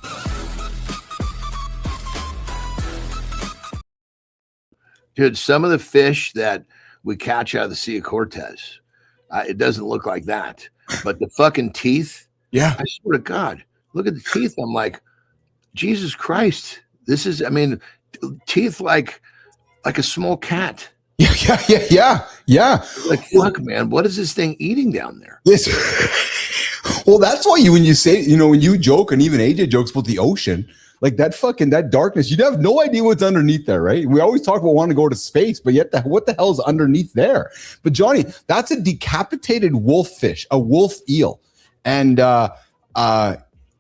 Dude, some of the fish that we catch out of the Sea of Cortez, it doesn't look like that. But the fucking teeth, yeah, I swear to God, look at the teeth. I'm like, Jesus Christ. This is, teeth like a small cat. Yeah. Like, fuck, man, what is this thing eating down there? Well, that's why when you say, when you joke, and even AJ jokes about the ocean, like that darkness, you'd have no idea what's underneath there, right? We always talk about wanting to go to space, but yet what the hell is underneath there? But Johnny, that's a decapitated wolffish, a wolf eel. And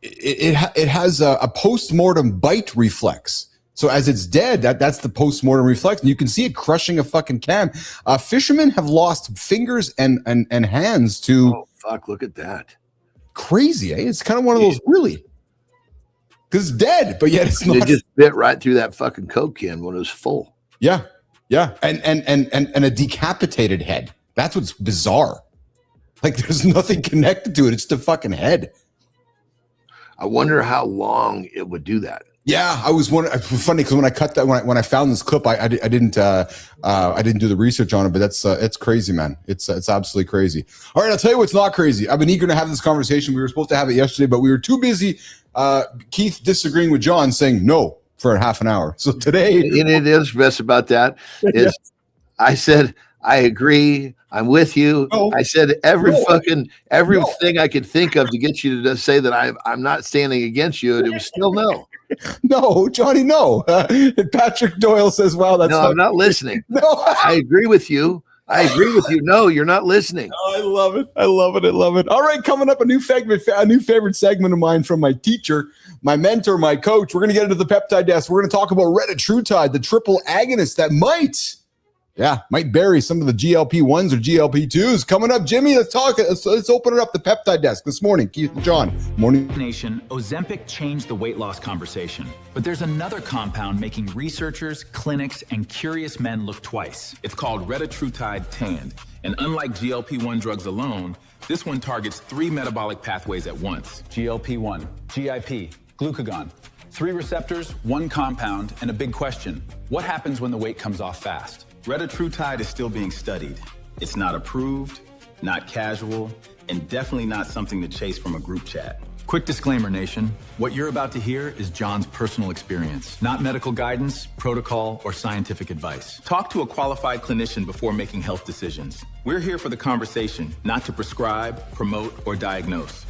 it has a post-mortem bite reflex. So as it's dead, that's the post-mortem reflex. And you can see it crushing a fucking can. Fishermen have lost fingers and hands to... Oh, fuck, look at that. Crazy, eh? It's kind of one of those, really. Because it's dead, but yet it's not. It just bit right through that fucking Coke can when it was full. Yeah, yeah. And a decapitated head. That's what's bizarre. Like, there's nothing connected to it. It's the fucking head. I wonder how long it would do that. Yeah, I was wondering. Funny because when I cut that, when I found this clip, I didn't do the research on it, but it's crazy, man. It's absolutely crazy. All right, I'll tell you what's not crazy. I've been eager to have this conversation. We were supposed to have it yesterday, but we were too busy. Keith disagreeing with Jon, saying no for half an hour. So today, and it is best about that is, yes. I said I agree. I'm with you. No. I said everything I could think of to get you to say that I'm not standing against you, and it was still no. No, Johnny, no. Patrick Doyle says, wow, that's I'm not listening. No, I agree with you. I agree with you. No, you're not listening. Oh, I love it. I love it. I love it. All right, coming up, a new favorite segment of mine from my teacher, my mentor, my coach. We're going to get into the peptide desk. We're going to talk about retatrutide, the triple agonist that might bury some of the GLP-1s or GLP-2s. Coming up, Jimmy, let's talk. Let's open it up, the peptide desk this morning. Keith Jon, morning. Nation, Ozempic changed the weight loss conversation. But there's another compound making researchers, clinics, and curious men look twice. It's called retatrutide TAND. And unlike GLP-1 drugs alone, this one targets 3 metabolic pathways at once. GLP-1, GIP, glucagon. 3 receptors, 1 compound, and a big question. What happens when the weight comes off fast? Retatrutide is still being studied. It's not approved, not casual, and definitely not something to chase from a group chat. Quick disclaimer, nation. What you're about to hear is Jon's personal experience, not medical guidance, protocol, or scientific advice. Talk to a qualified clinician before making health decisions. We're here for the conversation, not to prescribe, promote, or diagnose.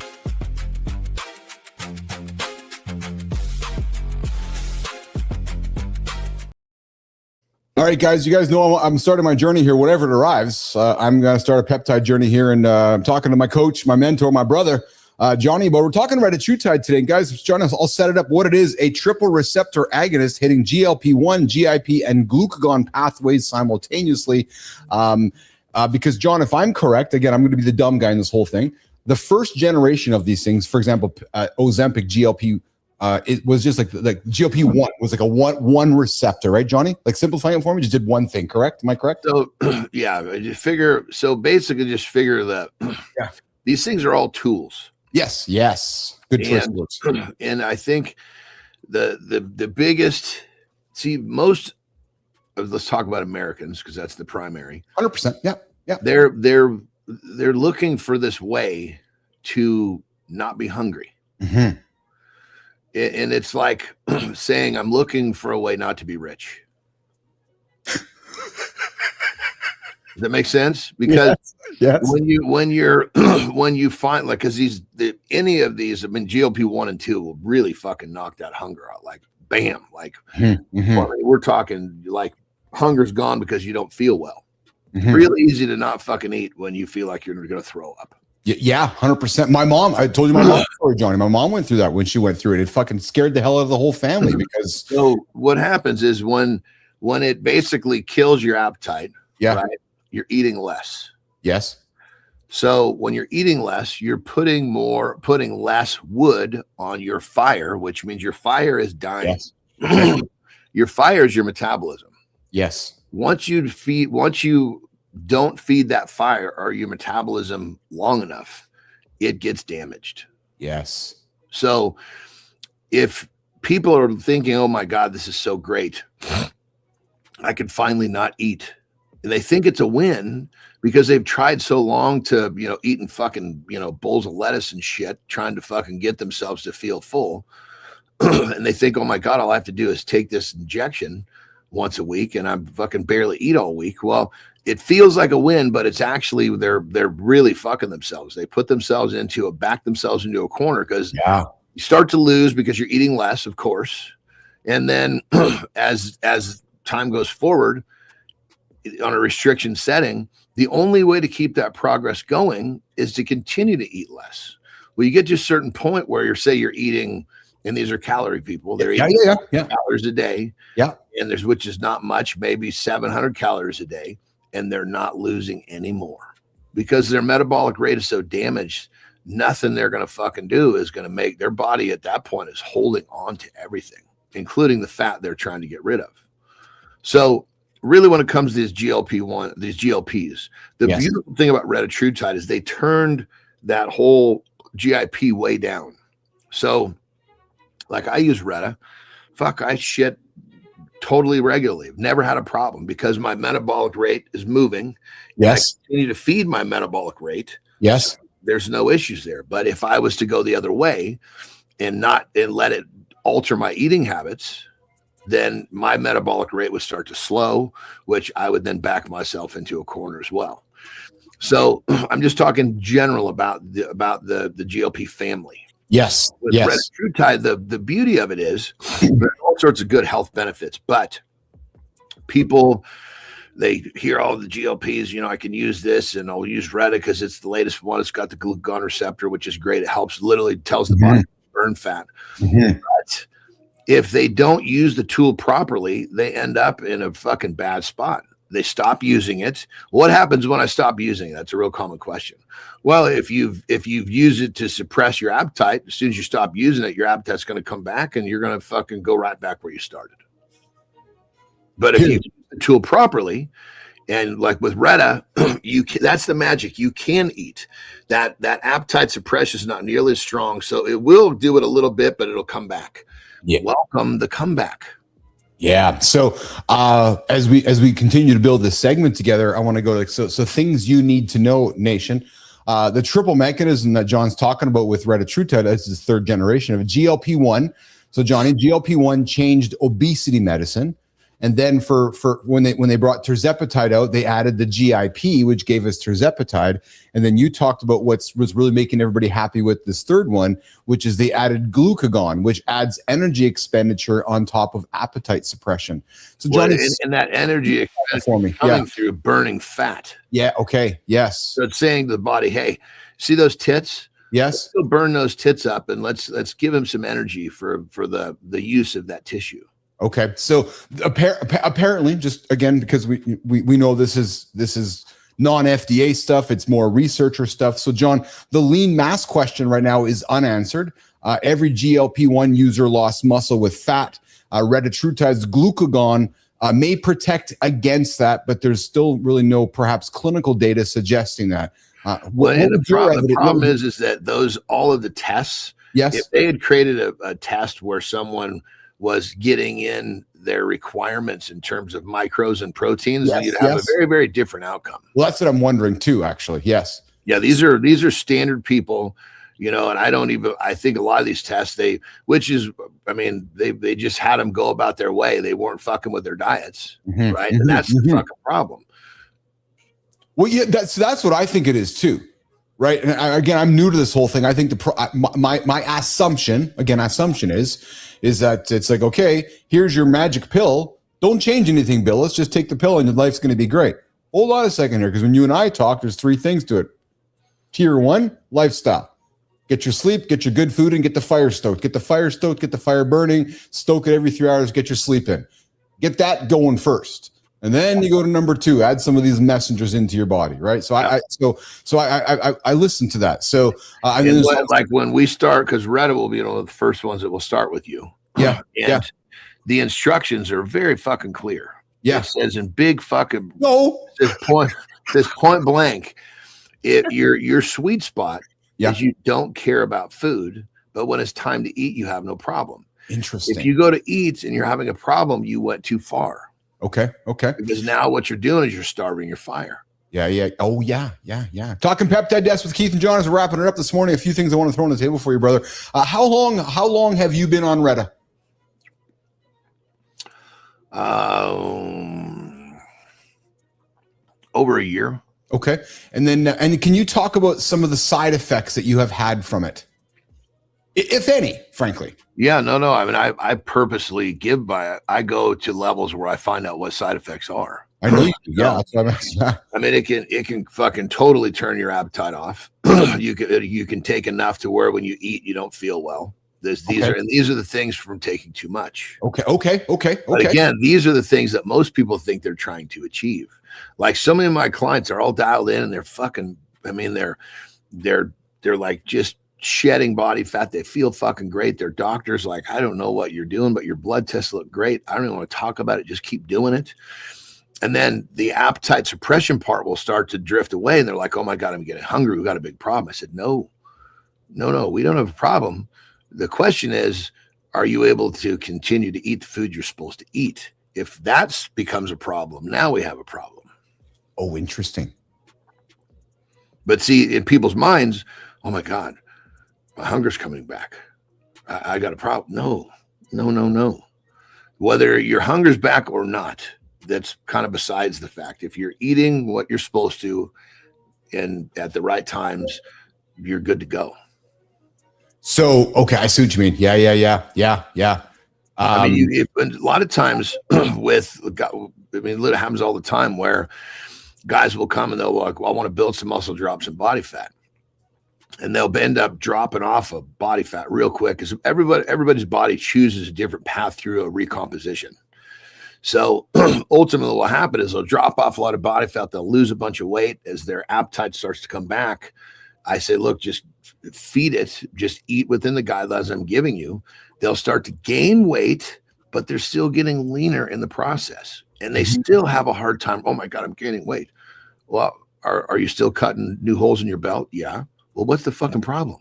All right, guys, you guys know I'm starting my journey here, whatever it arrives. I'm going to start a peptide journey here, and I'm talking to my coach, my mentor, my brother, Johnny, but we're talking about retatrutide today. Guys, John, I'll set it up what it is, a triple receptor agonist hitting GLP-1, GIP, and glucagon pathways simultaneously. Because, John, if I'm correct, again, I'm going to be the dumb guy in this whole thing. The first generation of these things, for example, Ozempic, GLP, it was just like GLP-1 was like a one receptor, right, Johnny? Like simplifying it for me, just did one thing, correct? Am I correct? So yeah, basically just figure that these things are all tools. Yes. Good choice of words. And I think the biggest, most of, let's talk about Americans because that's the primary. 100%. Yeah. They're looking for this way to not be hungry. Mm-hmm. And it's like saying, I'm looking for a way not to be rich. Does that make sense? Because yes. when you find, like, because any of these, I mean, GLP-1 and 2 will really fucking knock that hunger out. Like, bam. Like, we're talking like hunger's gone because you don't feel well. Mm-hmm. Real easy to not fucking eat when you feel like you're going to throw up. Yeah, 100%. My mom, I told you my mom story, Johnny. My mom went through that when she went through it. It fucking scared the hell out of the whole family because. So what happens is when it basically kills your appetite, right, you're eating less. Yes. So when you're eating less, you're putting less wood on your fire, which means your fire is dying. Yes. Your fire is your metabolism. Yes. Once you don't feed that fire or your metabolism long enough, it gets damaged. Yes. So if people are thinking, oh my God, this is so great, I could finally not eat. And they think it's a win because they've tried so long to, eating fucking, bowls of lettuce and shit, trying to fucking get themselves to feel full. And they think, oh my God, all I have to do is take this injection once a week and I'm fucking barely eat all week. Well, it feels like a win, but it's actually they're really fucking themselves. They back themselves into a corner because you start to lose because you're eating less, of course. And then as time goes forward on a restriction setting, the only way to keep that progress going is to continue to eat less. Well, you get to a certain point where you're eating and these are calorie people. They're Yeah, eating yeah, yeah. calories a day. Yeah. And which is not much, maybe 700 calories a day, and they're not losing any more because their metabolic rate is so damaged. Nothing they're going to fucking do is going to make their body at that point is holding on to everything, including the fat they're trying to get rid of. So really, when it comes to these GLPs, the beautiful thing about retatrutide is they turned that whole GIP way down. So like I use Reta, I shit totally regularly. I've never had a problem because my metabolic rate is moving. Yes. I continue to feed my metabolic rate. Yes. There's no issues there. But if I was to go the other way and let it alter my eating habits, then my metabolic rate would start to slow, which I would then back myself into a corner as well. So I'm just talking general about the GLP family. Yes. With retatrutide, the beauty of it is there's all sorts of good health benefits, but people, they hear all the GLPs, I can use this and I'll use Reta because it's the latest one. It's got the glucagon receptor, which is great. It helps, literally tells the body to burn fat. But if they don't use the tool properly, they end up in a fucking bad spot. They stop using it. What happens when I stop using it? That's a real common question. Well, if you've used it to suppress your appetite, as soon as you stop using it, your appetite's going to come back and you're going to fucking go right back where you started. But if you use the tool properly, and like with Reta, that's the magic. You can eat. That appetite suppression is not nearly as strong, so it will do it a little bit, but it'll come back. Yeah. Welcome the comeback. Yeah. So as we continue to build this segment together, I want to go to so things you need to know, nation. The triple mechanism that Jon's talking about with retatrutide is his third generation of a GLP-1. So Johnny, GLP-1 changed obesity medicine. And then for when they brought tirzepatide out, they added the GIP, which gave us tirzepatide. And then you talked about was really making everybody happy with this third one, which is they added glucagon, which adds energy expenditure on top of appetite suppression. So Johnny, and that energy expenditure coming through burning fat. Yeah. Okay. Yes. So it's saying to the body, hey, see those tits? Yes. Let's go burn those tits up and let's give them some energy for the use of that tissue. Okay, so apparently, just again because we know this is non-FDA stuff, it's more researcher stuff. So Jon, the lean mass question right now is unanswered. Every GLP-1 user lost muscle with fat. Retatrutide's glucagon may protect against that, but there's still really no perhaps clinical data suggesting that. The problem is that all of the tests. Yes, if they had created a test where someone was getting in their requirements in terms of micros and proteins, you'd have a very, very different outcome. Well, that's what I'm wondering too, actually. Yes. Yeah. These are standard people, and I think a lot of these tests, they just had them go about their way. They weren't fucking with their diets. Right. And that's the fucking problem. Well, yeah, that's what I think it is too. Right. And again, I'm new to this whole thing. I think my assumption is that it's like, okay, here's your magic pill. Don't change anything, Bill. Let's just take the pill and your life's going to be great. Hold on a second here, because when you and I talk, there's three things to it. Tier 1, lifestyle. Get your sleep, get your good food, and get the fire stoked. Get the fire stoked, get the fire burning, stoke it every 3 hours, get your sleep in. Get that going first. And then you go to number 2, add some of these messengers into your body, right? So I listen to that. So like when we start, because Reta will be one of the first ones that will start with you. Yeah. And the instructions are very fucking clear. Yeah. It says in big fucking this point blank, your sweet spot is you don't care about food, but when it's time to eat, you have no problem. Interesting. If you go to eat and you're having a problem, you went too far. Okay. Because now what you're doing is you're starving your fire. Yeah. Oh, yeah. Talking peptide deaths with Keith and Jon as we're wrapping it up this morning. A few things I want to throw on the table for you, brother. How long have you been on Reta? Over a year. Okay. And then, and can you talk about some of the side effects that you have had from it? If any, frankly. Yeah, no. I mean, I purposely give by it. I go to levels where I find out what side effects are. I know you do. Yeah, that's what I'm asking. I mean, it can fucking totally turn your appetite off. You can take enough to where when you eat, you don't feel well. These are the things from taking too much. Okay. But again, these are the things that most people think they're trying to achieve. Like so many of my clients are all dialed in and they're fucking, I mean, they're like just shedding body fat. They feel fucking great. Their doctor's like, I don't know what you're doing, but your blood tests look great. I don't even want to talk about it. Just keep doing it. And then the appetite suppression part will start to drift away. And they're like, oh my God, I'm getting hungry. We've got a big problem. I said, no, we don't have a problem. The question is, are you able to continue to eat the food you're supposed to eat? If that becomes a problem, now we have a problem. Oh, interesting. But see, in people's minds, oh my God, my hunger's coming back. I got a problem. No. Whether your hunger's back or not, that's kind of besides the fact. If you're eating what you're supposed to and at the right times, you're good to go. So, okay, I see what you mean. Yeah. I mean, a lot of times it happens all the time where guys will come and they'll like, well, I want to build some muscle, drop some body fat. And they'll end up dropping off of body fat real quick because everybody's body chooses a different path through a recomposition. So ultimately what will happen is they'll drop off a lot of body fat. They'll lose a bunch of weight as their appetite starts to come back. I say, look, just feed it. Just eat within the guidelines I'm giving you. They'll start to gain weight, but they're still getting leaner in the process. And they still have a hard time. Oh my God, I'm gaining weight. Well, are you still cutting new holes in your belt? Yeah. Well, what's the fucking problem?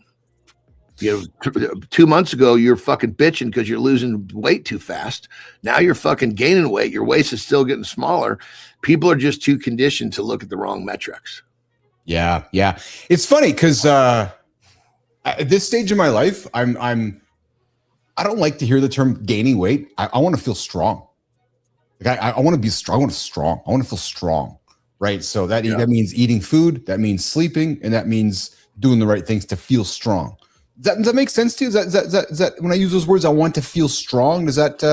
2 months ago, you're fucking bitching because you're losing weight too fast. Now you're fucking gaining weight. Your waist is still getting smaller. People are just too conditioned to look at the wrong metrics. Yeah. It's funny because at this stage of my life, I don't like to hear the term gaining weight. I want to feel strong. Like I want to be strong. I want to feel strong. Right. So that means eating food. That means sleeping, and that means doing the right things to feel strong. Does that make sense to you? Is that when I use those words, I want to feel strong? Does that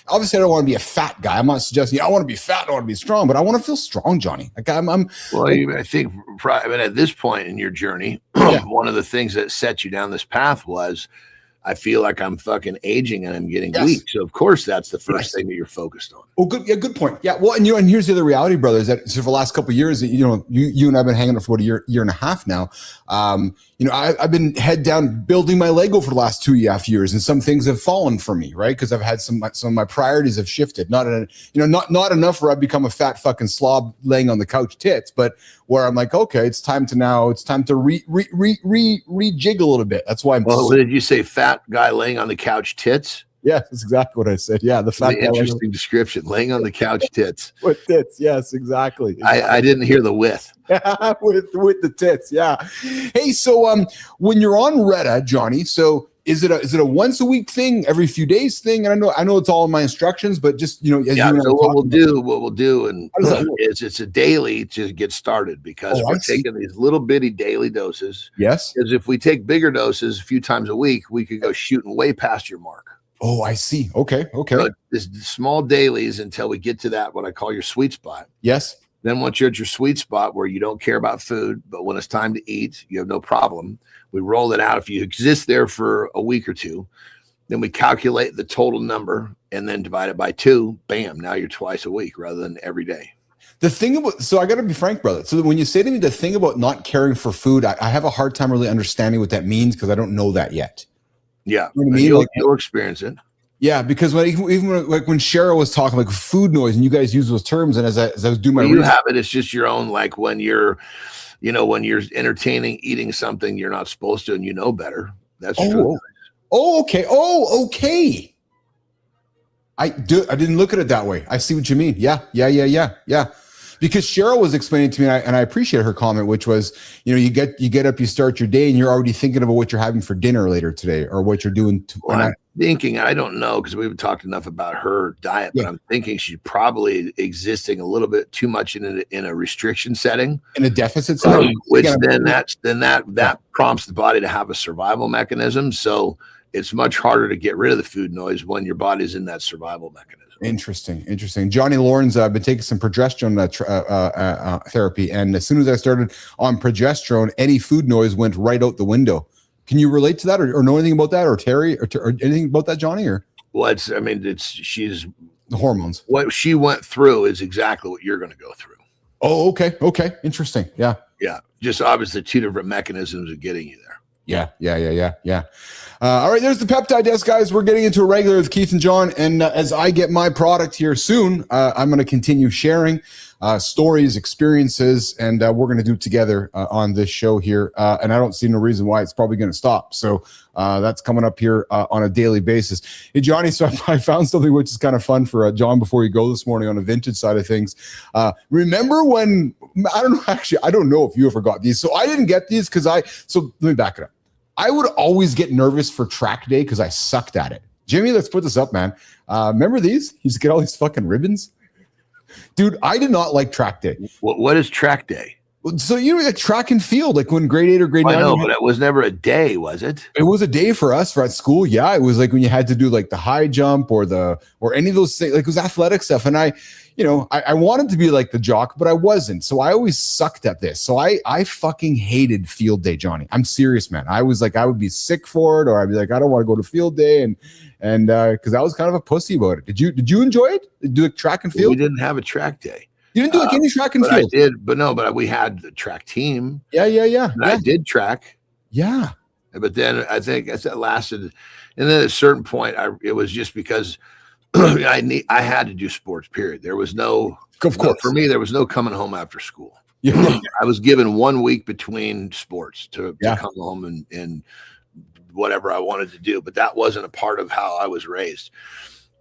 obviously I don't want to be a fat guy. I'm not suggesting I want to be fat, I want to be strong, but I want to feel strong, Johnny. Like I think at this point in your journey, one of the things that set you down this path was I feel like I'm fucking aging and I'm getting weak. So of course that's the first thing that you're focused on. Oh, good. Yeah, good point. Yeah. Well, and here's the other reality, brother, is that for the last couple of years, you and I've been hanging out for about a year and a half now. I've been head down building my Lego for the last 2.5 years, and some things have fallen for me, right? Because I've had some of my priorities have shifted. Not enough where I've become a fat fucking slob laying on the couch tits, but where I'm like, okay, it's time to rejig a little bit. That's why what did you say? Fat guy laying on the couch tits? Yeah, that's exactly what I said. Yeah, the fat guy. Interesting description. Laying on the couch tits. With tits, yes, exactly. I didn't hear the with. with the tits, yeah. Hey, so when you're on Retta, Johnny, so is it a once a week thing, every few days thing? And I know it's all in my instructions, but just so what we'll do, and is it's a daily to get started because we're taking these little bitty daily doses. Yes. Because if we take bigger doses a few times a week, we could go shooting way past your mark. Oh, I see. Okay. So this small dailies until we get to that, what I call your sweet spot. Yes. Then once you're at your sweet spot where you don't care about food, but when it's time to eat, you have no problem. We roll it out. If you exist there for a week or two, then we calculate the total number and then divide it by 2. Bam. Now you're twice a week rather than every day. The thing about, so I got to be frank, brother. So when you say to me the thing about not caring for food, I have a hard time really understanding what that means because I don't know that yet. Yeah, you know what I mean? You'll experience it. Yeah, because when Cheryl was talking like food noise, and you guys use those terms, and as I was doing my research, have it. It's just your own. Like when you're entertaining, eating something you're not supposed to, and you know better. That's food noise. Oh, okay. Oh, okay. I didn't look at it that way. I see what you mean. Yeah. Because Cheryl was explaining to me, and I appreciate her comment, which was, you get up, you start your day, and you're already thinking about what you're having for dinner later today, or what you're doing. I'm thinking, I don't know, because we've talked enough about her diet, but I'm thinking she's probably existing a little bit too much in a restriction setting, in a deficit setting, which that prompts the body to have a survival mechanism. So it's much harder to get rid of the food noise when your body's in that survival mechanism. Interesting. Johnny Lauren's been taking some progesterone therapy, and as soon as I started on progesterone, any food noise went right out the window Can you relate to that or know anything about that, or Terry, or anything about that, Johnny? Or she's the hormones. What she went through is exactly what you're going to go through. Oh, okay. Okay. Interesting. Yeah. Yeah. Just obviously two different mechanisms of getting you there. Yeah. All right, there's the peptide desk, guys. We're getting into a regular with Keith and Jon, and as I get my product here soon, I'm going to continue sharing stories, experiences, and we're going to do it together on this show here. And I don't see no reason why it's probably going to stop. So that's coming up here on a daily basis. Hey, Johnny, so I found something which is kind of fun for Jon Before You Go this morning on the vintage side of things. Remember when, I don't know if you ever got these. So I didn't get these so let me back it up. I would always get nervous for track day because I sucked at it. Jimmy, let's put this up, man. Remember these? You used to get all these fucking ribbons. Dude, I did not like track day. What is track day? So like track and field, like when grade 8 or grade 9. I know, but it was never a day, was it? It was a day for us at school. Yeah, it was like when you had to do like the high jump or any of those things. Like it was athletic stuff, and I wanted to be like the jock, but I wasn't. So I always sucked at this. So I fucking hated field day, Johnny. I'm serious, man. I was like, I would be sick for it, or I'd be like, I don't want to go to field day, and because I was kind of a pussy about it. Did you enjoy it? Did you do track and field? We didn't have a track day. You didn't do like any track and field? I did, but we had the track team. Yeah. I did track. Yeah. But then I think that lasted, and then at a certain point, it was just because I had to do sports. Period. There was no, of course, for me, there was no coming home after school. Yeah. I was given 1 week between sports to come home and whatever I wanted to do, but that wasn't a part of how I was raised.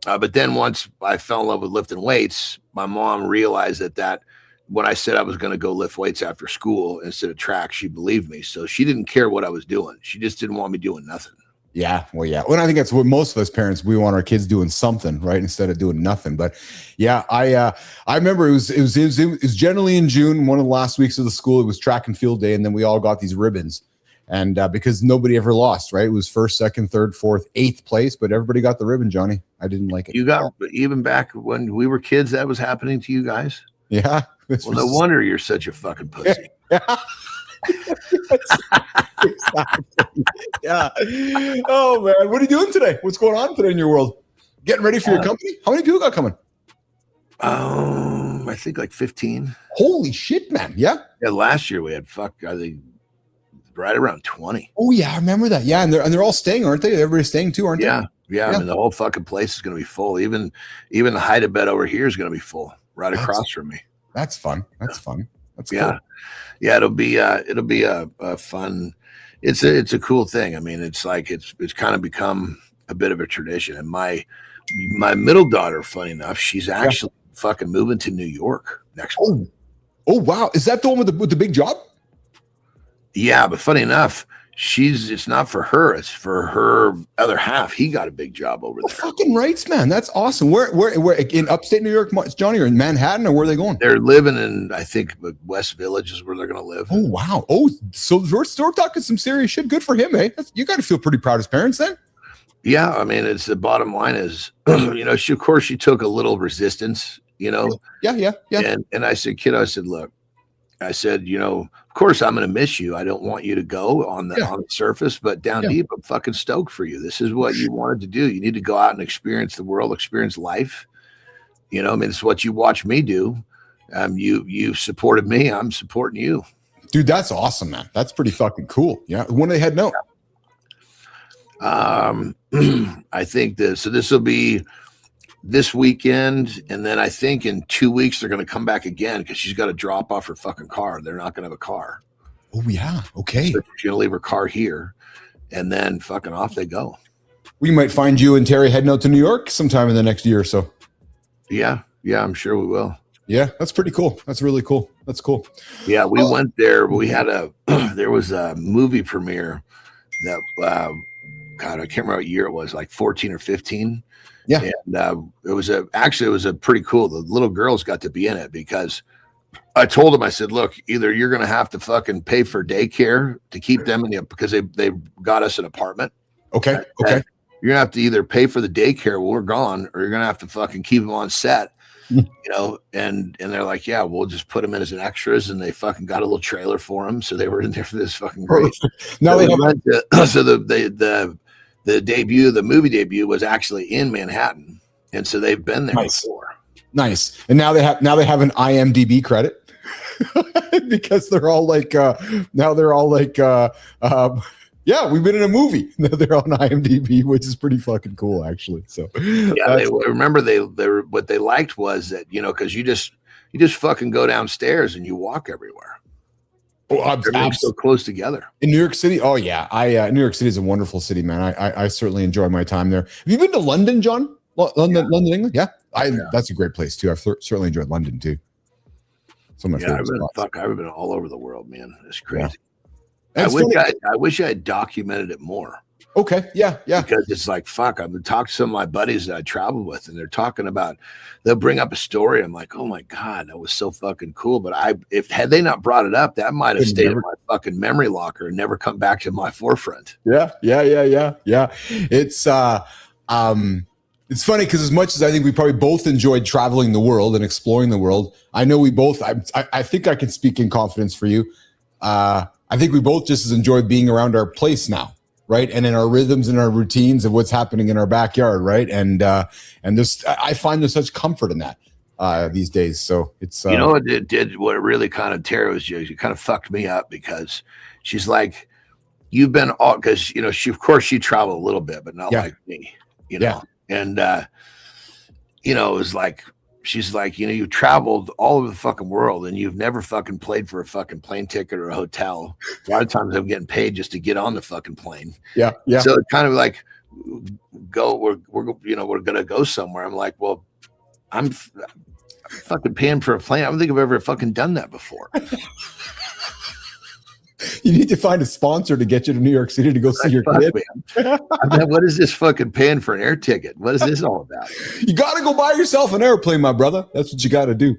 But then once I fell in love with lifting weights, my mom realized that when I said I was going to go lift weights after school instead of track, she believed me. So she didn't care what I was doing. She just didn't want me doing nothing. Yeah. Well, I think that's what most of us parents, we want our kids doing something, right, instead of doing nothing. But yeah, I remember it was generally in June, one of the last weeks of the school. It was track and field day, and then we all got these ribbons. And because nobody ever lost, right? It was first, second, third, fourth, eighth place, but everybody got the ribbon, Johnny. I didn't like it. You got, even back when we were kids, that was happening to you guys? Yeah. Well, no wonder you're such a fucking pussy. Yeah. Oh, man. What are you doing today? What's going on today in your world? Getting ready for your company? How many people got coming? I think like 15. Holy shit, man. Yeah. Yeah. Last year we had I think right around 20. Oh yeah, I remember that. Yeah, and they're all staying, aren't they? Everybody's staying too, aren't they? Yeah. I mean, the whole fucking place is going to be full. Even the hide bed over here is going to be full right across from me. That's fun. That's fun. That's cool. Yeah. It'll be a fun. It's a cool thing. I mean, it's like it's kind of become a bit of a tradition. And my middle daughter, funny enough, she's actually fucking moving to New York next month. Oh wow, is that the one with the big job? Yeah, but funny enough, it's not for her. It's for her other half. He got a big job over there. Fucking rights, man. That's awesome. Where in upstate New York, Johnny, or in Manhattan, or where are they going? They're living in, I think, West Village is where they're going to live. Oh, wow. Oh, so we're talking some serious shit. Good for him, eh? You got to feel pretty proud as parents then. Yeah, I mean, it's the bottom line is, she took a little resistance, Yeah. And I said, kiddo, look, of course I'm going to miss you. I don't want you to go on the surface, but down deep, I'm fucking stoked for you. This is what you wanted to do. You need to go out and experience the world, experience life. I mean, it's what you watch me do. You supported me. I'm supporting you. Dude, that's awesome, man. That's pretty fucking cool. Yeah. When they had no. I think this will be this weekend, and then I think in 2 weeks they're going to come back again because she's got to drop off her fucking car. They're not going to have a car. Oh yeah, okay. So she's going to leave her car here, and then fucking off they go. We might find you and Terry heading out to New York sometime in the next year or so. Yeah, I'm sure we will. Yeah, that's pretty cool. That's really cool. That's cool. Yeah, we went there. We had there was a movie premiere that God, I can't remember what year it was, like 14 or 15. Yeah. And it was a pretty cool. The little girls got to be in it because I told them, I said, look, either you're going to have to fucking pay for daycare to keep them because they got us an apartment. Okay. You're going to have to either pay for the daycare while we're gone, or you're going to have to fucking keep them on set. you know, and they're like, yeah, we'll just put them in as an extras, and they fucking got a little trailer for them, so they were in there for this fucking great. Now so they have so the debut, the movie debut, was actually in Manhattan, and so they've been there before. Nice. And now they have an IMDb credit because they're all like yeah, we've been in a movie. They're on IMDb, which is pretty fucking cool, actually. So yeah, they were what they liked was that, you know, because you just fucking go downstairs and you walk everywhere. Oh, everything's so close together in New York City. Oh yeah, New York City is a wonderful city, man. I certainly enjoy my time there. Have you been to London, John? London, England? Yeah, that's a great place too. I've certainly enjoyed London too. So much. Yeah, I've been all over the world, man. It's crazy. Yeah. I wish I had documented it more. Okay. Yeah. Because it's like, fuck, I've been talking to some of my buddies that I travel with, and they're talking about, they'll bring up a story. I'm like, oh my God, that was so fucking cool. But had they not brought it up, that might have stayed in my fucking memory locker and never come back to my forefront. Yeah. It's funny because as much as I think we probably both enjoyed traveling the world and exploring the world, I know we both, I think I can speak in confidence for you. I think we both just as enjoy being around our place now, right? And in our rhythms and our routines of what's happening in our backyard, right? And this, I find there's such comfort in that these days. So it's you know what it did. What it really kind of was you kind of fucked me up because she's like, you've been all because you know she traveled a little bit, but not like me, you know. Yeah. And you know, it was like. She's like, you know, you've traveled all over the fucking world and you've never fucking played for a fucking plane ticket or a hotel. A lot of times I'm getting paid just to get on the fucking plane. Yeah. So it's kind of like, we're going to go somewhere. I'm like, well, I'm fucking paying for a plane. I don't think I've ever fucking done that before. You need to find a sponsor to get you to New York City to go see your kid. I mean, what is this fucking paying for an air ticket? What is this all about? You got to go buy yourself an airplane, my brother. That's what you got to do.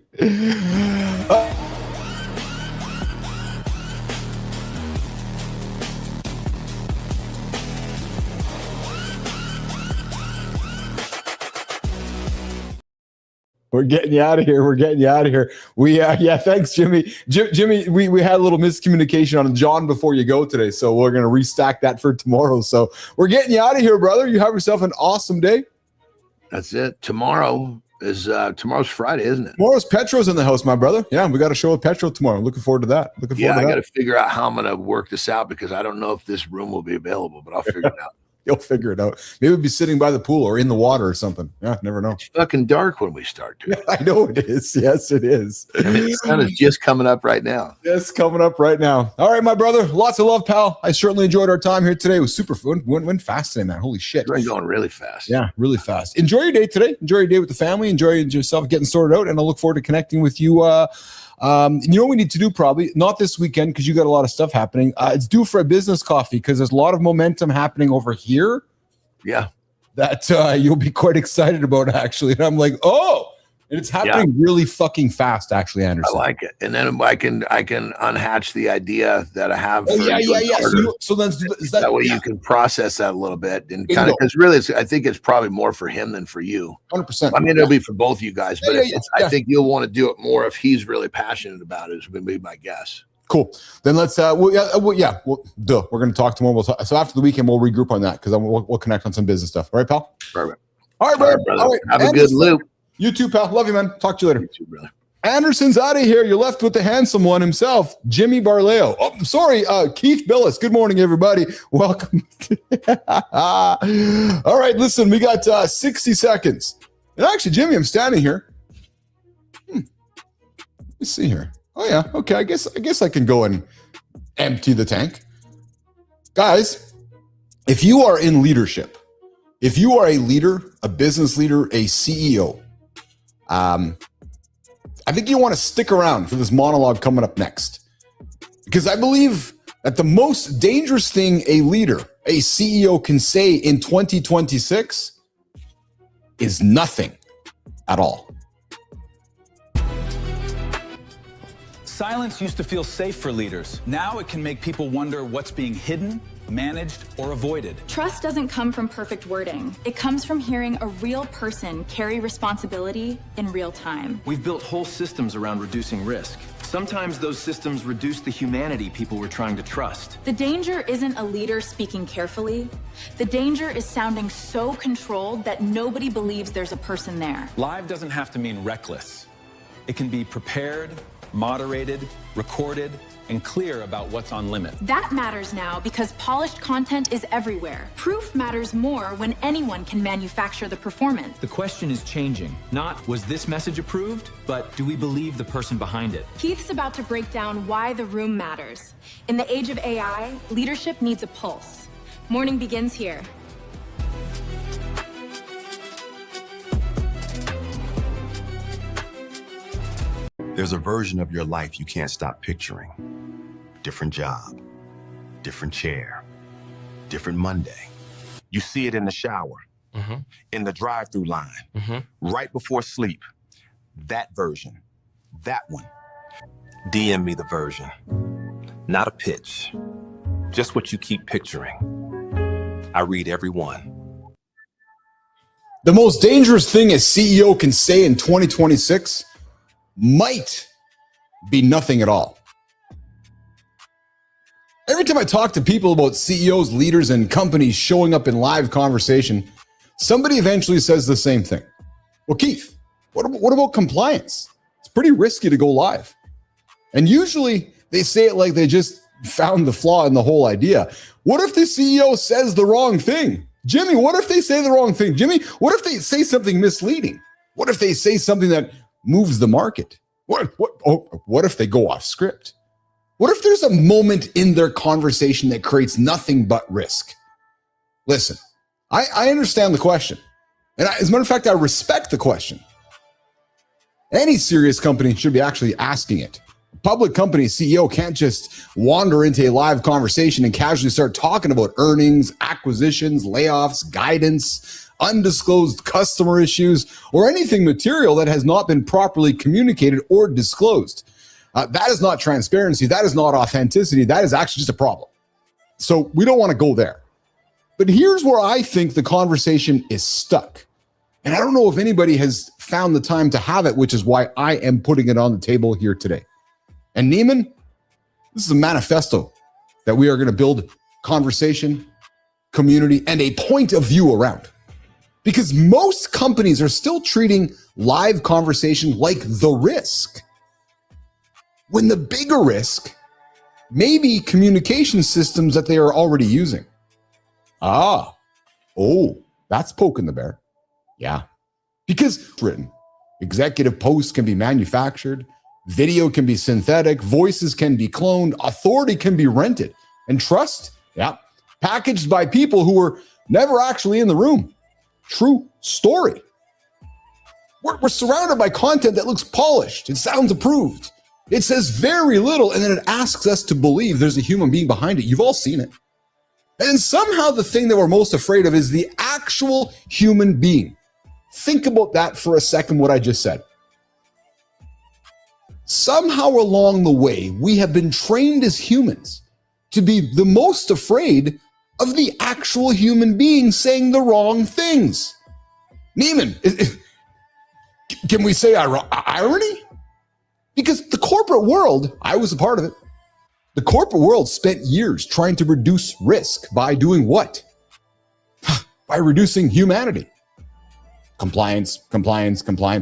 We're getting you out of here. We thanks, Jimmy. Jimmy, we had a little miscommunication on Jon Before You Go today, so we're gonna restack that for tomorrow. So we're getting you out of here, brother. You have yourself an awesome day. That's it. Tomorrow's Friday, isn't it? Tomorrow's Petro's in the house, my brother. Yeah, we got a show with Petro tomorrow. Looking forward to that. I got to figure out how I'm gonna work this out because I don't know if this room will be available, but I'll figure it out. You'll figure it out. Maybe we'll be sitting by the pool or in the water or something. Yeah, never know. It's fucking dark when we start. Yeah, I know it is. Yes, it is. I mean, the sun is just coming up right now. Yes, coming up right now. All right, my brother. Lots of love, pal. I certainly enjoyed our time here today. It was super fun. Went fast today, man. Holy shit. You're going really fast. Yeah, really fast. Enjoy your day today. Enjoy your day with the family. Enjoy yourself getting sorted out. And I look forward to connecting with you. You know what we need to do probably? Not this weekend because you got a lot of stuff happening. It's due for a business coffee because there's a lot of momentum happening over here. Yeah, that you'll be quite excited about actually. And I'm like, oh, and it's happening really fucking fast, actually, Anderson. I like it. And then I can unhatch the idea that I have. So then that way you can process that a little bit and kind of because really, I think it's probably more for him than for you. 100%. I mean, it'll be for both you guys, but I think you'll want to do it more if he's really passionate about it. Is going to be my guess. Cool. Then let's. We're going to talk tomorrow. So after the weekend, we'll regroup on that because we'll connect on some business stuff. All right, pal. Perfect. All right, brother. All right. Have a good loop. You too, pal. Love you, man. Talk to you later. You too, brother. Anderson's out of here. You're left with the handsome one himself, Jimmy Barleo. Oh, sorry, Keith Billis. Good morning, everybody. Welcome. All right, listen, we got 60 seconds. And actually, Jimmy, I'm standing here. Let's see here. Oh yeah, okay. I guess I can go and empty the tank. Guys, if you are in leadership, if you are a leader, a business leader, a CEO, I think you want to stick around for this monologue coming up next. Because I believe that the most dangerous thing a leader, a CEO can say in 2026 is nothing at all. Silence used to feel safe for leaders. Now it can make people wonder what's being hidden managed, or avoided. Trust doesn't come from perfect wording. It comes from hearing a real person carry responsibility in real time. We've built whole systems around reducing risk. Sometimes those systems reduce the humanity people were trying to trust. The danger isn't a leader speaking carefully. The danger is sounding so controlled that nobody believes there's a person there. Live doesn't have to mean reckless. It can be prepared, moderated, recorded, and clear about what's on limit. That matters now because polished content is everywhere. Proof matters more when anyone can manufacture the performance. The question is changing. Not, was this message approved? But do we believe the person behind it? Keith's about to break down why the room matters. In the age of AI, leadership needs a pulse. Morning begins here. There's a version of your life you can't stop picturing. Different job, different chair, different Monday. You see it in the shower, in the drive-through line, right before sleep. That version, that one. DM me the version, not a pitch, just what you keep picturing. I read every one. The most dangerous thing a CEO can say in 2026 might be nothing at all. Every time I talk to people about CEOs, leaders, and companies showing up in live conversation, somebody eventually says the same thing. Well, Keith, what about compliance? It's pretty risky to go live. And usually they say it like they just found the flaw in the whole idea. What if the CEO says the wrong thing? Jimmy, what if they say the wrong thing? Jimmy, what if they say something misleading? What if they say something that moves the market? What if they go off script? What if there's a moment in their conversation that creates nothing but risk? Listen, I understand the question. And as a matter of fact, I respect the question. Any serious company should be actually asking it. A public company CEO can't just wander into a live conversation and casually start talking about earnings, acquisitions, layoffs, guidance, undisclosed customer issues, or anything material that has not been properly communicated or disclosed. That is not transparency. That is not authenticity. That is actually just a problem. So we don't want to go there. But here's where I think the conversation is stuck. And I don't know if anybody has found the time to have it, which is why I am putting it on the table here today. And Neiman, this is a manifesto that we are going to build conversation, community, and a point of view around. Because most companies are still treating live conversation like the risk, when the bigger risk may be communication systems that they are already using. That's poking the bear. Yeah, because written, executive posts can be manufactured, video can be synthetic, voices can be cloned, authority can be rented, and trust, packaged by people who were never actually in the room. True story. We're surrounded by content that looks polished. It sounds approved. It says very little, and then it asks us to believe there's a human being behind it. You've all seen it. And somehow the thing that we're most afraid of is the actual human being. Think about that for a second, what I just said. Somehow along the way, we have been trained as humans to be the most afraid of the actual human being saying the wrong things. Neiman, can we say irony? Because the corporate world, I was a part of it. The corporate world spent years trying to reduce risk by doing what? By reducing humanity. Compliance.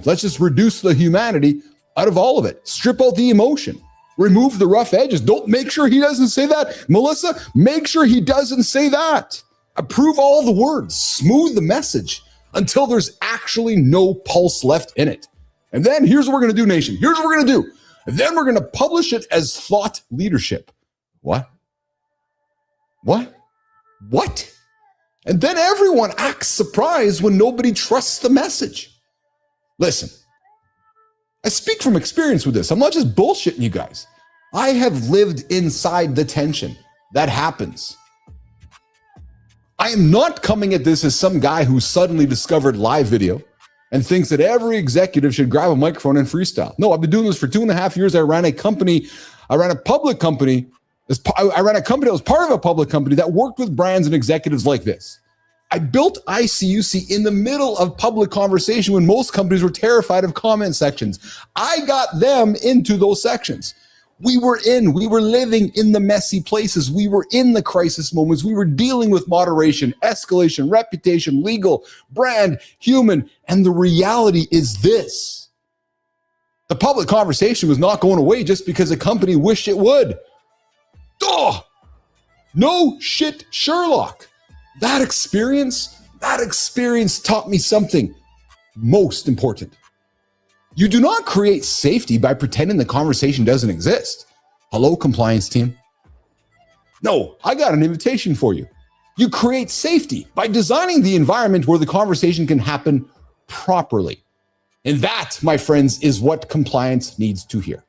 Let's just reduce the humanity out of all of it. Strip out the emotion. Remove the rough edges. Don't make sure he doesn't say that. Melissa, make sure he doesn't say that. Approve all the words. Smooth the message until there's actually no pulse left in it. And then here's what we're going to do, nation. Here's what we're going to do. And then we're going to publish it as thought leadership. What? And then everyone acts surprised when nobody trusts the message. Listen, I speak from experience with this. I'm not just bullshitting you guys. I have lived inside the tension that happens. I am not coming at this as some guy who suddenly discovered live video and thinks that every executive should grab a microphone and freestyle. No, I've been doing this for 2.5 years. I ran a public company I ran a company that was part of a public company that worked with brands and executives like this. I built ICUC in the middle of public conversation when most companies were terrified of comment sections. I got them into those sections. We were living in the messy places. We were in the crisis moments. We were dealing with moderation, escalation, reputation, legal, brand, human. And the reality is this. The public conversation was not going away just because a company wished it would. Oh, no shit, Sherlock. That experience taught me something most important. You do not create safety by pretending the conversation doesn't exist. Hello, compliance team. No, I got an invitation for you. You create safety by designing the environment where the conversation can happen properly. And that, my friends, is what compliance needs to hear.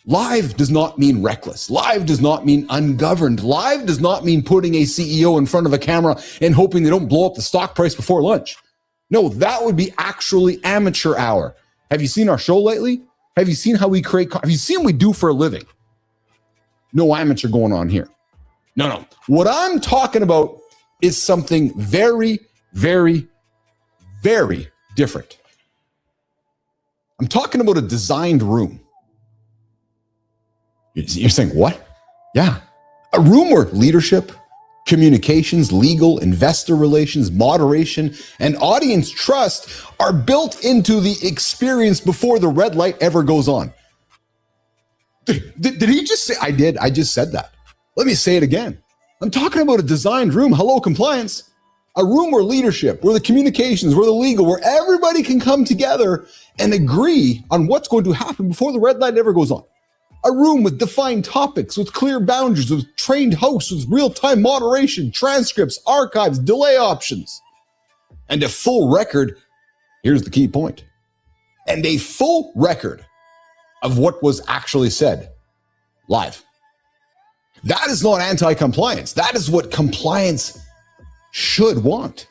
Live does not mean reckless. Live does not mean ungoverned. Live does not mean putting a CEO in front of a camera and hoping they don't blow up the stock price before lunch. No, that would be actually amateur hour. Have you seen our show lately? Have you seen how we create? Have you seen what we do for a living? No amateur going on here. No. What I'm talking about is something very, very, very different. I'm talking about a designed room. You're saying, what? Yeah. A room where leadership, communications, legal, investor relations, moderation, and audience trust are built into the experience before the red light ever goes on. Did he just say, I did. I just said that. Let me say it again. I'm talking about a designed room. Hello, compliance. A room where leadership, where the communications, where the legal, where everybody can come together and agree on what's going to happen before the red light ever goes on. A room with defined topics, with clear boundaries, with trained hosts, with real-time moderation, transcripts, archives, delay options, and a full record. Here's the key point. And a full record of what was actually said live. That is not anti-compliance. That is what compliance should want.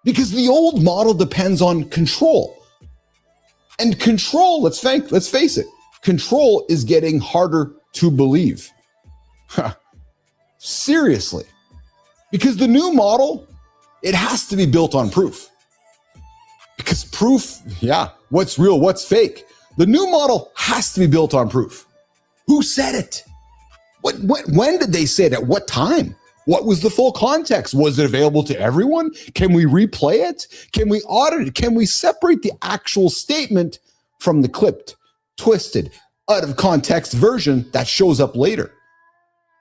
Because the old model depends on control. And control, let's face it, control is getting harder to believe. Seriously. Because the new model, it has to be built on proof. Because proof, what's real, what's fake? The new model has to be built on proof. Who said it? When did they say it? At what time? What was the full context? Was it available to everyone? Can we replay it? Can we audit it? Can we separate the actual statement from the clipped, twisted, out of context version that shows up later?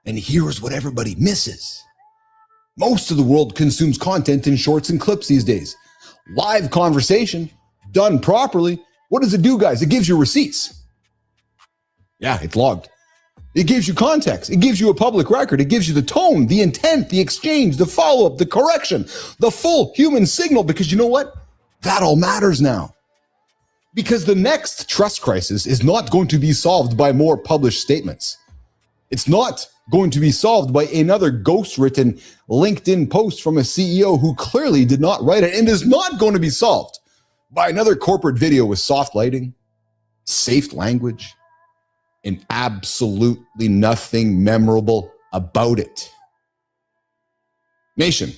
And here's what everybody misses. Most of the world consumes content in shorts and clips these days. Live conversation, done properly. What does it do, guys? It gives you receipts. Yeah, it's logged. It gives you context. It gives you a public record. It gives you the tone, the intent, the exchange, the follow-up, the correction, the full human signal. Because you know what? That all matters now. Because the next trust crisis is not going to be solved by more published statements. It's not going to be solved by another ghost-written LinkedIn post from a CEO who clearly did not write it, and is not going to be solved by another corporate video with soft lighting, safe language, and absolutely nothing memorable about it. Nation,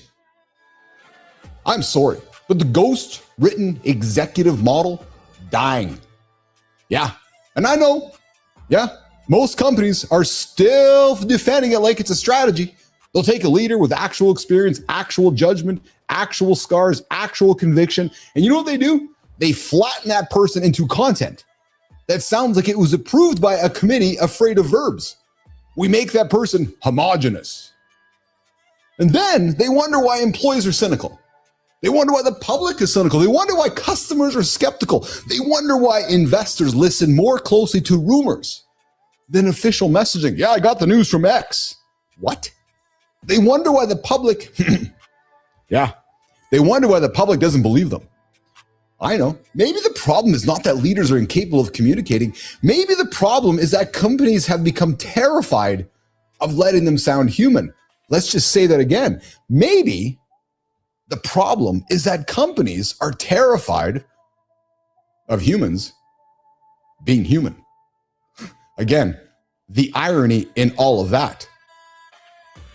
I'm sorry, but the ghost-written executive model, dying. Yeah. And I know, most companies are still defending it like it's a strategy. They'll take a leader with actual experience, actual judgment, actual scars, actual conviction. And you know what they do? They flatten that person into content that sounds like it was approved by a committee afraid of verbs. We make that person homogenous. And then they wonder why employees are cynical. They wonder why the public is cynical. They wonder why customers are skeptical. They wonder why investors listen more closely to rumors than official messaging. Yeah, I got the news from X. What? They wonder why the public, they wonder why the public doesn't believe them. I know. Maybe the problem is not that leaders are incapable of communicating. Maybe the problem is that companies have become terrified of letting them sound human. Let's just say that again. Maybe the problem is that companies are terrified of humans being human. Again, the irony in all of that.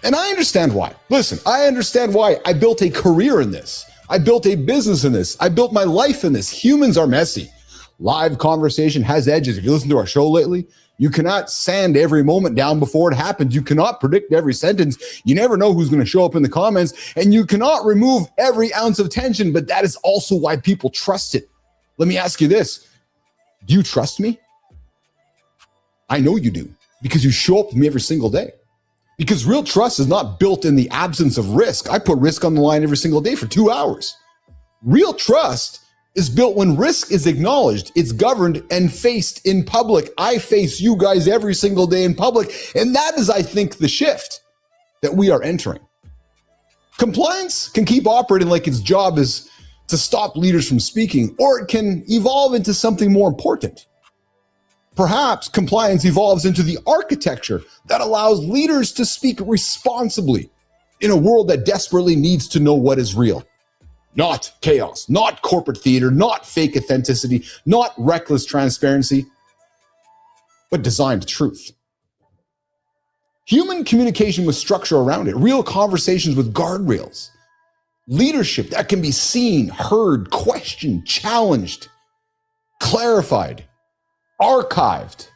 And I understand why. Listen, I understand why. I built a career in this. I built a business in this. I built my life in this. Humans are messy. Live conversation has edges. If you listen to our show lately, you cannot sand every moment down before it happens. You cannot predict every sentence. You never know who's going to show up in the comments, and you cannot remove every ounce of tension, but that is also why people trust it. Let me ask you this. Do you trust me? I know you do, because you show up with me every single day. Because real trust is not built in the absence of risk. I put risk on the line every single day for 2 hours. Real trust is built when risk is acknowledged, it's governed and faced in public. I face you guys every single day in public. And that is, I think, the shift that we are entering. Compliance can keep operating like its job is to stop leaders from speaking, or it can evolve into something more important. Perhaps compliance evolves into the architecture that allows leaders to speak responsibly in a world that desperately needs to know what is real. Not chaos, not corporate theater, not fake authenticity, not reckless transparency, but designed truth. Human communication with structure around it, real conversations with guardrails, leadership that can be seen, heard, questioned, challenged, clarified, archived,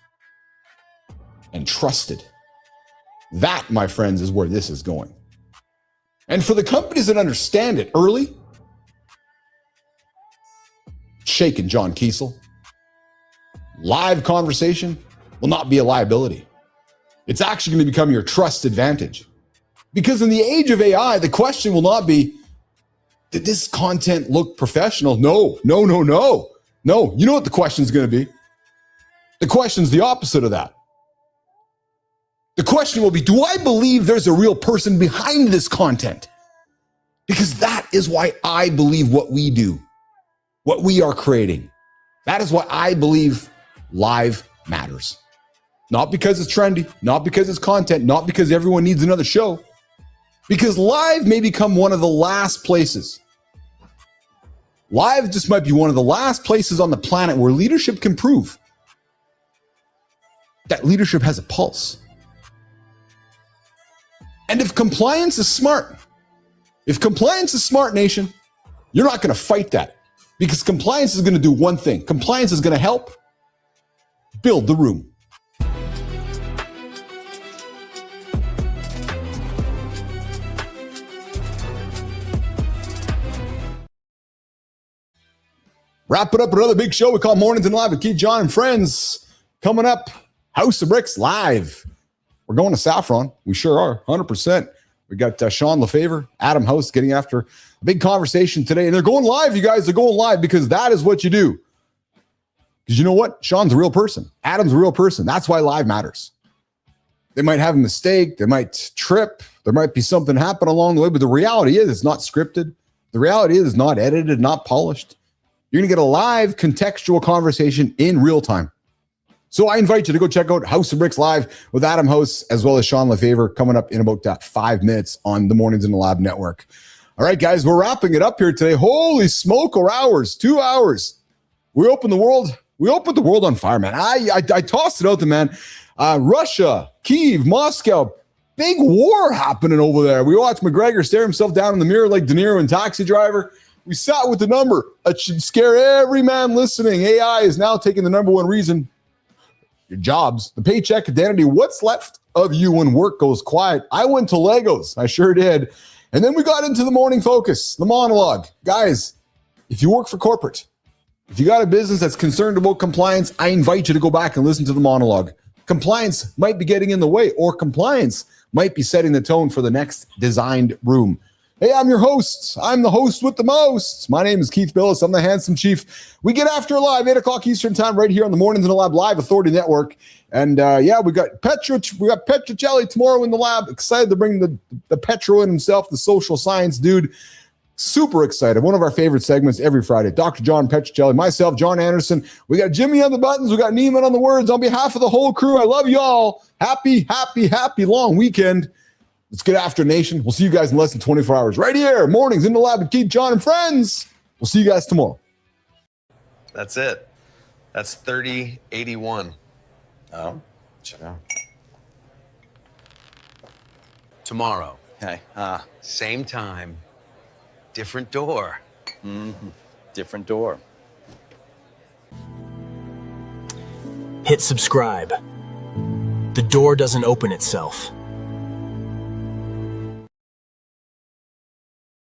and trusted. That, my friends, is where this is going. And for the companies that understand it early, shaking John Kiesel, live conversation will not be a liability. It's actually going to become your trust advantage. Because in the age of AI, the question will not be, did this content look professional? No. You know what the question is going to be? The question is the opposite of that. The question will be, do I believe there's a real person behind this content? Because that is why I believe what we do, what we are creating. That is why I believe live matters. Not because it's trendy, not because it's content, not because everyone needs another show. Because live may become one of the last places. Live just might be one of the last places on the planet where leadership can prove that leadership has a pulse. And if compliance is smart, nation, you're not going to fight that, because compliance is going to do one thing. Compliance is going to help build the room. Wrap it up with another big show we call Mornings in Live with Keith Jon and friends. Coming up, House of Bricks Live. We're going to Saffron. We sure are, 100%. We got Sean LaFavor, Adam House getting after a big conversation today. And they're going live, you guys. They're going live because that is what you do. Because you know what? Sean's a real person. Adam's a real person. That's why live matters. They might have a mistake. They might trip. There might be something happen along the way. But the reality is it's not scripted. The reality is it's not edited, not polished. You're going to get a live contextual conversation in real time. So I invite you to go check out House of Bricks Live with Adam House as well as Sean LaFavor coming up in about 5 minutes on the Mornings in the Lab network. All right, guys, we're wrapping it up here today. Holy smoke, 2 hours. We opened the world on fire, man. I tossed it out there, man. Russia, Kyiv, Moscow, big war happening over there. We watched McGregor stare himself down in the mirror like De Niro in Taxi Driver. We sat with the number. That should scare every man listening. AI is now taking the number one reason. Your jobs, the paycheck, identity, what's left of you when work goes quiet. I went to Legos. I sure did. And then we got into the morning focus, the monologue. Guys, if you work for corporate, if you got a business that's concerned about compliance, I invite you to go back and listen to the monologue. Compliance might be getting in the way, or compliance might be setting the tone for the next designed room. Hey, I'm your host. I'm the host with the most. My name is Keith Billis. I'm the handsome chief. We get after it live, 8 o'clock Eastern time, right here on the Mornings in the Lab Live Authority Network. And we got Petrocelli tomorrow in the lab. Excited to bring the Petro in himself, the social science dude. Super excited. One of our favorite segments every Friday. Dr. Jon Petrocelli, myself, John Anderson. We got Jimmy on the buttons. We got Neiman on the words. On behalf of the whole crew, I love y'all. Happy long weekend. Let's get after nation. We'll see you guys in less than 24 hours. Right here, Mornings in the Lab with Keith Jon and friends. We'll see you guys tomorrow. That's it. That's 3081. Oh, check out. tomorrow. Okay. Same time, different door. Different door. Hit subscribe. The door doesn't open itself.